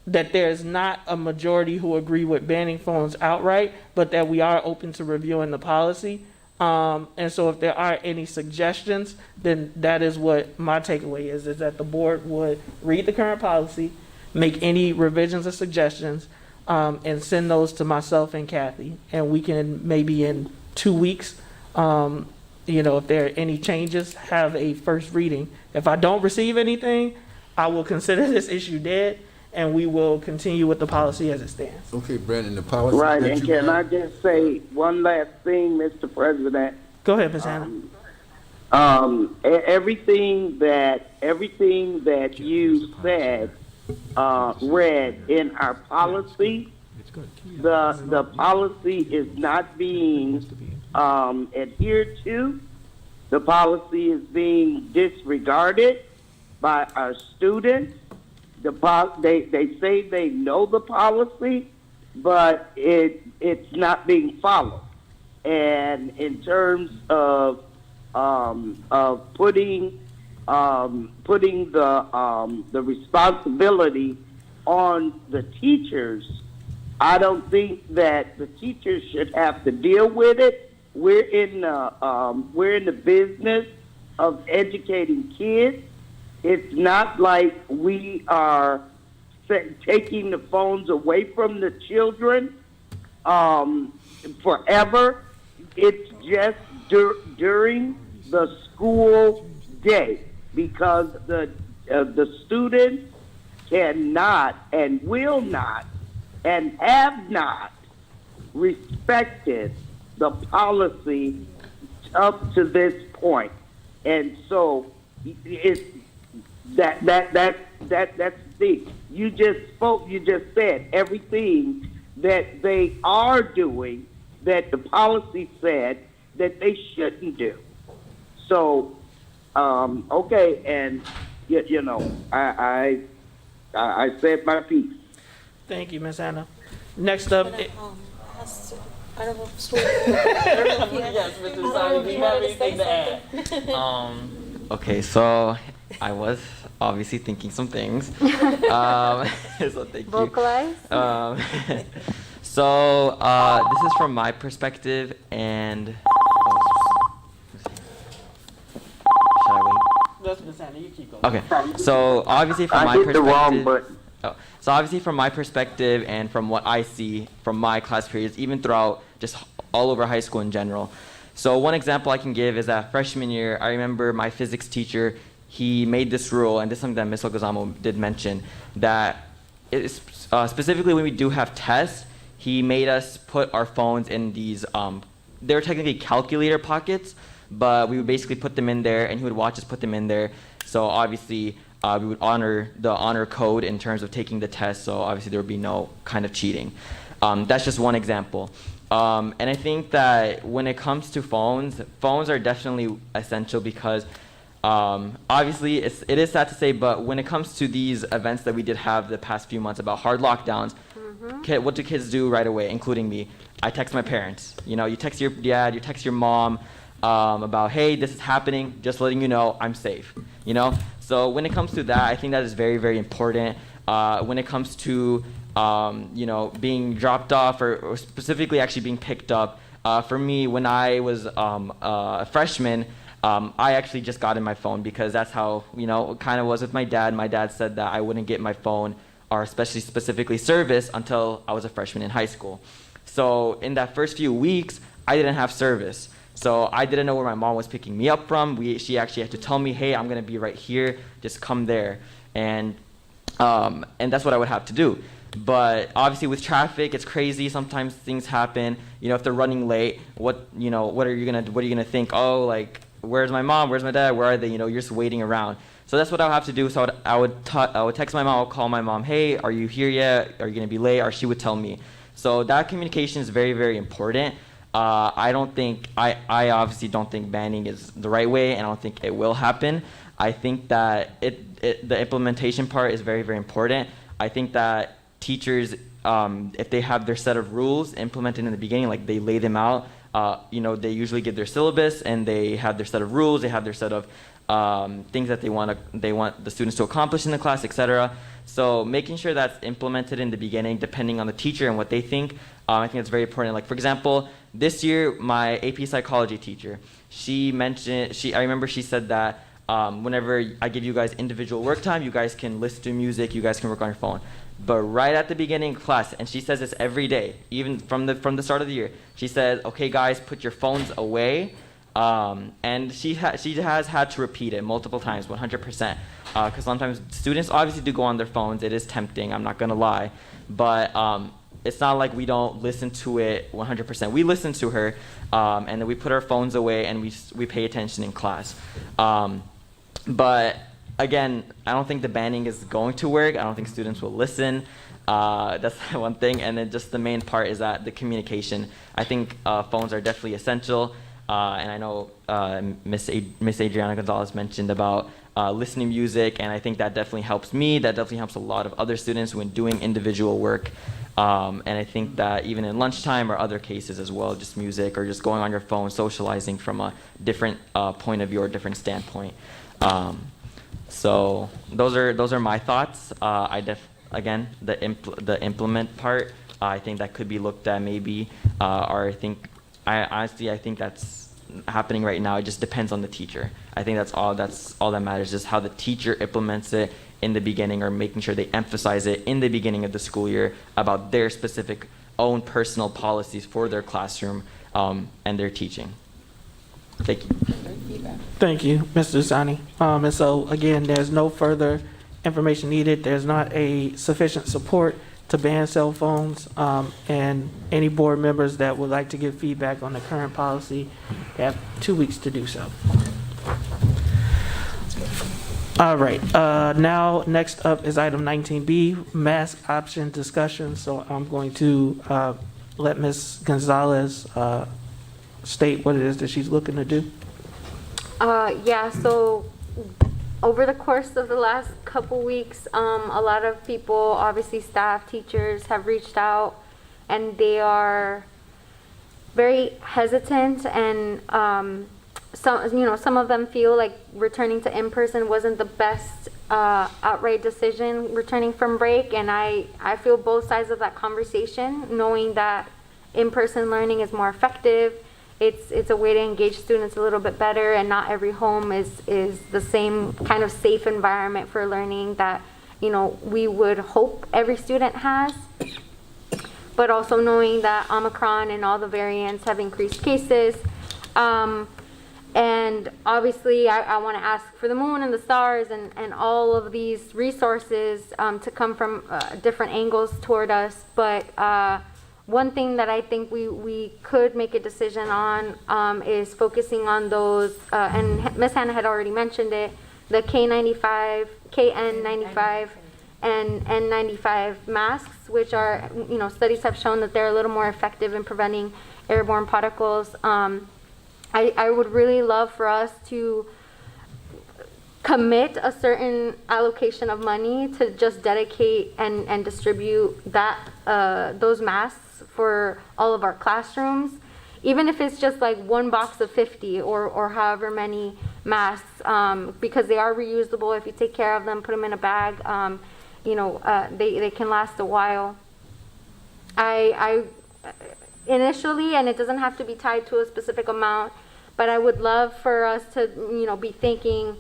that there's not a majority who agree with banning phones outright, but that we are open to reviewing the policy. And so if there are any suggestions, then that is what my takeaway is that the board would read the current policy, make any revisions or suggestions, and send those to myself and Kathy. And we can maybe in 2 weeks, if there are any changes, have a first reading. If I don't receive anything, I will consider this issue dead, and we will continue with the policy as it stands. Okay, Brandon, the policy. Right, that and you can I have- just say one last thing, Mr. President? Go ahead, Ms. Hannah. Everything that you said, read in our policy, the policy is not being adhered to. The policy is being disregarded by our students. They say they know the policy, but it's not being followed. And in terms of putting the responsibility on the teachers, I don't think that the teachers should have to deal with it. We're in the business of educating kids. It's not like we are taking the phones away from the children forever. It's just during the school day, because the students cannot and will not and have not respected the policy up to this point. And so it's that's the thing. You just said everything that they are doing that the policy said that they shouldn't do. So okay, and I said my piece. Thank you, Ms. Hannah. Next up, I don't know if Stuart, I don't know if he Yes, Mr. I don't know Sadi, if do he you have wanted to say anything to add? something. Okay, so I was obviously thinking some things. So thank you. Vocalize. So this is from my perspective, and should I wait? That's Ms. Hannah, you keep going. Okay, so obviously from I my hit perspective, the wrong button. So obviously from my perspective and from what I see from my class periods, even throughout just all over high school in general. So one example I can give is that freshman year, I remember my physics teacher, he made this rule, and this is something that Ms. Oguzamo did mention, that it's, specifically when we do have tests, he made us put our phones in these, they're technically calculator pockets, but we would basically put them in there, and he would watch us put them in there. So obviously, we would honor the honor code in terms of taking the test, so obviously there would be no kind of cheating. That's just one example. And I think that when it comes to phones are definitely essential because obviously it is sad to say, but when it comes to these events that we did have the past few months about hard lockdowns, what do kids do right away, including me? I text my parents. You text your dad, you text your mom about, hey, this is happening, just letting you know I'm safe. So when it comes to that, I think that is very, very important. When it comes to being dropped off or specifically actually being picked up, for me, when I was a freshman, I actually just got in my phone because that's how, it kind of was with my dad. My dad said that I wouldn't get my phone or especially specifically service until I was a freshman in high school. So in that first few weeks, I didn't have service. So I didn't know where my mom was picking me up from. She actually had to tell me, hey, I'm going to be right here. Just come there. And that's what I would have to do. But obviously with traffic, it's crazy. Sometimes things happen. If they're running late, what are you gonna think? Oh, like, where's my mom? Where's my dad? Where are they? You're just waiting around. So that's what I would have to do. So I would text my mom. I would call my mom. Hey, are you here yet? Are you gonna be late? Or she would tell me. So that communication is very, very important. I obviously don't think banning is the right way, and I don't think it will happen. I think that the implementation part is very, very important. I think that teachers, if they have their set of rules implemented in the beginning, like they lay them out, they usually give their syllabus and they have their set of rules, they have their set of things that they want the students to accomplish in the class, etc. So making sure that's implemented in the beginning, depending on the teacher and what they think, I think it's very important. Like, for example, this year, my AP psychology teacher, I remember she said that whenever I give you guys individual work time, you guys can listen to music, you guys can work on your phone. But right at the beginning of class, and she says this every day, even from the start of the year, she says, okay guys, put your phones away. And she has had to repeat it multiple times, 100%. Because sometimes students obviously do go on their phones. It is tempting, I'm not gonna lie. But it's not like we don't listen to it 100%. We listen to her, and then we put our phones away and we pay attention in class. But again, I don't think the banning is going to work. I don't think students will listen. That's one thing. And then just the main part is that the communication. I think phones are definitely essential. And I know Miss Adriana Gonzalez mentioned about listening music, and I think that definitely helps me. That definitely helps a lot of other students when doing individual work. And I think that even in lunchtime or other cases as well, just music or just going on your phone, socializing from a different point of view or different standpoint. So those are my thoughts. Again, the implement part, I think that could be looked at maybe, or I think that's happening right now. It just depends on the teacher. I think that's all that matters, is how the teacher implements it in the beginning, or making sure they emphasize it in the beginning of the school year about their specific own personal policies for their classroom and their teaching. Thank you. Thank you, Mr. Sani. And so again, there's no further information needed. There's not a sufficient support to ban cell phones, and any board members that would like to give feedback on the current policy have 2 weeks to do so. All right, now next up is item 19B, mask option discussion. So I'm going to let Ms. Gonzalez state what it is that she's looking to do. Yeah, so over the course of the last couple weeks, a lot of people, obviously staff, teachers, have reached out, and they are very hesitant, and some of them feel like returning to in-person wasn't the best outright decision, returning from break. And I feel both sides of that conversation, knowing that in-person learning is more effective. It's a way to engage students a little bit better, and not every home is the same kind of safe environment for learning that we would hope every student has. But also knowing that Omicron and all the variants have increased cases. And obviously I want to ask for the moon and the stars and all of these resources to come from different angles toward us. But one thing that I think we could make a decision on is focusing on those, and Ms. Hannah had already mentioned it, the KN95 and N95 masks, which are, studies have shown that they're a little more effective in preventing airborne particles. I would really love for us to commit a certain allocation of money to just dedicate and distribute those masks for all of our classrooms, even if it's just like one box of 50 or however many masks, because they are reusable. If you take care of them, put them in a bag, they can last a while. I initially, and it doesn't have to be tied to a specific amount, but I would love for us to be thinking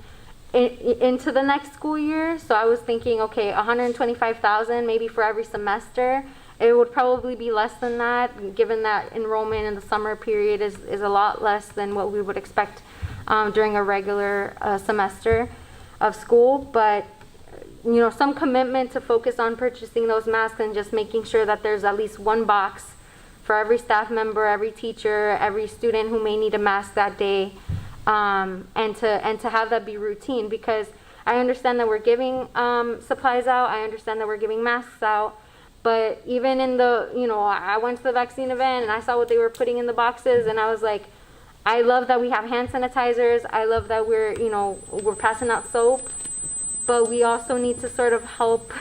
into the next school year. So I was thinking, okay, 125,000 maybe for every semester. It would probably be less than that, given that enrollment in the summer period is a lot less than what we would expect during a regular semester of school. But some commitment to focus on purchasing those masks and just making sure that there's at least one box for every staff member, every teacher, every student who may need a mask that day, and to have that be routine. Because I understand that we're giving supplies out, I understand that we're giving masks out, But even in the, I went to the vaccine event and I saw what they were putting in the boxes, and I was like, I love that we have hand sanitizers. I love that we're passing out soap, but we also need to sort of help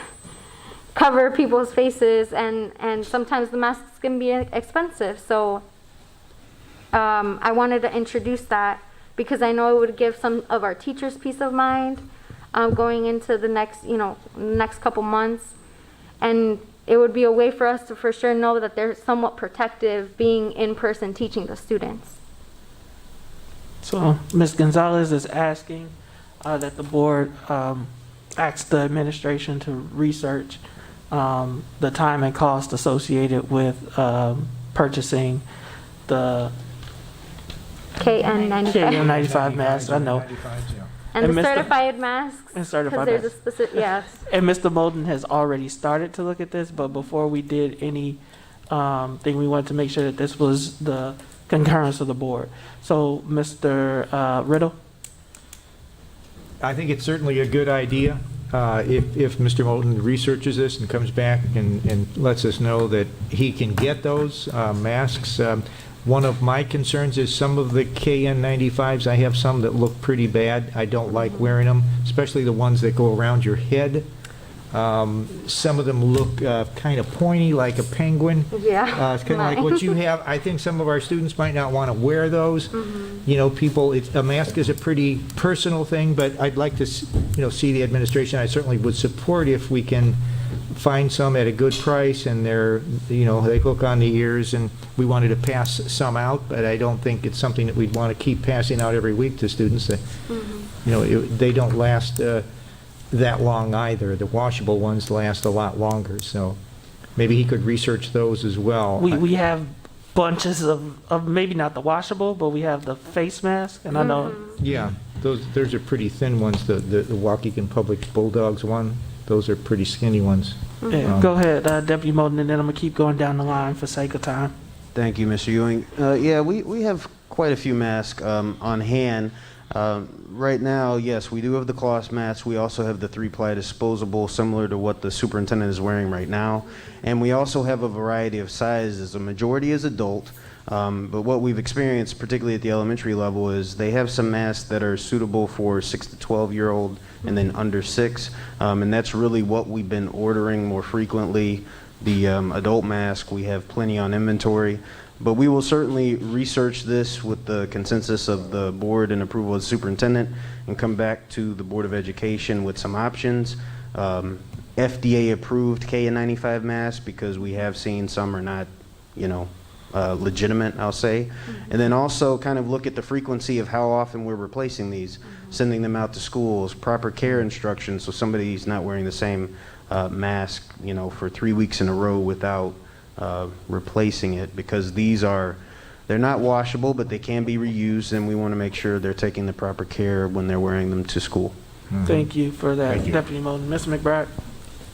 cover people's faces, and sometimes the masks can be expensive. So I wanted to introduce that because I know it would give some of our teachers peace of mind going into the next couple months, and it would be a way for us to for sure know that they're somewhat protective being in person teaching the students. So Ms. Gonzalez is asking that the board ask the administration to research the time and cost associated with purchasing the KN95 masks. I know. And the certified masks. And certified 'cause there's masks. a specific, yes. And Mr. Bolden has already started to look at this, but before we did any thing, we wanted to make sure that this was the concurrence of the board. So, Mr. Riddle? I think it's certainly a good idea. If Mr. Moulton researches this and comes back and lets us know that he can get those masks. One of my concerns is some of the KN95s, I have some that look pretty bad. I don't like wearing them, especially the ones that go around your head. Some of them look kind of pointy, like a penguin. Yeah. It's kind of like what you have. I think some of our students might not want to wear those. A mask is a pretty personal thing, but I'd like to, see the administration. I certainly would support if we can find some at a good price, and they hook on the ears, and we wanted to pass some out, but I don't think it's something that we'd want to keep passing out every week to students. They don't last that long either. The washable ones last a lot longer, so maybe he could research those as well. We have bunches of maybe not the washable, but we have the face mask, and I know. Yeah, those are pretty thin ones. The Waukegan Public Bulldogs one, those are pretty skinny ones. Yeah, go ahead, Deputy Moulton, and then I'm gonna keep going down the line for sake of time. Thank you, Mr. Ewing. Yeah, we have quite a few masks on hand. Right now, yes, we do have the cloth masks. We also have the 3-ply disposable, similar to what the superintendent is wearing right now. And we also have a variety of sizes. A majority is adult, but what we've experienced, particularly at the elementary level, is they have some masks that are suitable for 6 to 12-year-old and then under 6. And that's really what we've been ordering more frequently. The adult mask, we have plenty on inventory. But we will certainly research this with the consensus of the board and approval of the superintendent and come back to the Board of Education with some options. FDA approved KN95 masks, because we have seen some are not, legitimate, I'll say. And then also kind of look at the frequency of how often we're replacing these, sending them out to schools, proper care instructions so somebody's not wearing the same mask, for 3 weeks in a row without replacing it, because they're not washable, but they can be reused, and we want to make sure they're taking the proper care when they're wearing them to school. Thank you for that, Deputy Moulton. Mr. McBride?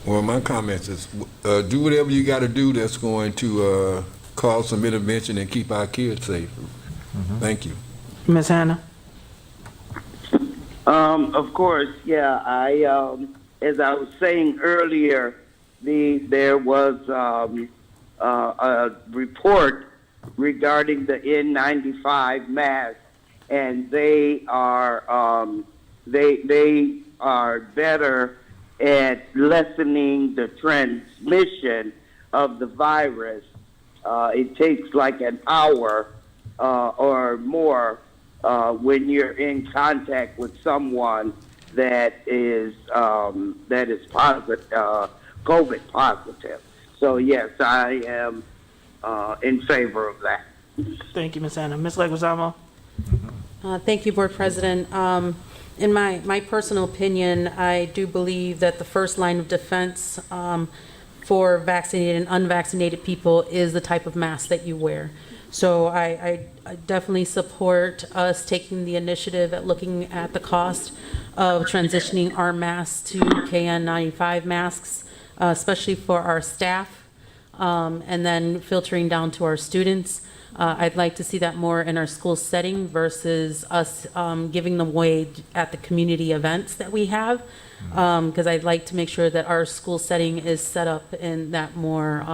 Well, my comments is do whatever you got to do that's going to cause some intervention and keep our kids safe. Thank you. Ms. Hannah? Of course, yeah. As I was saying earlier, there was a report regarding the N95 mask, and they are better at lessening the transmission of the virus. It takes like an hour or more when you're in contact with someone that is positive, COVID positive. So yes, I am in favor of that. Thank you, Ms. Hannah. Ms. Leguizamo? Thank you, Board President. In my personal opinion, I do believe that the first line of defense for vaccinated and unvaccinated people is the type of mask that you wear. So I definitely support us taking the initiative at looking at the cost of transitioning our masks to KN95 masks, especially for our staff, and then filtering down to our students. I'd like to see that more in our school setting versus us giving them away at the community events that we have. Because I'd like to make sure that our school setting is set up in that more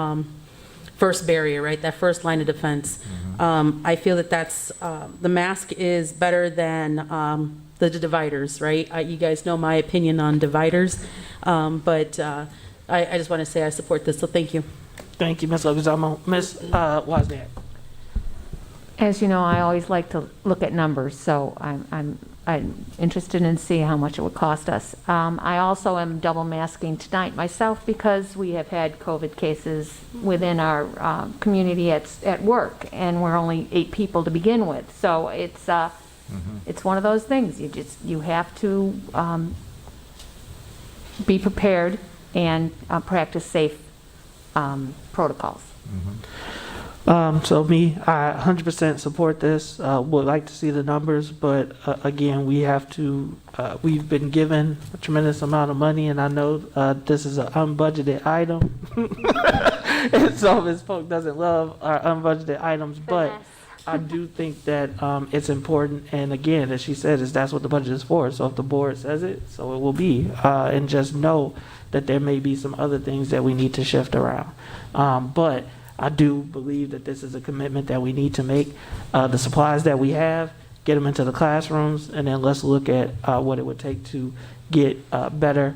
first barrier, right? That first line of defense. I feel that that's, the mask is better than the dividers, right? You guys know my opinion on dividers, but I just want to say I support this, so thank you. Thank you, Ms. Leguizamo. Ms. Wozniak. As you know, I always like to look at numbers, so I'm interested in seeing how much it would cost us. I also am double masking tonight myself because we have had COVID cases within our community at work, and we're only 8 people to begin with. So it's one of those things. You have to be prepared and practice safe protocols. So me, I 100% support this. Would like to see the numbers, but again, we have to. We've been given a tremendous amount of money, and I know this is an unbudgeted item. And some of his folk doesn't love our unbudgeted items, but I do think that it's important. And again, as she said, that's what the budget is for. So if the board says it, so it will be. And just know that there may be some other things that we need to shift around. But I do believe that this is a commitment that we need to make. The supplies that we have, get them into the classrooms, and then let's look at what it would take to get better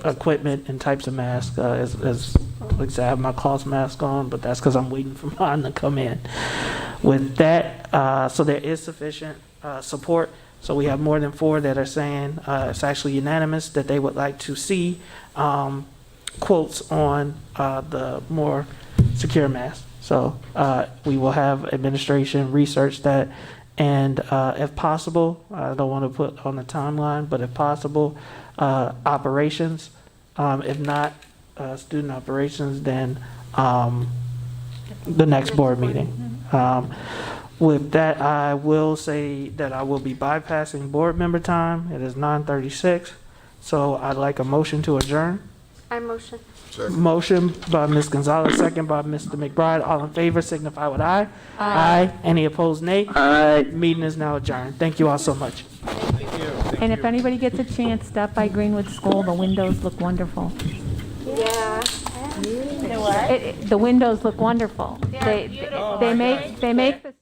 equipment and types of masks. As like I said, I have my cloth mask on, but that's because I'm waiting for mine to come in. With that, so there is sufficient support. So we have more than 4 that are saying it's actually unanimous that they would like to see quotes on the more secure mask. So we will have administration research that, and if possible, I don't want to put on the timeline, but if possible, operations. If not student operations, then the next board meeting. With that, I will say that I will be bypassing board member time. It is 9:36, so I'd like a motion to adjourn. I motion. Motion by Ms. Gonzalez, second by Mr. McBride. All in favor signify with aye. Aye. Any opposed, nay? Aye. Meeting is now adjourned. Thank you all so much. And if anybody gets a chance, stop by Greenwood School. The windows look wonderful. Yeah. The windows look wonderful. They make the